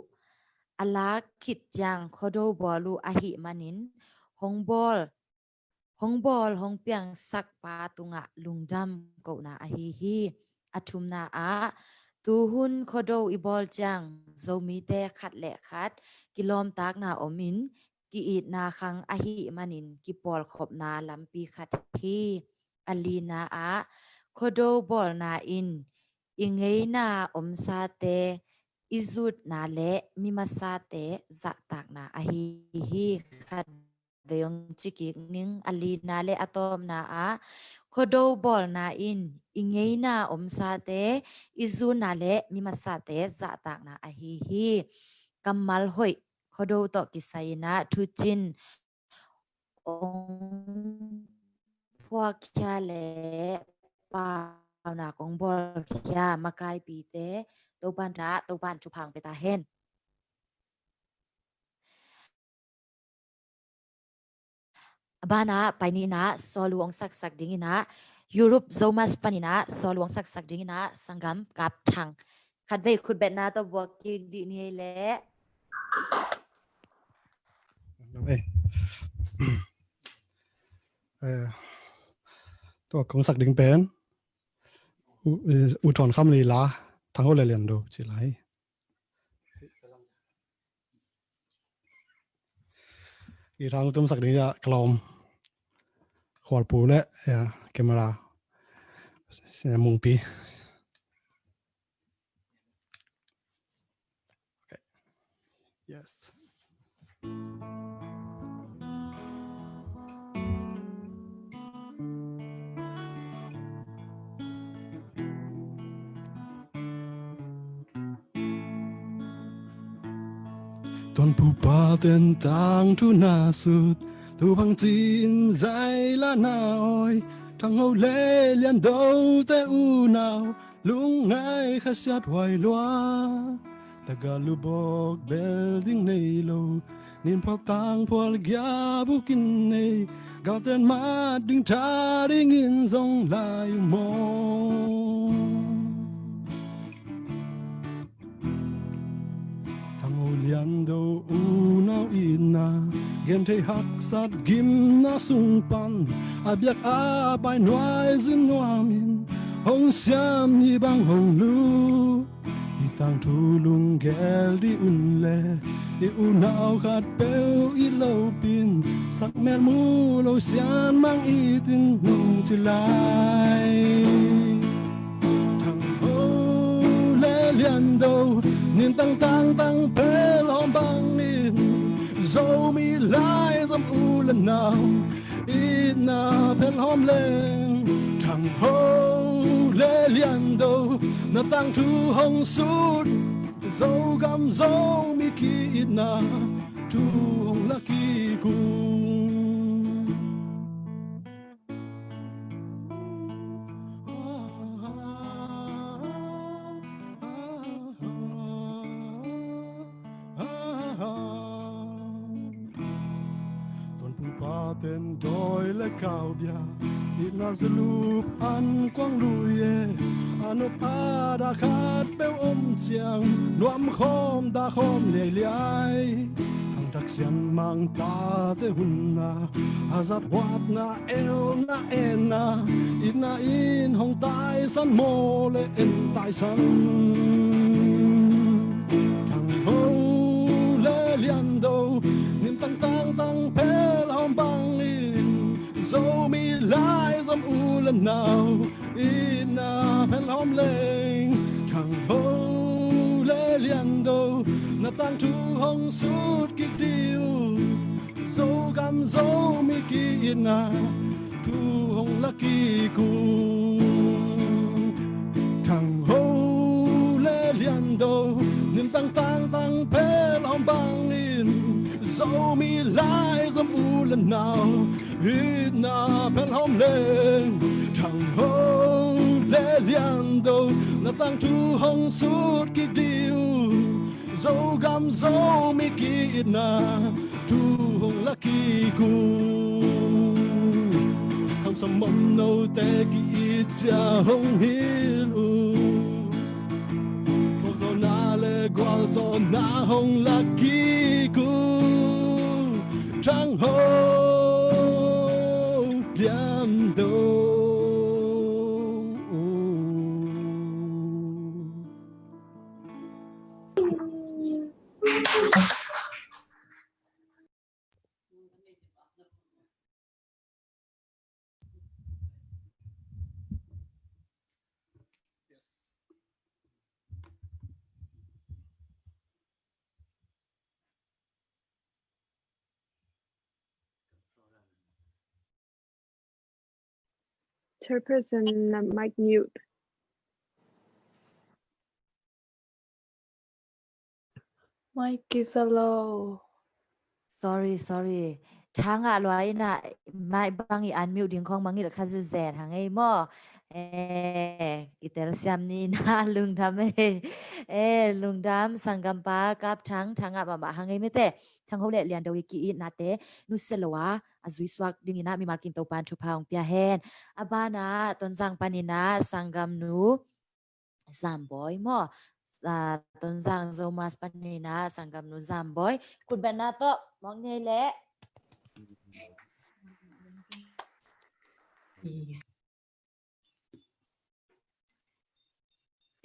อลาคิดจังโคโดบอลูอหิมันินฮงบอลฮงเปียงสักปาตุงะลุงดำกนาอหิฮีอทุมนาอาตูหุนโคโดอีบอลจังโซมีเตขัดและขัดกิลอมตากนาอมินกิอีดนาคังอหิมันินกิปอลขบนาลำปีขัดฮีอลีนาอาโคโดบอลนาอินอิงเงนาซาเตอิจุดนาและมิมาซาเตจะตากนาอหิฮีขัดเวงจิกินิงอลีนาเลอะตอมนาอาโคโดบอลนาอินอิงเงนาซาเตอิจูนาเลมิมาซาเตจะตากนาอหิฮีกัมมัลหอยโคโดตอกิไซนาทุจินพวกแค่เลปาวนาของบอลแค่มากายปีเตตัวบ้านชุพังไปตาเฮนบ้านะไปนี่นะสอลวงสักดิ้งนะยุโรปโซมาสปานินะสอลวงสักดิ้งนะสังกัมกับทางขัดไปขุดเบ็ดนะตัวบอกกินดีนี่แหละตัวของสักดิ้งเป็นอุทธรณ์คำลีลาทั้งหมดเลยเรียนดูจิไรอีทางตุ้มสักดิ้งจะกลอม khol pu le ya camera se mung pi okay yes Tuần pu ba tên tang tu na sut tu bằng tin dai la na oi thằng hậu lê liền đâu te u nào lung ngay khát sát hoài loa ta ga lu bok building nei lo nin phao tang phol gya bu kin nei gao tên ma đinh tha đinh in dòng lại mong lian do u nau ina gen thei hak sat gim na sung pan abyak a bai noi zin nuamin hong siam ni bang hong lu i tang thu lung gel di un le i u nau khat peu i lo pin sak mel mu lo sian mang i tin nu ti lai thang ho le lian do nin tang tang tang pe lom bang nin zo mi lai zam u lần nào ít na pe lom lên thằng ho lê lian đâu na tang thu hong sút zo gam zo mi ki ít na thu hong la ki cung tên đôi lấy cao bia ít na zlup an quang luye anop a da khat beu chiang nuam khom da khom le liai thang tak sian mang ta te hun na azat wat na el na en na ít na in hong tai san mo le en tai san thang ho le lian do nin tang tang tang pel hom bang in zo mi lai zam u lần nào in na pel hom lên thằng ho le lian do na tang thu hong sút kik diu zo gam zo mi ki na thu hong la ki ku thằng ho le lian do nin tang tang tang pel hom bang in zo mi lai zam u lần nào ít na pel hom lên thằng ho le lian do na tang thu hong sút ki diu zo gam zo mi ki na thu hong la ki ku không sam mom no te ki cha hong hil u thô zo na le gwal zo na hong la ki ku trăng ho lian do Chairperson, mic mute. Mic is low. Sorry. Thang à loài na mai bang i unmute ding khong mangi la khazi zen hang ei mo. Kitel siam ni na lung dham lung dham sangam pa kap thang à ba hang ei mete. Thang ho le lian do ki na te nu selwa azui swak ding ina mi markim to pan thu paung pia hen. Abana ton sang panina sangam nu zamboy mo. Ton sang zo mas panina sangam nu zamboy. Kun bana to mong nei le.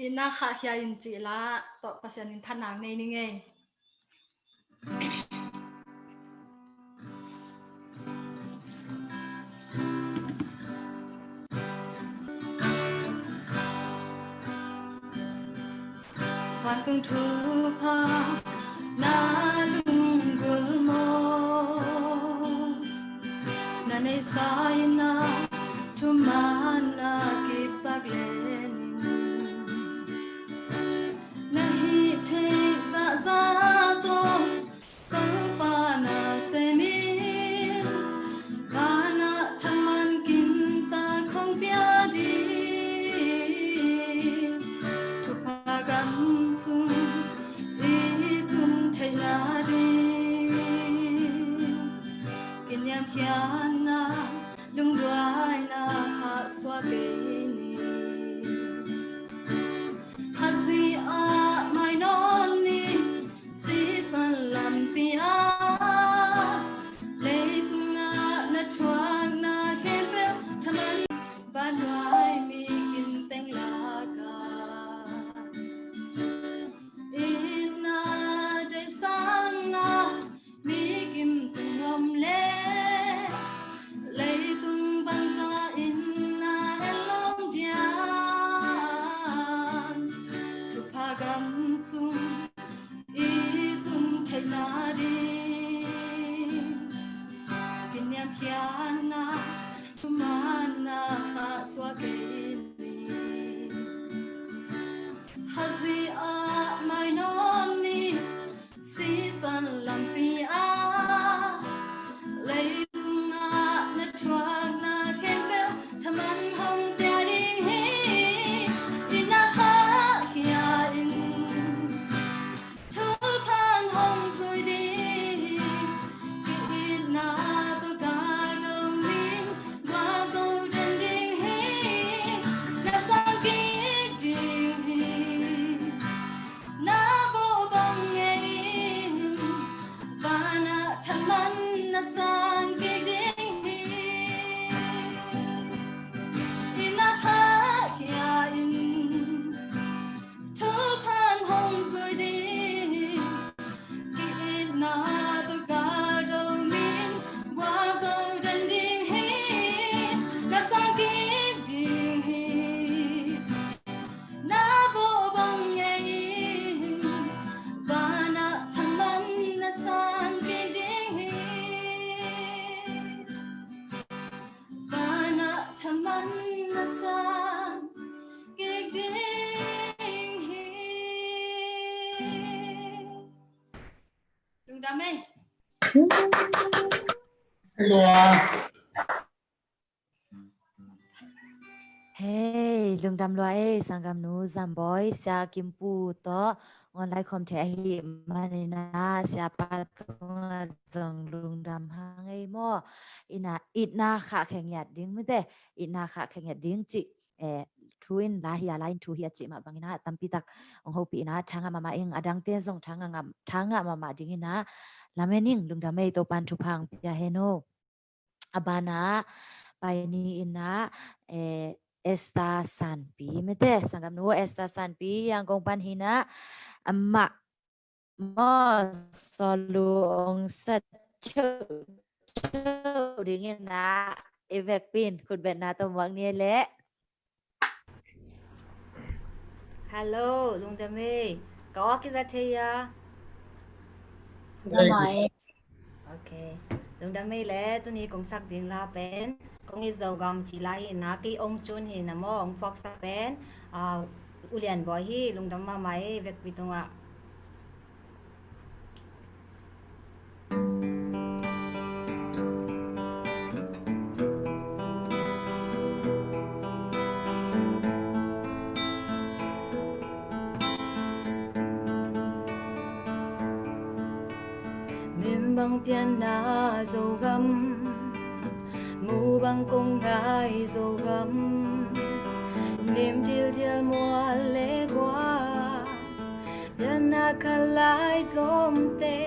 Ina kha hia in chi la to pasian in thanang nei ni nge Hoa cùng thu pa na lung gul mo na nei sai na tu mana kita glen na hi the za za to ko pa na se mi kana thaman kin ta không pia đi tu pa gam sung đi tum thai na đi kin yam khian na lung ruai na kha swa ke ni hazi a mai non ni si san lam pi a le tung na chuang na ke pe thaman ban ruai mi kin teng la ka ina de sang na mi kim tung om le lấy tung băng ra in na long dian chụp pa gam sung y tung thay na đi kinh nghiệm khian na tuman na kha swa ke ni hazi a mai non ni si san lam pi a lấy na chuak na ken pe thaman hong tia ding hi ina kha khia in thu phan hong zui đi ki na to ga do min wa zo den ding hi na sang ki ding hi na bo bang nge ba na thaman na sang ki ding hi ina kha khia in thu phan hong zui đi ki na to ga do min wa zo den ding hi na sang ki ding hi na bo bang nge ba na thaman na sang ki ding hi ba na thaman na sang ki ding hi Đừng đam mê. Hey, lung dam loa sangam nu zamboy sia kimpu to ngon lai khom the hi manina sia patung jong lung dam hang mo ina itna kha khengyat ding mete itna kha khengyat ding chi thuin la hi lain thu hi chi ma bangina tampi tak ong hopi na thanga mama ing adang te jong thanga mama dingina lamening lung dam to pan thu phang ya heno abana pai ni ina Esta Sanpi mete sangam nu Esta Sanpi yang kong pan hina amma mo soluong sa dingin na evek pin khut bet na to wang ni le Hello lung dame có cái gì thế ya Okay lung dame le tu ni kong sak ding la pen kong i zo gam chi la hi na ki ong chun hi na mo ong phok sa pen ulian boy hi lung dam ma mai vek pitunga Mim bang pian na zo gam mu bang kong ngai zo gam niềm điêu mùa lễ qua pian na khalai zom te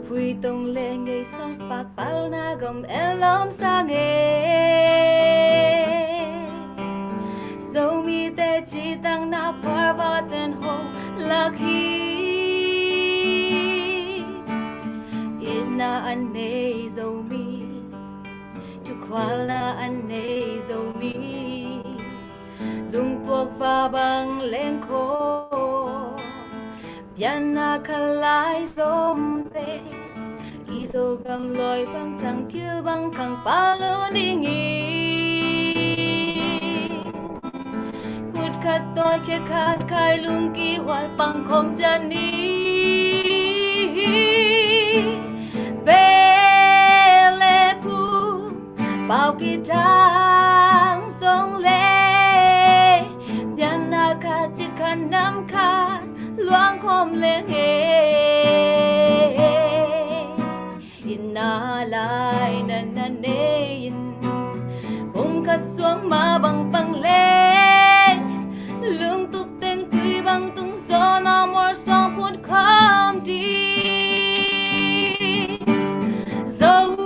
phui tong le ngei sok pak pal na gom elom sa nge zo mi te chi tang na par ba ten ho lak hi na an nei zo mi tu kwal na an nei zo mi lung tuok va bang leng ko Yana kalai somte Iso gam loi bang chang kil bang kang palo dingi Kut kat toi ke kat kai lung ki wal pang khom jani Bele pu bao ki tang song le Yana ka chikan nam ka luang khom le nge Inna lai na na ne in Bông khát xuống mà bằng lên Lương tục tên tùy bằng tung gió Nó mor song phút khám đi Dâu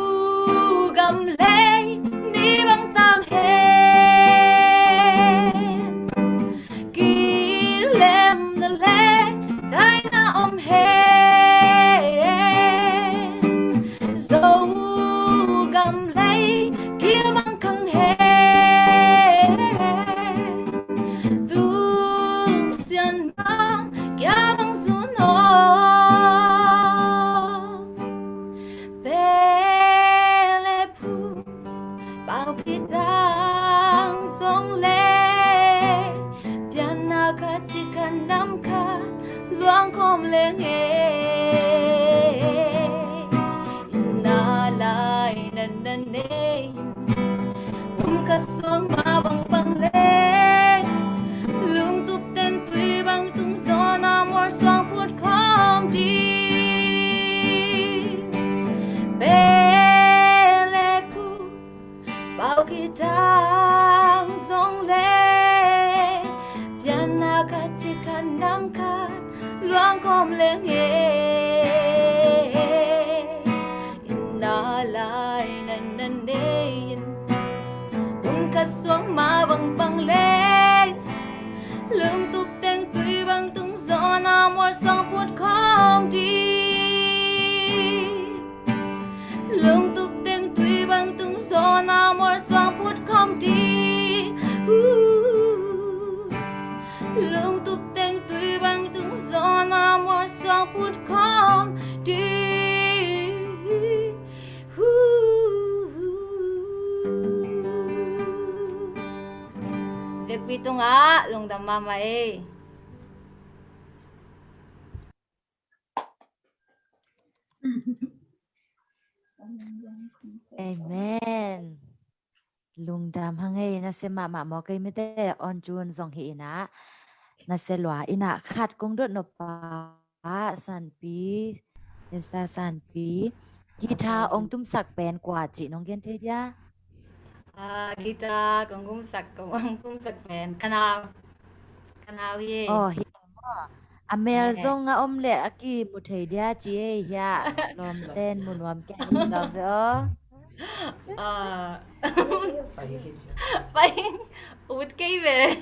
gầm lê Ní bằng tang hên Kì lem na lê Đai na om hên Dâu gầm lê Kia bằng khăng hên Tung xiên băng Kia bằng xuống hò Bê lê phu Bao khi đang sông lê Bian na ka chỉ cần nắm ka Luang khom lên nghe Na lai na na ne Bông ka xuống mà bằng lên Lương tục tên tùy bằng tung gió Na mor xoang phút khom đi Bê lê phu Bao khi đang sông lê Bian na ka chỉ cần nắm ka Luang khom lên nghe Na lai na na ne Bông cắt xuống mà bằng lên Lương tục tên tùy bằng tung gió Na mor xoang phút khom đi Lương tục tên tùy bằng tung gió Na mor xoang phút khom đi Lương tục tên tùy bằng tung gió Na mor xoang phút khom đi Việc vi tung á, lùng đầm mà mày Amen. Lung dam hangai na se ma mo kai mi te on chun zong hi na na se lwa ina khat kong dot no pa san pi esta san pi guitar ong tum sak pen kwa chi nong gen the dia Guitar con cũng sạc con cũng sạc bèn canal ye oh hi mo amel zong nga om le aki mu thei dia chi e ya lom ten mun wam ke ga ve phải út cây về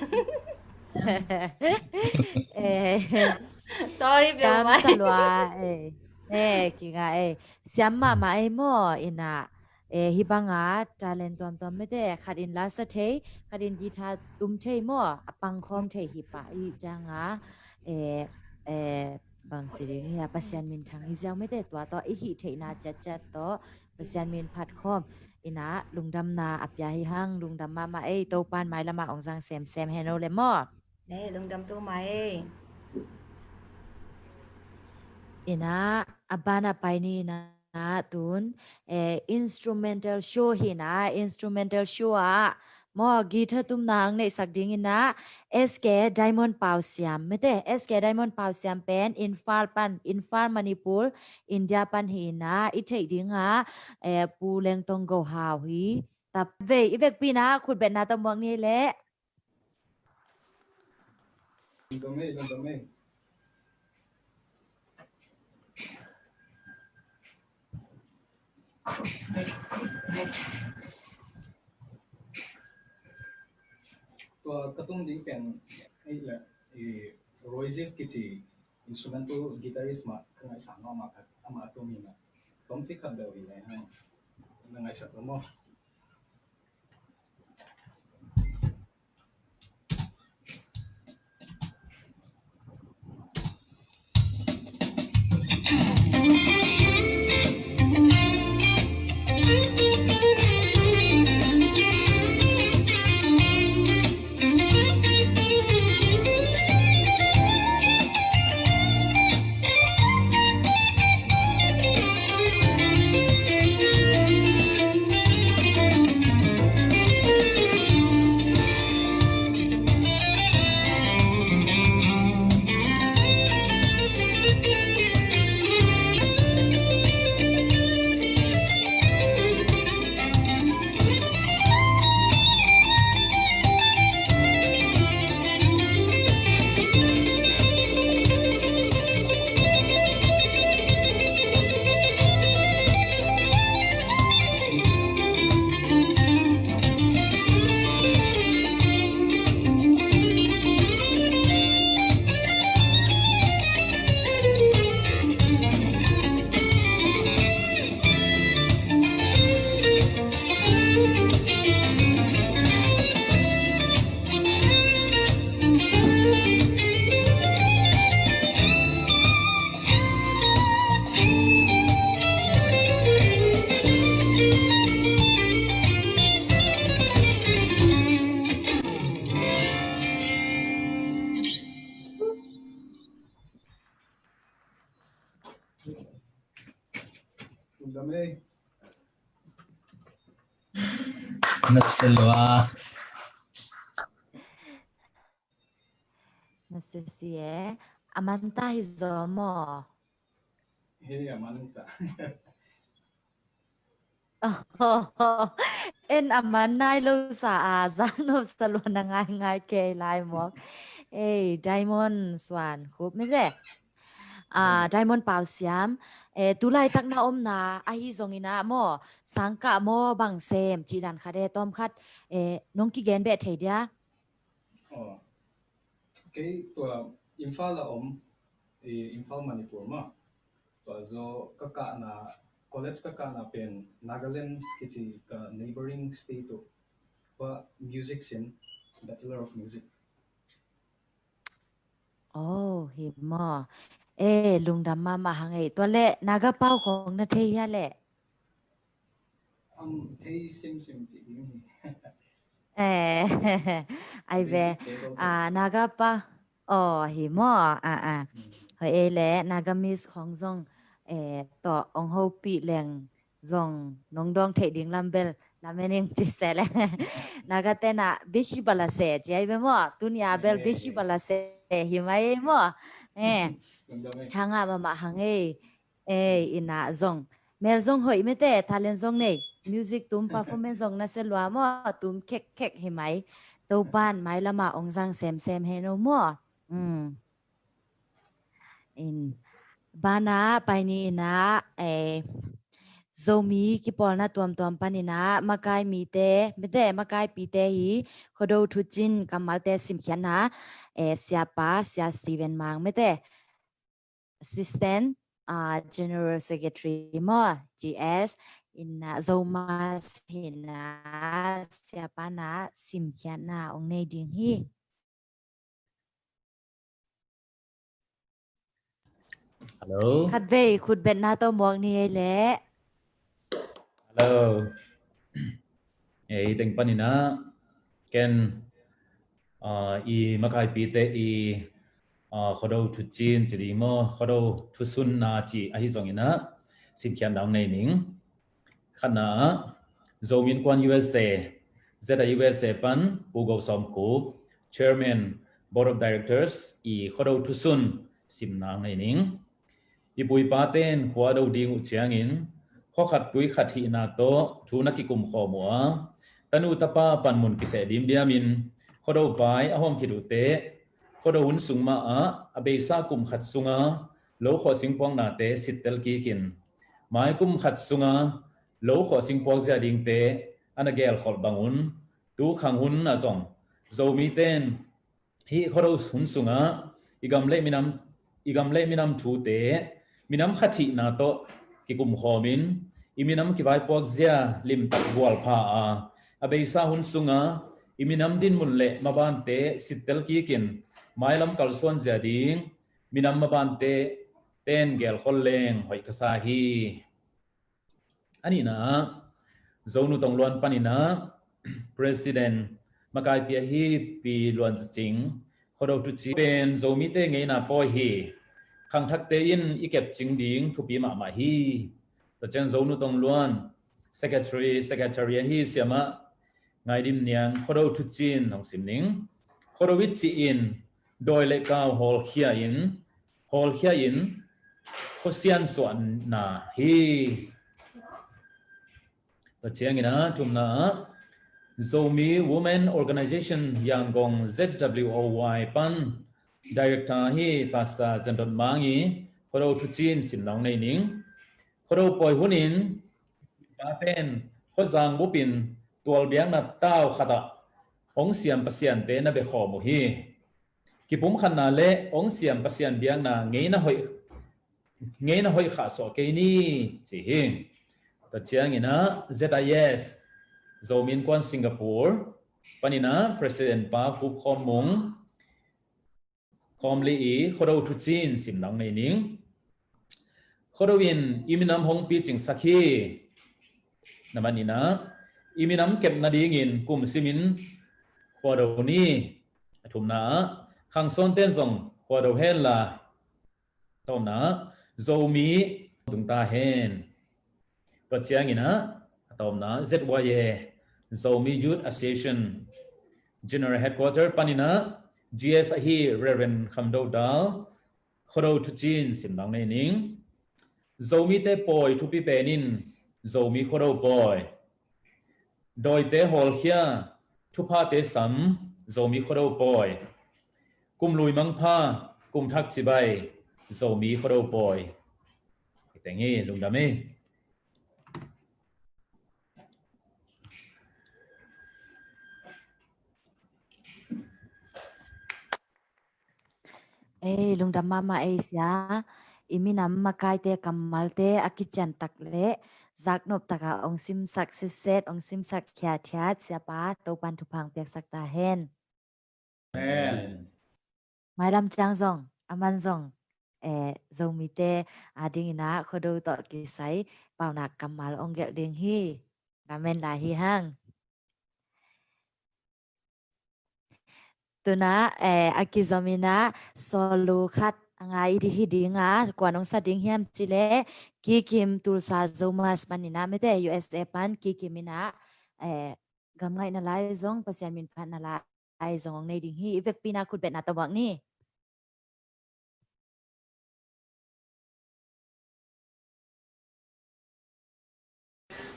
sorry biểu Scam mày salwa kinga siam ma mo ina hibanga talent tom me de kharin la sa the kharin githa tum the mo apang khom the hi pa I janga bang chiri ya pasian min thang hi jaw me de twa to I hi the na chat to pasian min phat khom ina lungdam na apya hi hang lungdam ma to pan mai lama ong jang sem heno le mo nè lùng đâm tu mày ina abana paini na tun instrumental show hi na instrumental show a mo guitar tum nang nei sak ding ina SK Diamond Pau Siam mete SK Diamond Pau Siam pen Infar Manipur India pan hi na I thei dinga pu leng tong go haw hi tap ve I vek pi na khut bet na tam wang ni le Tua katung ding pen ai la Royzef kichi instrumental guitarist ma kangai sang no ma khat ama to mi na tom chi khat do wi lai ha ngai sa to mo Naselwa. Nasisie. Amanta hizomo. Hey, Amanta. En amanay lo sa azano sa lo na ngay kay lai mo. Diamond Swan. Khub mi re. Diamond Pao Siam. Tulay tak na na ahi zongina mo. Sangka mo bang sem. Jidan kade tom khat. Nong ki gen be thay dia. Okay, tua Imphal la Imphal Manipur ma. Tua zo kaka na college kaka na pen Nagaland kichi ka neighboring state to pa music sin Bachelor of Music. Himo. Lungdam mama hangai. Tua le naga pao kong na thay ya le. Thay sim chi ding. Ai ve naga pa himo hoi le naga miss khong zong to ong ho pi leng zong nong dong thei ding lambel lamening chi se le naga te na beshi bala se jai be mo tunia bel beshi bala se himai mo thanga mama hangai ina zong mer zong hoi mete talent zong nei music tum performance zong na selwa mo tum kek himai to ban mai lama ong jang sem he no mo in bana paini na zomi ki polna tuam panina makai mi te mete makai pi te hi khodo thujin kamal te sim khiana siapa sia Steven mang mete assistant General Secretary mo GS in Zomas hina siapa na simkian na ong nei ding hi. Hello. Khat ve khut bet na to mok ni le. Hello. Ting panina ken I makai pite I khodo thujin chiri mo khodo thusun na chi ahi zongina simkian dang nei ning khana zomin kwan USA zeta USA pan pugo somku chairman board of directors I khodo thusun sim nang nei ning ipui paten khwado ding uchiangin khokhat tui khathi na to thuna ki kum khomwa tanu tapa panmun ki se dim diamin khodo vai ahom khidute khodo hun sungma abesa kum khat sunga lo kho singpong na te sitel ki kin mai kum khat sunga lo kho singpong ja ding te anagel khol bangun tu khang hun na zong zomi ten hi khodo hun sunga igam le minam thu te minam khathi na to ki kum khomin iminam ki vai pok zia lim tak wal pha abesa hun sunga iminam din mun le mabante sitel ki kin mailam kalsuan zia ding minam mabante ten gel kholleng hoi kasa hi ani na zonu tongluan panina president makai pia hi pi luan ching khodo tu chi pen zomi te ngei na po hi khang thak te in ikep ching ding thu pi ma hi ta chen zonu tongluan secretary hi siama ngai dim niang khodo tu chin hong sim ning khodo wit chi in doi le kaw hol khia in khosian suan na hi ta chiang ina thumna Zomi Women Organization Yangon ZWOY pan director hi pastor Zendon Mangi khodo thuchin simnong nei ning khodo poi hunin paten khozang bupin tual biang na taw khata ong siam pasian te na be khomu hi kipum khanna le ong siam pasian biang na ngeina hoi kha so ke ni chi hing ta chiang ina ZIS zomin kwan Singapore panina president pa pu khomung khomli I khodo thuchin simnang nei ning khodowin iminam hong pi ching sakhi namanina iminam kep na dingin kum simin khodo ni thumna khang son ten zong khodo hen la tomna zomi tungta hen to chiangina tomna ZYE Zomi Youth Association General Headquarter Panina GS Ahi Reverend Khamdo Dal Khodo Tuchin Simdang Nei Ning Zomi Te Poi Thupi Penin Zomi Khodo Poi Doi Te Hol Khia Thupa Te Sam Zomi Khodo Poi Kum Lui Mang Pha Kum Thak Chibai Zomi Khodo Poi Tengi Lungdame lung dam mama sia iminam makai te kamal te akichan takle zaknop taka ong sim sak siset ong sim sak khya thiat siapa to pan thupang pek sak ta hen Amen mailam chang zong aman zong zomi te ading ina khodo to kisai pauna kamal ong gel ding hi ramen la hi hang tuna akizomina solu khat angai di hidinga kwanong sa ding hiam chile kikim tulsa zomas panina mete USA pan kikimina gamngai na lai zong pasian min phan na lai zong nei ding hi ivek pina khut bet na tawak ni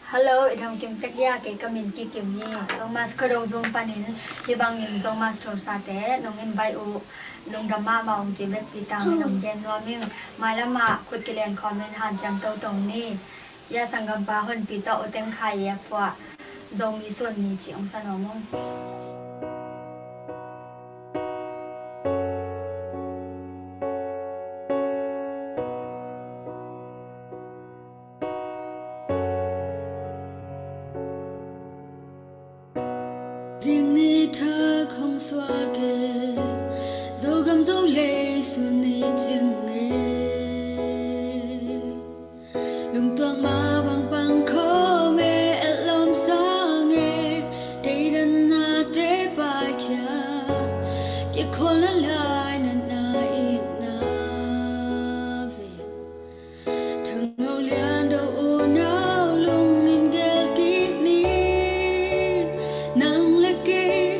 Hello, idam kim tekya ke kamin ki kim ni. Zomas karo zong panin hibang yin zomas trosate nongin bai u nong dama ma ong jibet pitang nong gen noming malama kut kilen comment han jam to tong ni. Ya sangam ba hon pita oteng khai ya pwa zong mi son ni chi ong sanomong. Ding ni thơ không xóa kề dấu gầm dấu lệ xuân ni chừng nghe lung tuang ma bang bang khó mê et lom sa nghe đây đàn na tế bài kia kia khôn lá lại na ít na về thằng ngâu lian đâu u nao lung in gel kik ni nang leki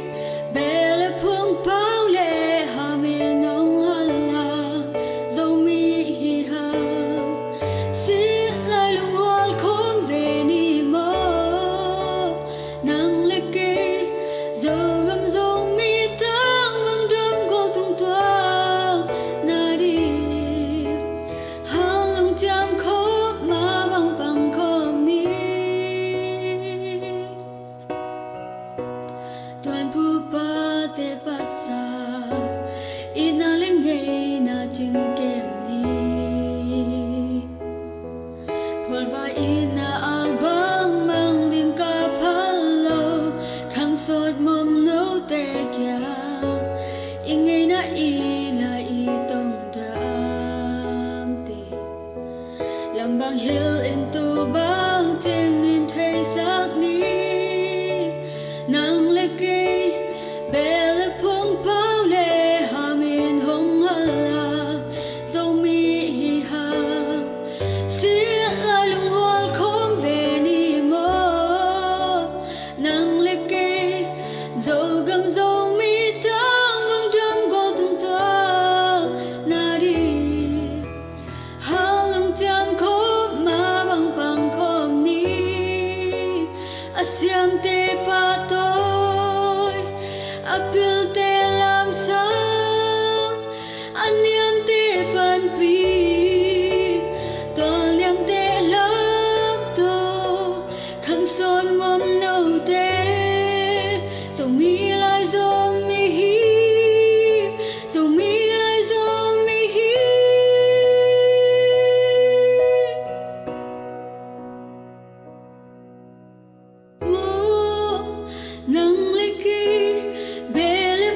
bele phung pao le ha mi nong hala zomi hi ha si lai lung hol khom ve ni mo nang leki zo gam zomi tang mang drum go tung toang na di ha lung jam khop ma bang bang khom ni tuan pu pa te pat sa ina leng ngei na ching kem ni phol ba ina al bang mang ding ka phalo khang sot mom no te kya ingei na i la i tong dam te lambang hill into bang ching in thei sak ni nang leki bele phung pao le ha min hong hala zomi hi ha si la lung hol khom ve ni mo nang leki zo gam zomi tang mang dam go tung ta na di ha lung jam khop ma bang bang khom ni asyam te pa toy apil te lam sang anyam te pan pi tol liam te lak to khang son mom no te so mi lai zo mi hi so mi lai zo mi hi mo nang leki bele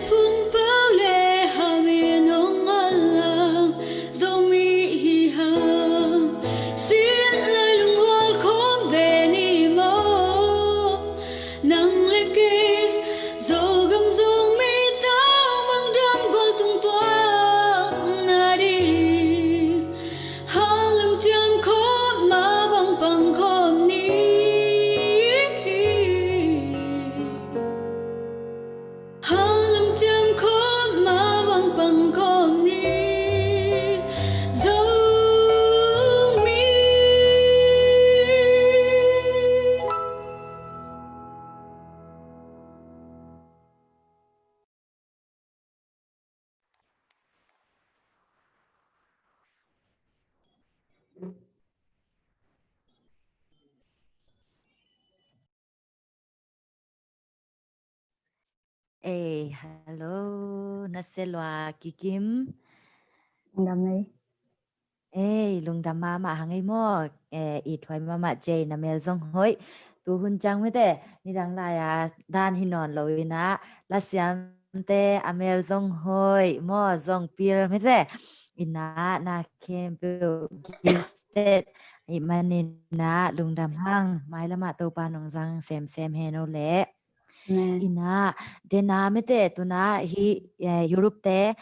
Hello, naselwa kikim. Đam mê. Lung đam mama hangai mo. I thoi mama jay na mel zong hoi. Tu hun chang mete ni dang la ya dan hinon loina la siam te amel zong hoi mo zong pir mete ina na kempe gifted i manina lung đam hang mai lama to pa nong zang sem heno le. Ina dena mete tuna hi Europe te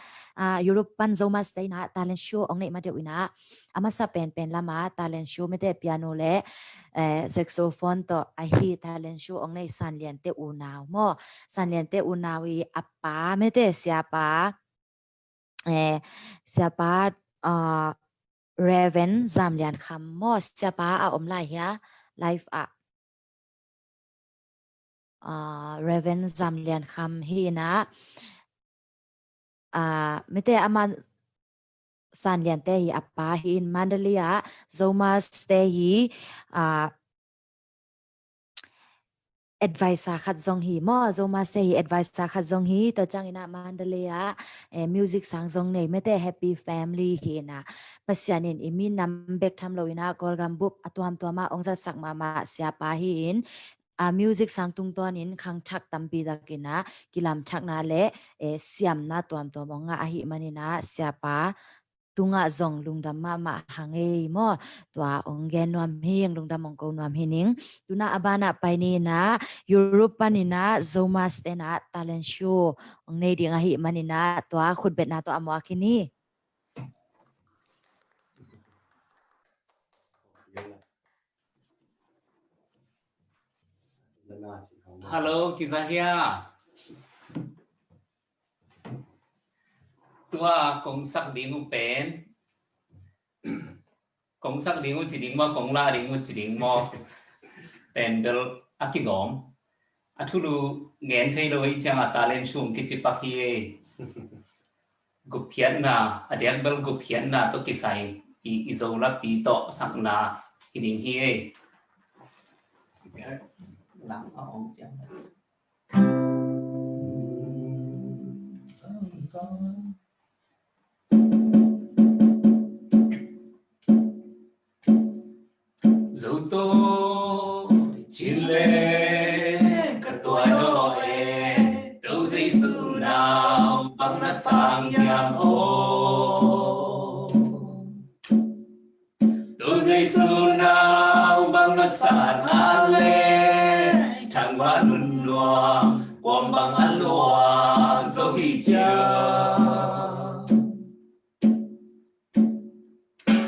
Europe pan zomas te na talent show ong nei ma de wina amasa pen lama talent show mete piano le saxophone to a hi talent show ong nei san lian te unaw mo san lian te unawi apa mete siapa Raven zam lian kham mo siapa a om lai ya live a Raven zam lian kham hi na mete aman san lian te hi apa hi in Mandalia zomas te hi advice khat zong hi mo zomas te hi advice khat zong hi to chang ina Mandalia music sang zong nei mete happy family hi na pasianin imi nam bek tham lo ina kolgam bup atuam tuama ongza sakma ma siapa hi in music sang tung ton in khang thak tampi dakina kilam thak na le siam na tuam to monga ahi manina siapa tunga zong lungdam mama hange mo twa onggen nuam hing lungdam ongko nuam hining tuna abana paini na Europe panina zomas tena talent show ongnei ding ahi manina twa khutbet na to amwa kini Hello, Kizahia. Tua công sắc đi ngũ bén. Công sắc đi ngũ chỉ đi mò, công la đi ngũ chỉ đi mò. Bén del akigom. Atulu ngén thấy đâu ấy chăng ta lên xuống cái chip bạc hi. Gục phiền na, adiak bel gục phiền na to kisai. Izola pi to sang na hiding hi. Làm ông chẳng dẫu tôi chỉ lên cả tuổi rồi đâu giây sự nào bằng nó sang nhàm ô đâu giây sự nào bằng nó sàn an lên thằng ba nun loa quam bằng ăn loa dấu hi chưa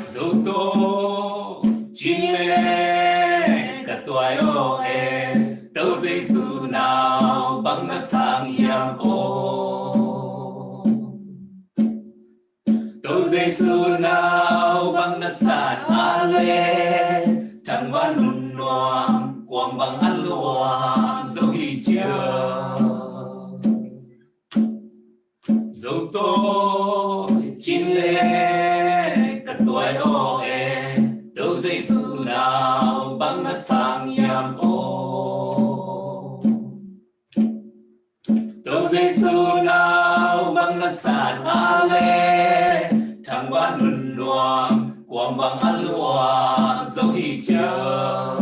dẫu tôi chỉ lên cả tuổi rồi đâu giây sự nào bằng nó sang nhàm ô đâu giây sự nào bằng nó sàn an lên thằng ba nun loa quang bằng ăn loa dấu hi chưa dẫu tôi chín lên cả tuổi rồi đâu giây sự nào bằng nó sang nhàm ô đâu giây sự nào bằng nó sàn á lên thằng ba nun loa quang bằng ăn loa dấu hi chưa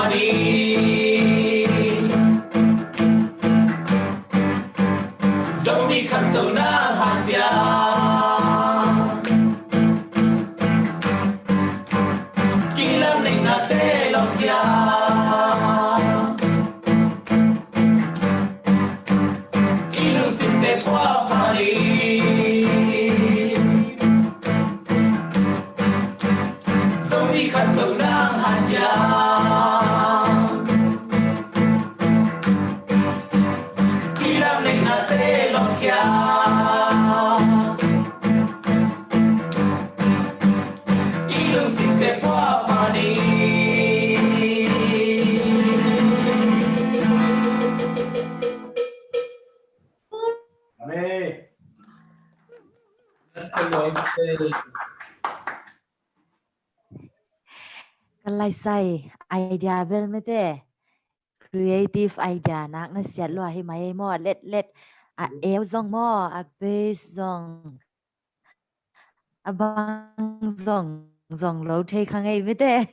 pani dẫu đi khắp tàu na hạt gia kỳ lam ninh na tê lòng gia ilu sin te qua pani dẫu đi khắp tàu na hạt gia kỳ lam ninh na tê lòng gia ilung sin te qua pani Kalai sai idea bel mete creative idea nak na siat lo hi mai mo let a el zong mo a base zong a bang zong lo the khang ei mete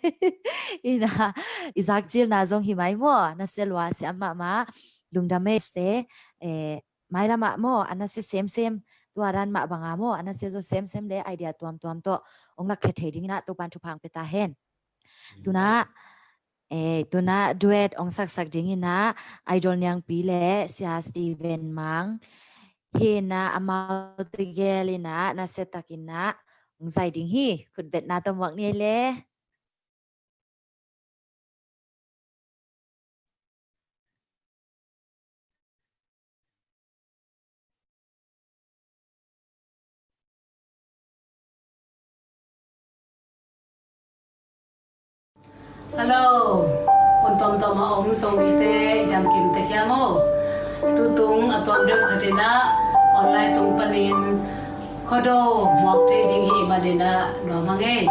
ina izak jil na zong hi mai mo na selwa si amma ma lungdame ste mai la ma mo ana se same tuaran ma banga mo ana se zo same le idea tuam to ongla khe theding na to pan thu phang peta hen tuna duet ong sak dingina idol nyang pile sia Steven Mang hina amau tigelina na setakina ong zai ding hi khut bet na tom wak ni le Hello, untuk om song bite idam kim tekiamo. Tutung atom dem kadena online tung panin kodo mok trading hi madena no mange.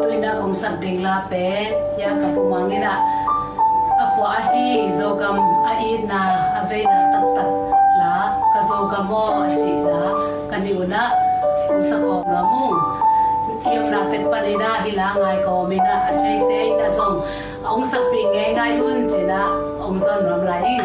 Tuina kong sak ding la pe ya kapu mangena. Apo ahi zogam ai na avena tat la kazogamo achi la kaniuna kong sak om lamu. Yêu na tek panina hilangai ko mina athei te ina song ong sak pi nge ngai un china ong zon ram lai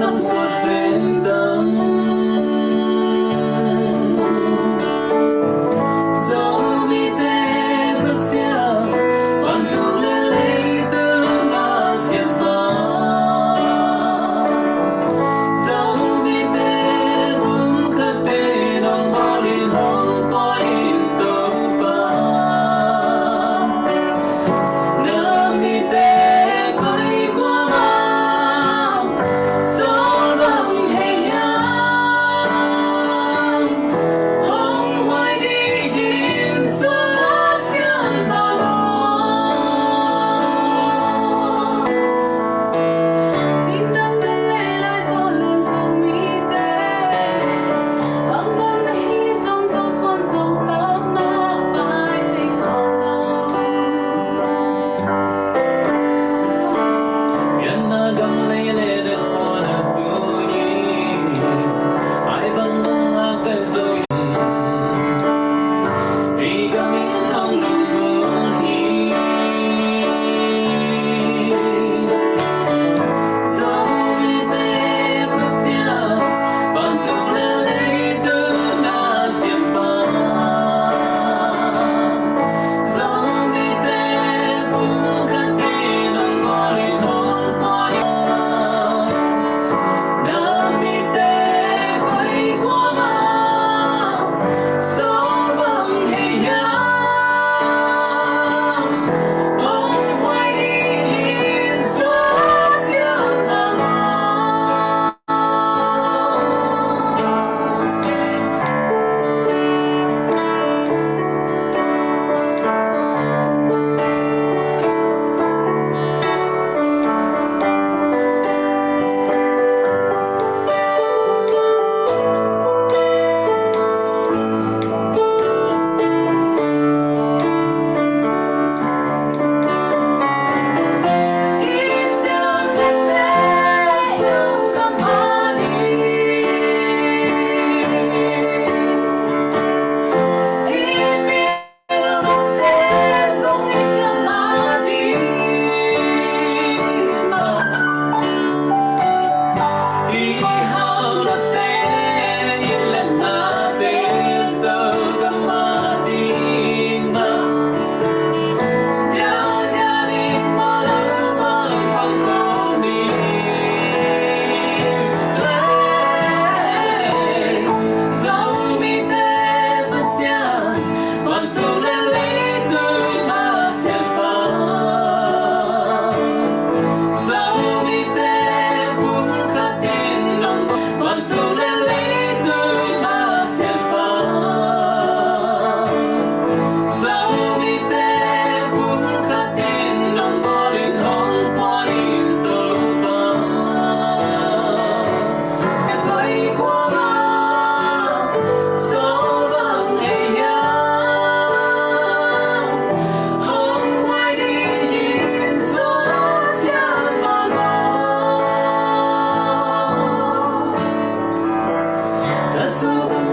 Hãy subscribe cho kênh Ghiền Mì Gõ để không bỏ lỡ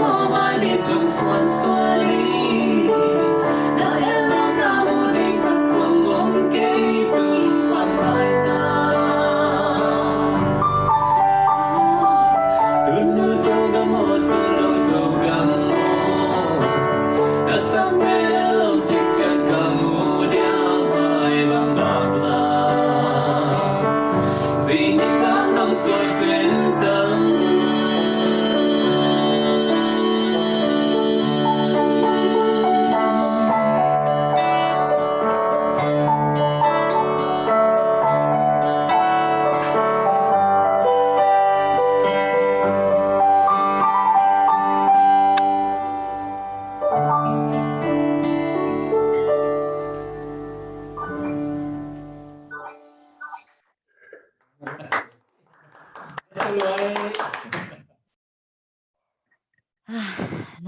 mò mai đi trong xuân xuân na em lòng na mù đi khát sông ôm cây từng bàn tay ta tuân nu sâu gam hồ sâu lâu sâu gam mô na sang bên lòng chiếc chân cam mù đeo hai bằng bạc la gì nhịp sáng đông soi xuyên tâm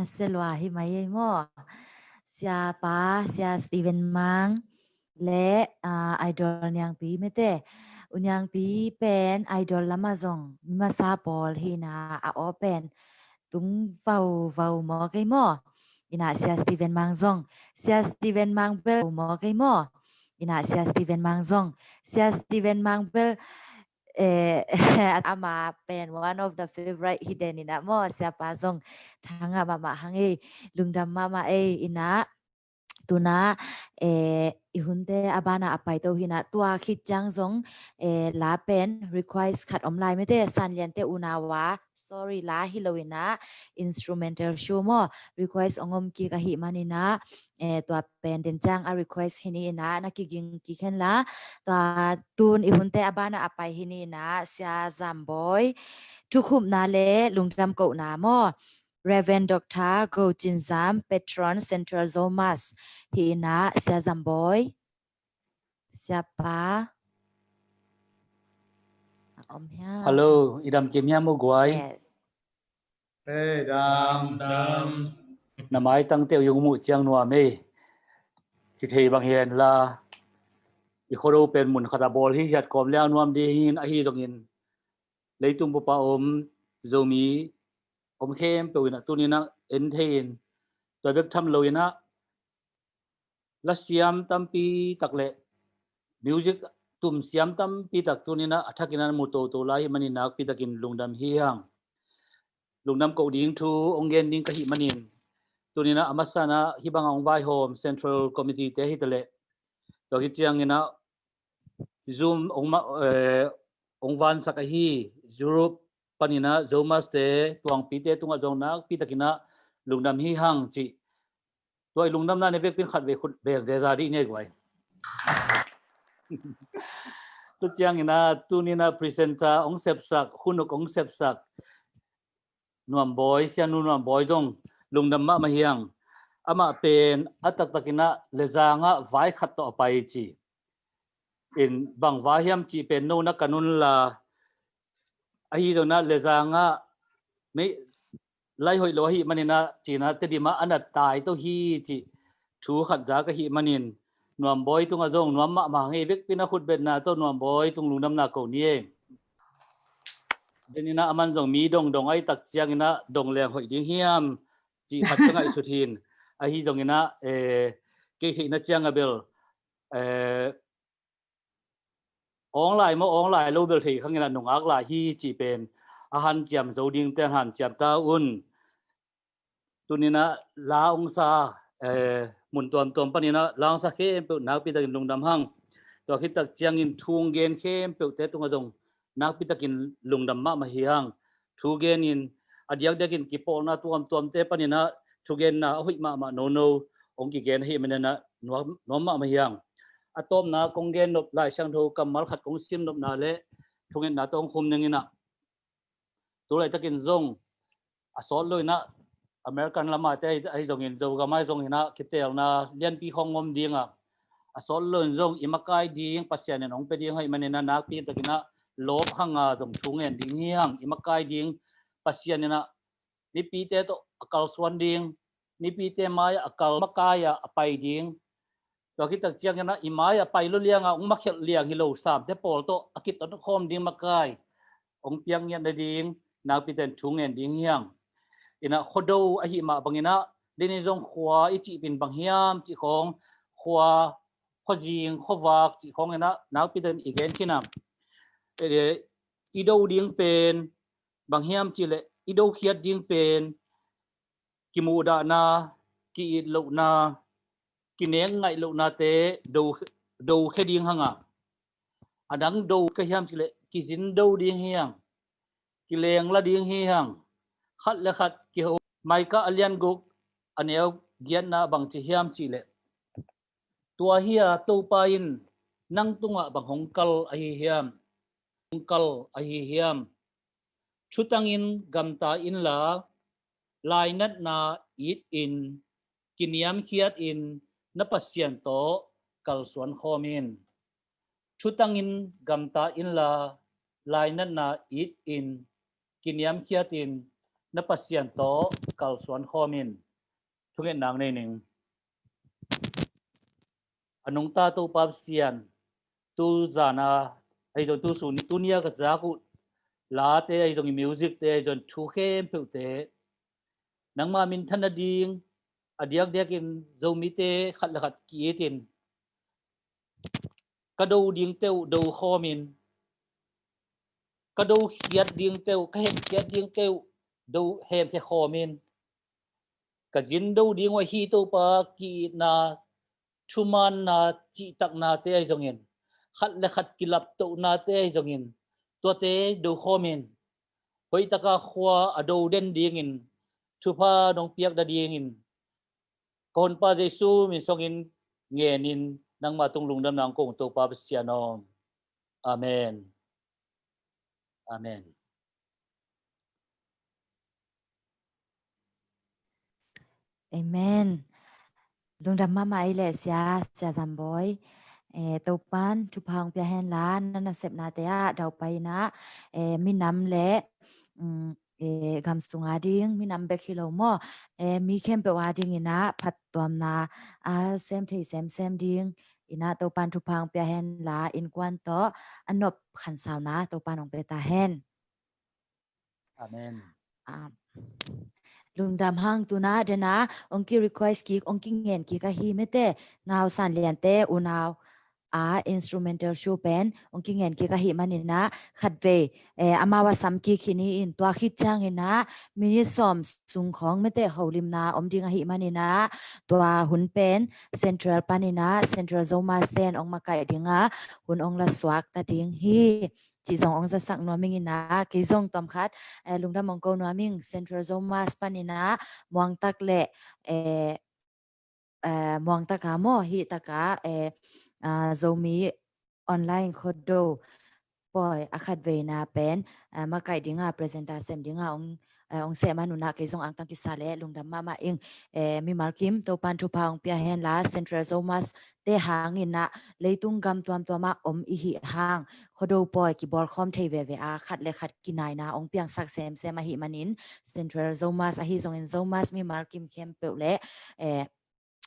Naselwa hi mai mo sia pa sia Steven Mang le idol nyang pi mete unyang pi pen idol lama zong masa pol hi na a open tung vau mo kai mo ina sia Steven Mang zong sia Steven Mang bel mo kai mo ina sia Steven Mang zong sia Steven Mang bel ama pen one of the favorite hidden ina mo siapa zong thanga mama hangi lungdam mama ina tuna ihunte abana apai to hina tua khit jang zong la pen request khat online mete san liante unawa sorry la hilowina instrumental show mo request ongom ki kahi manina tua pen den jang a request hini ina nakiging ki khen la tua tun ihunte abana apai hini na sia zamboy thukhum na le lungdam ko na mo Reverend Dr. Go Jinzam Patron Central Zomas hi na sia zamboy siapa om ha Hello, idam kimya mo guay. Yes. Hey, dam. Namai tang teo yung mu chiang nuam Thì thầy bằng hiền là i khoro pen mun khata bol hi hiat kom leo nuam di hin a hi dong in. Lấy tung pa om zomi om khem pe wina tunina en thein. Toy bek tham loina. La siam tampi takle music tum siam tampi tak tunina athakina muto to lai manina pi takin lungdam hi hang. Lungdam ko ding thu ongen ding kahi manin. Tunina amasana hibang ang vai home central committee te hitale. To hi chiang ina zoom ong van sakahi Europe panina zomas te tuang pite tunga jongnak pitakina lungdam hi hang chi. Toy lungdam na ne bek pin khat ve khut be zeza ri ne gwai. Tu chiang ina tunina presenter ong sepsak hunuk ong sepsak nuam boy sia nuam boy dong lungdam ma hiang ama pen atak takina lezanga vai khat to pai chi in bang vahiam chi pen no na kanun la ahi do na lezanga me lai hoi lo hi manina china te dima anat tai to hi chi thu khat za ka hi manin nuam boy tunga jong nuam ma nge bek pina khut bet na to nuam boy tung lungdam na ko ni denina aman jong mi dong ai tak chiang ina dong leng hoi ding hiam chi khat ka ngai suthin a hi jong ina ke hi na chiang abel online lo bel thi khang ina nong ak la hi chi pen a han chiam zo ding ten han chiam ta un tunina la ong sa mun tom panina lang sa khem pe na pi takin lungdam hang to hi tak chiang in thung gen khem pe te tunga jong nak pi takin lungdam ma hiang thu gen in adiak dekin ki pol na tuam te panina thu gen na hoi ma no ong ki gen hi menana no ma hiang atom na kong gen nop lai sang tho kamal khat kong sim nop na le thu gen na tong khum nengina tu lai takin zong asol loina American lama te ai zong in zo ga mai zong ina kitel na lian pi khongom dinga asol lon zong imakai ding pasian nong pe ding hai manena nak pi takina lop hanga dong thungen ding hiang imakai ding pasian na ni pi te to akal swan ding ni pi te mai akal makaya apai ding to ki tak chiang na imaya pai lo lianga ong makhel liang hi lo sam te pol to akit to khom ding makai ong piang yan ding nak pi ten thungen ding hiang ina khodo a hi ma bangina deni jong khwa ichi bin banghiam chi khong khwa khojing khowak chi khong ina naw piden igen kinam ido ding pen banghiam chi le ido khiat ding pen kimu da na ki lo na kineng ngai lo na te do khe ding hanga adang do ka hiam chi le ki jin do ding hiang ki leng la ding hiang khat le khat ki ho mai ka alian guk aneu gian na bang chi hiam chi le tua hia to pa in nang tunga bang hong kal a hi hiam hong kal a hi hiam chutangin gamta in la lai nat na it in kiniam khiat in na pasien to kal suan khomin chutangin gamta in la lai nat na it in kiniam khiat in na pasien to kal suan khomin thungen nang nei ning anung ta to pap sian tu zana ai do tu su ni tu nia ka za ku la te ai dong music te jon thu khem pe te nang ma min thana ding adiak dekin zomi te khat la khat ki tin ka do ding teu do khomin ka do khiat ding teu ka hem khiat ding teu do hem the khomin ka jin do ding wa hi to pa ki na thuman na chi tak na te ai jongin khat la khat kilap to na te ai jongin to te do khomin hoi taka khwa ado den ding in thupa dong piak da ding in kon pa jesu min songin ngenin nang matung lungdam nang kong to pa sianom amen amen amen lungdam ma mai le sia zamboy to pan thu phang pya hen la na sep na te a dau pai na mi nam le gam sunga ding mi nam be khilo mo mi khem pe wa ding ina phat tom na sem thei sem ding ina to pan thu phang pya hen la in kwan to anop khan saw na to pan ong pe ta hen amen lungdam hang tu na de na ong ki request ki ong ki ngen ki ka hi mete ngaw san lian te unaw instrumental show pen ong ki ngen ki ka hi manina khatve amawa sam ki khini in to khit chang ina mini som sung khong mete holim na om ding hi manina to hun pen central panina central zoma stand ong makai dinga hun ong la swak ta ding hi chỉ dòng ông ra sắc nói mình na cái dòng tóm khát lùng đam mong câu nói mình central zoma spanina muang tak lệ muang tak cả mo hi tak cả zomi online khodo boy akhat ve na pen ma kai dinga presentation dinga ong se manuna ke zong ang tang ki sale lungdam mama ing mi malkim to pan thu paung pia hen la central zomas te hangin na leitung gam tuam tuama om I hi hang khodo boy ki bol khom thei ve a khat le khat ki nai na ong piang sak sem se ma hi manin central zomas a hi zong in zomas mi malkim khem pe le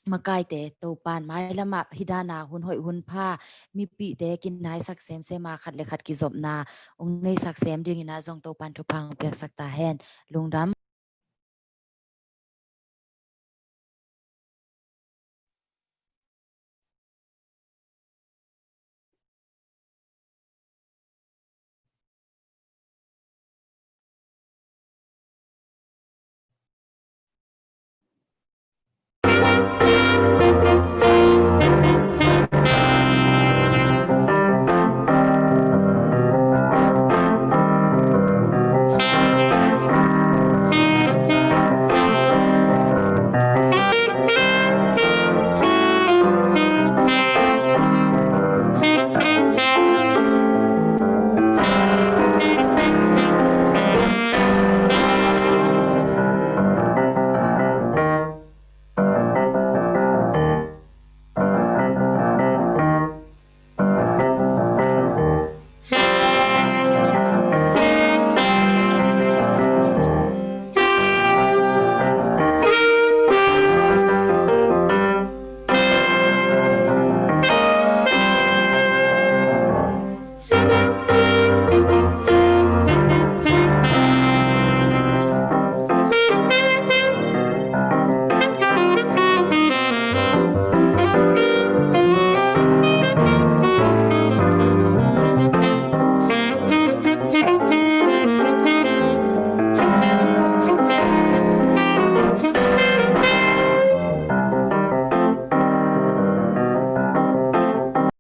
makai te to pan mai lama hidana hun hoi hun pha mi pi te kin nai sak sem se ma khat le khat ki zop na ong nei sak sem ding ina zong to pan thu pang pek sak ta hen lungdam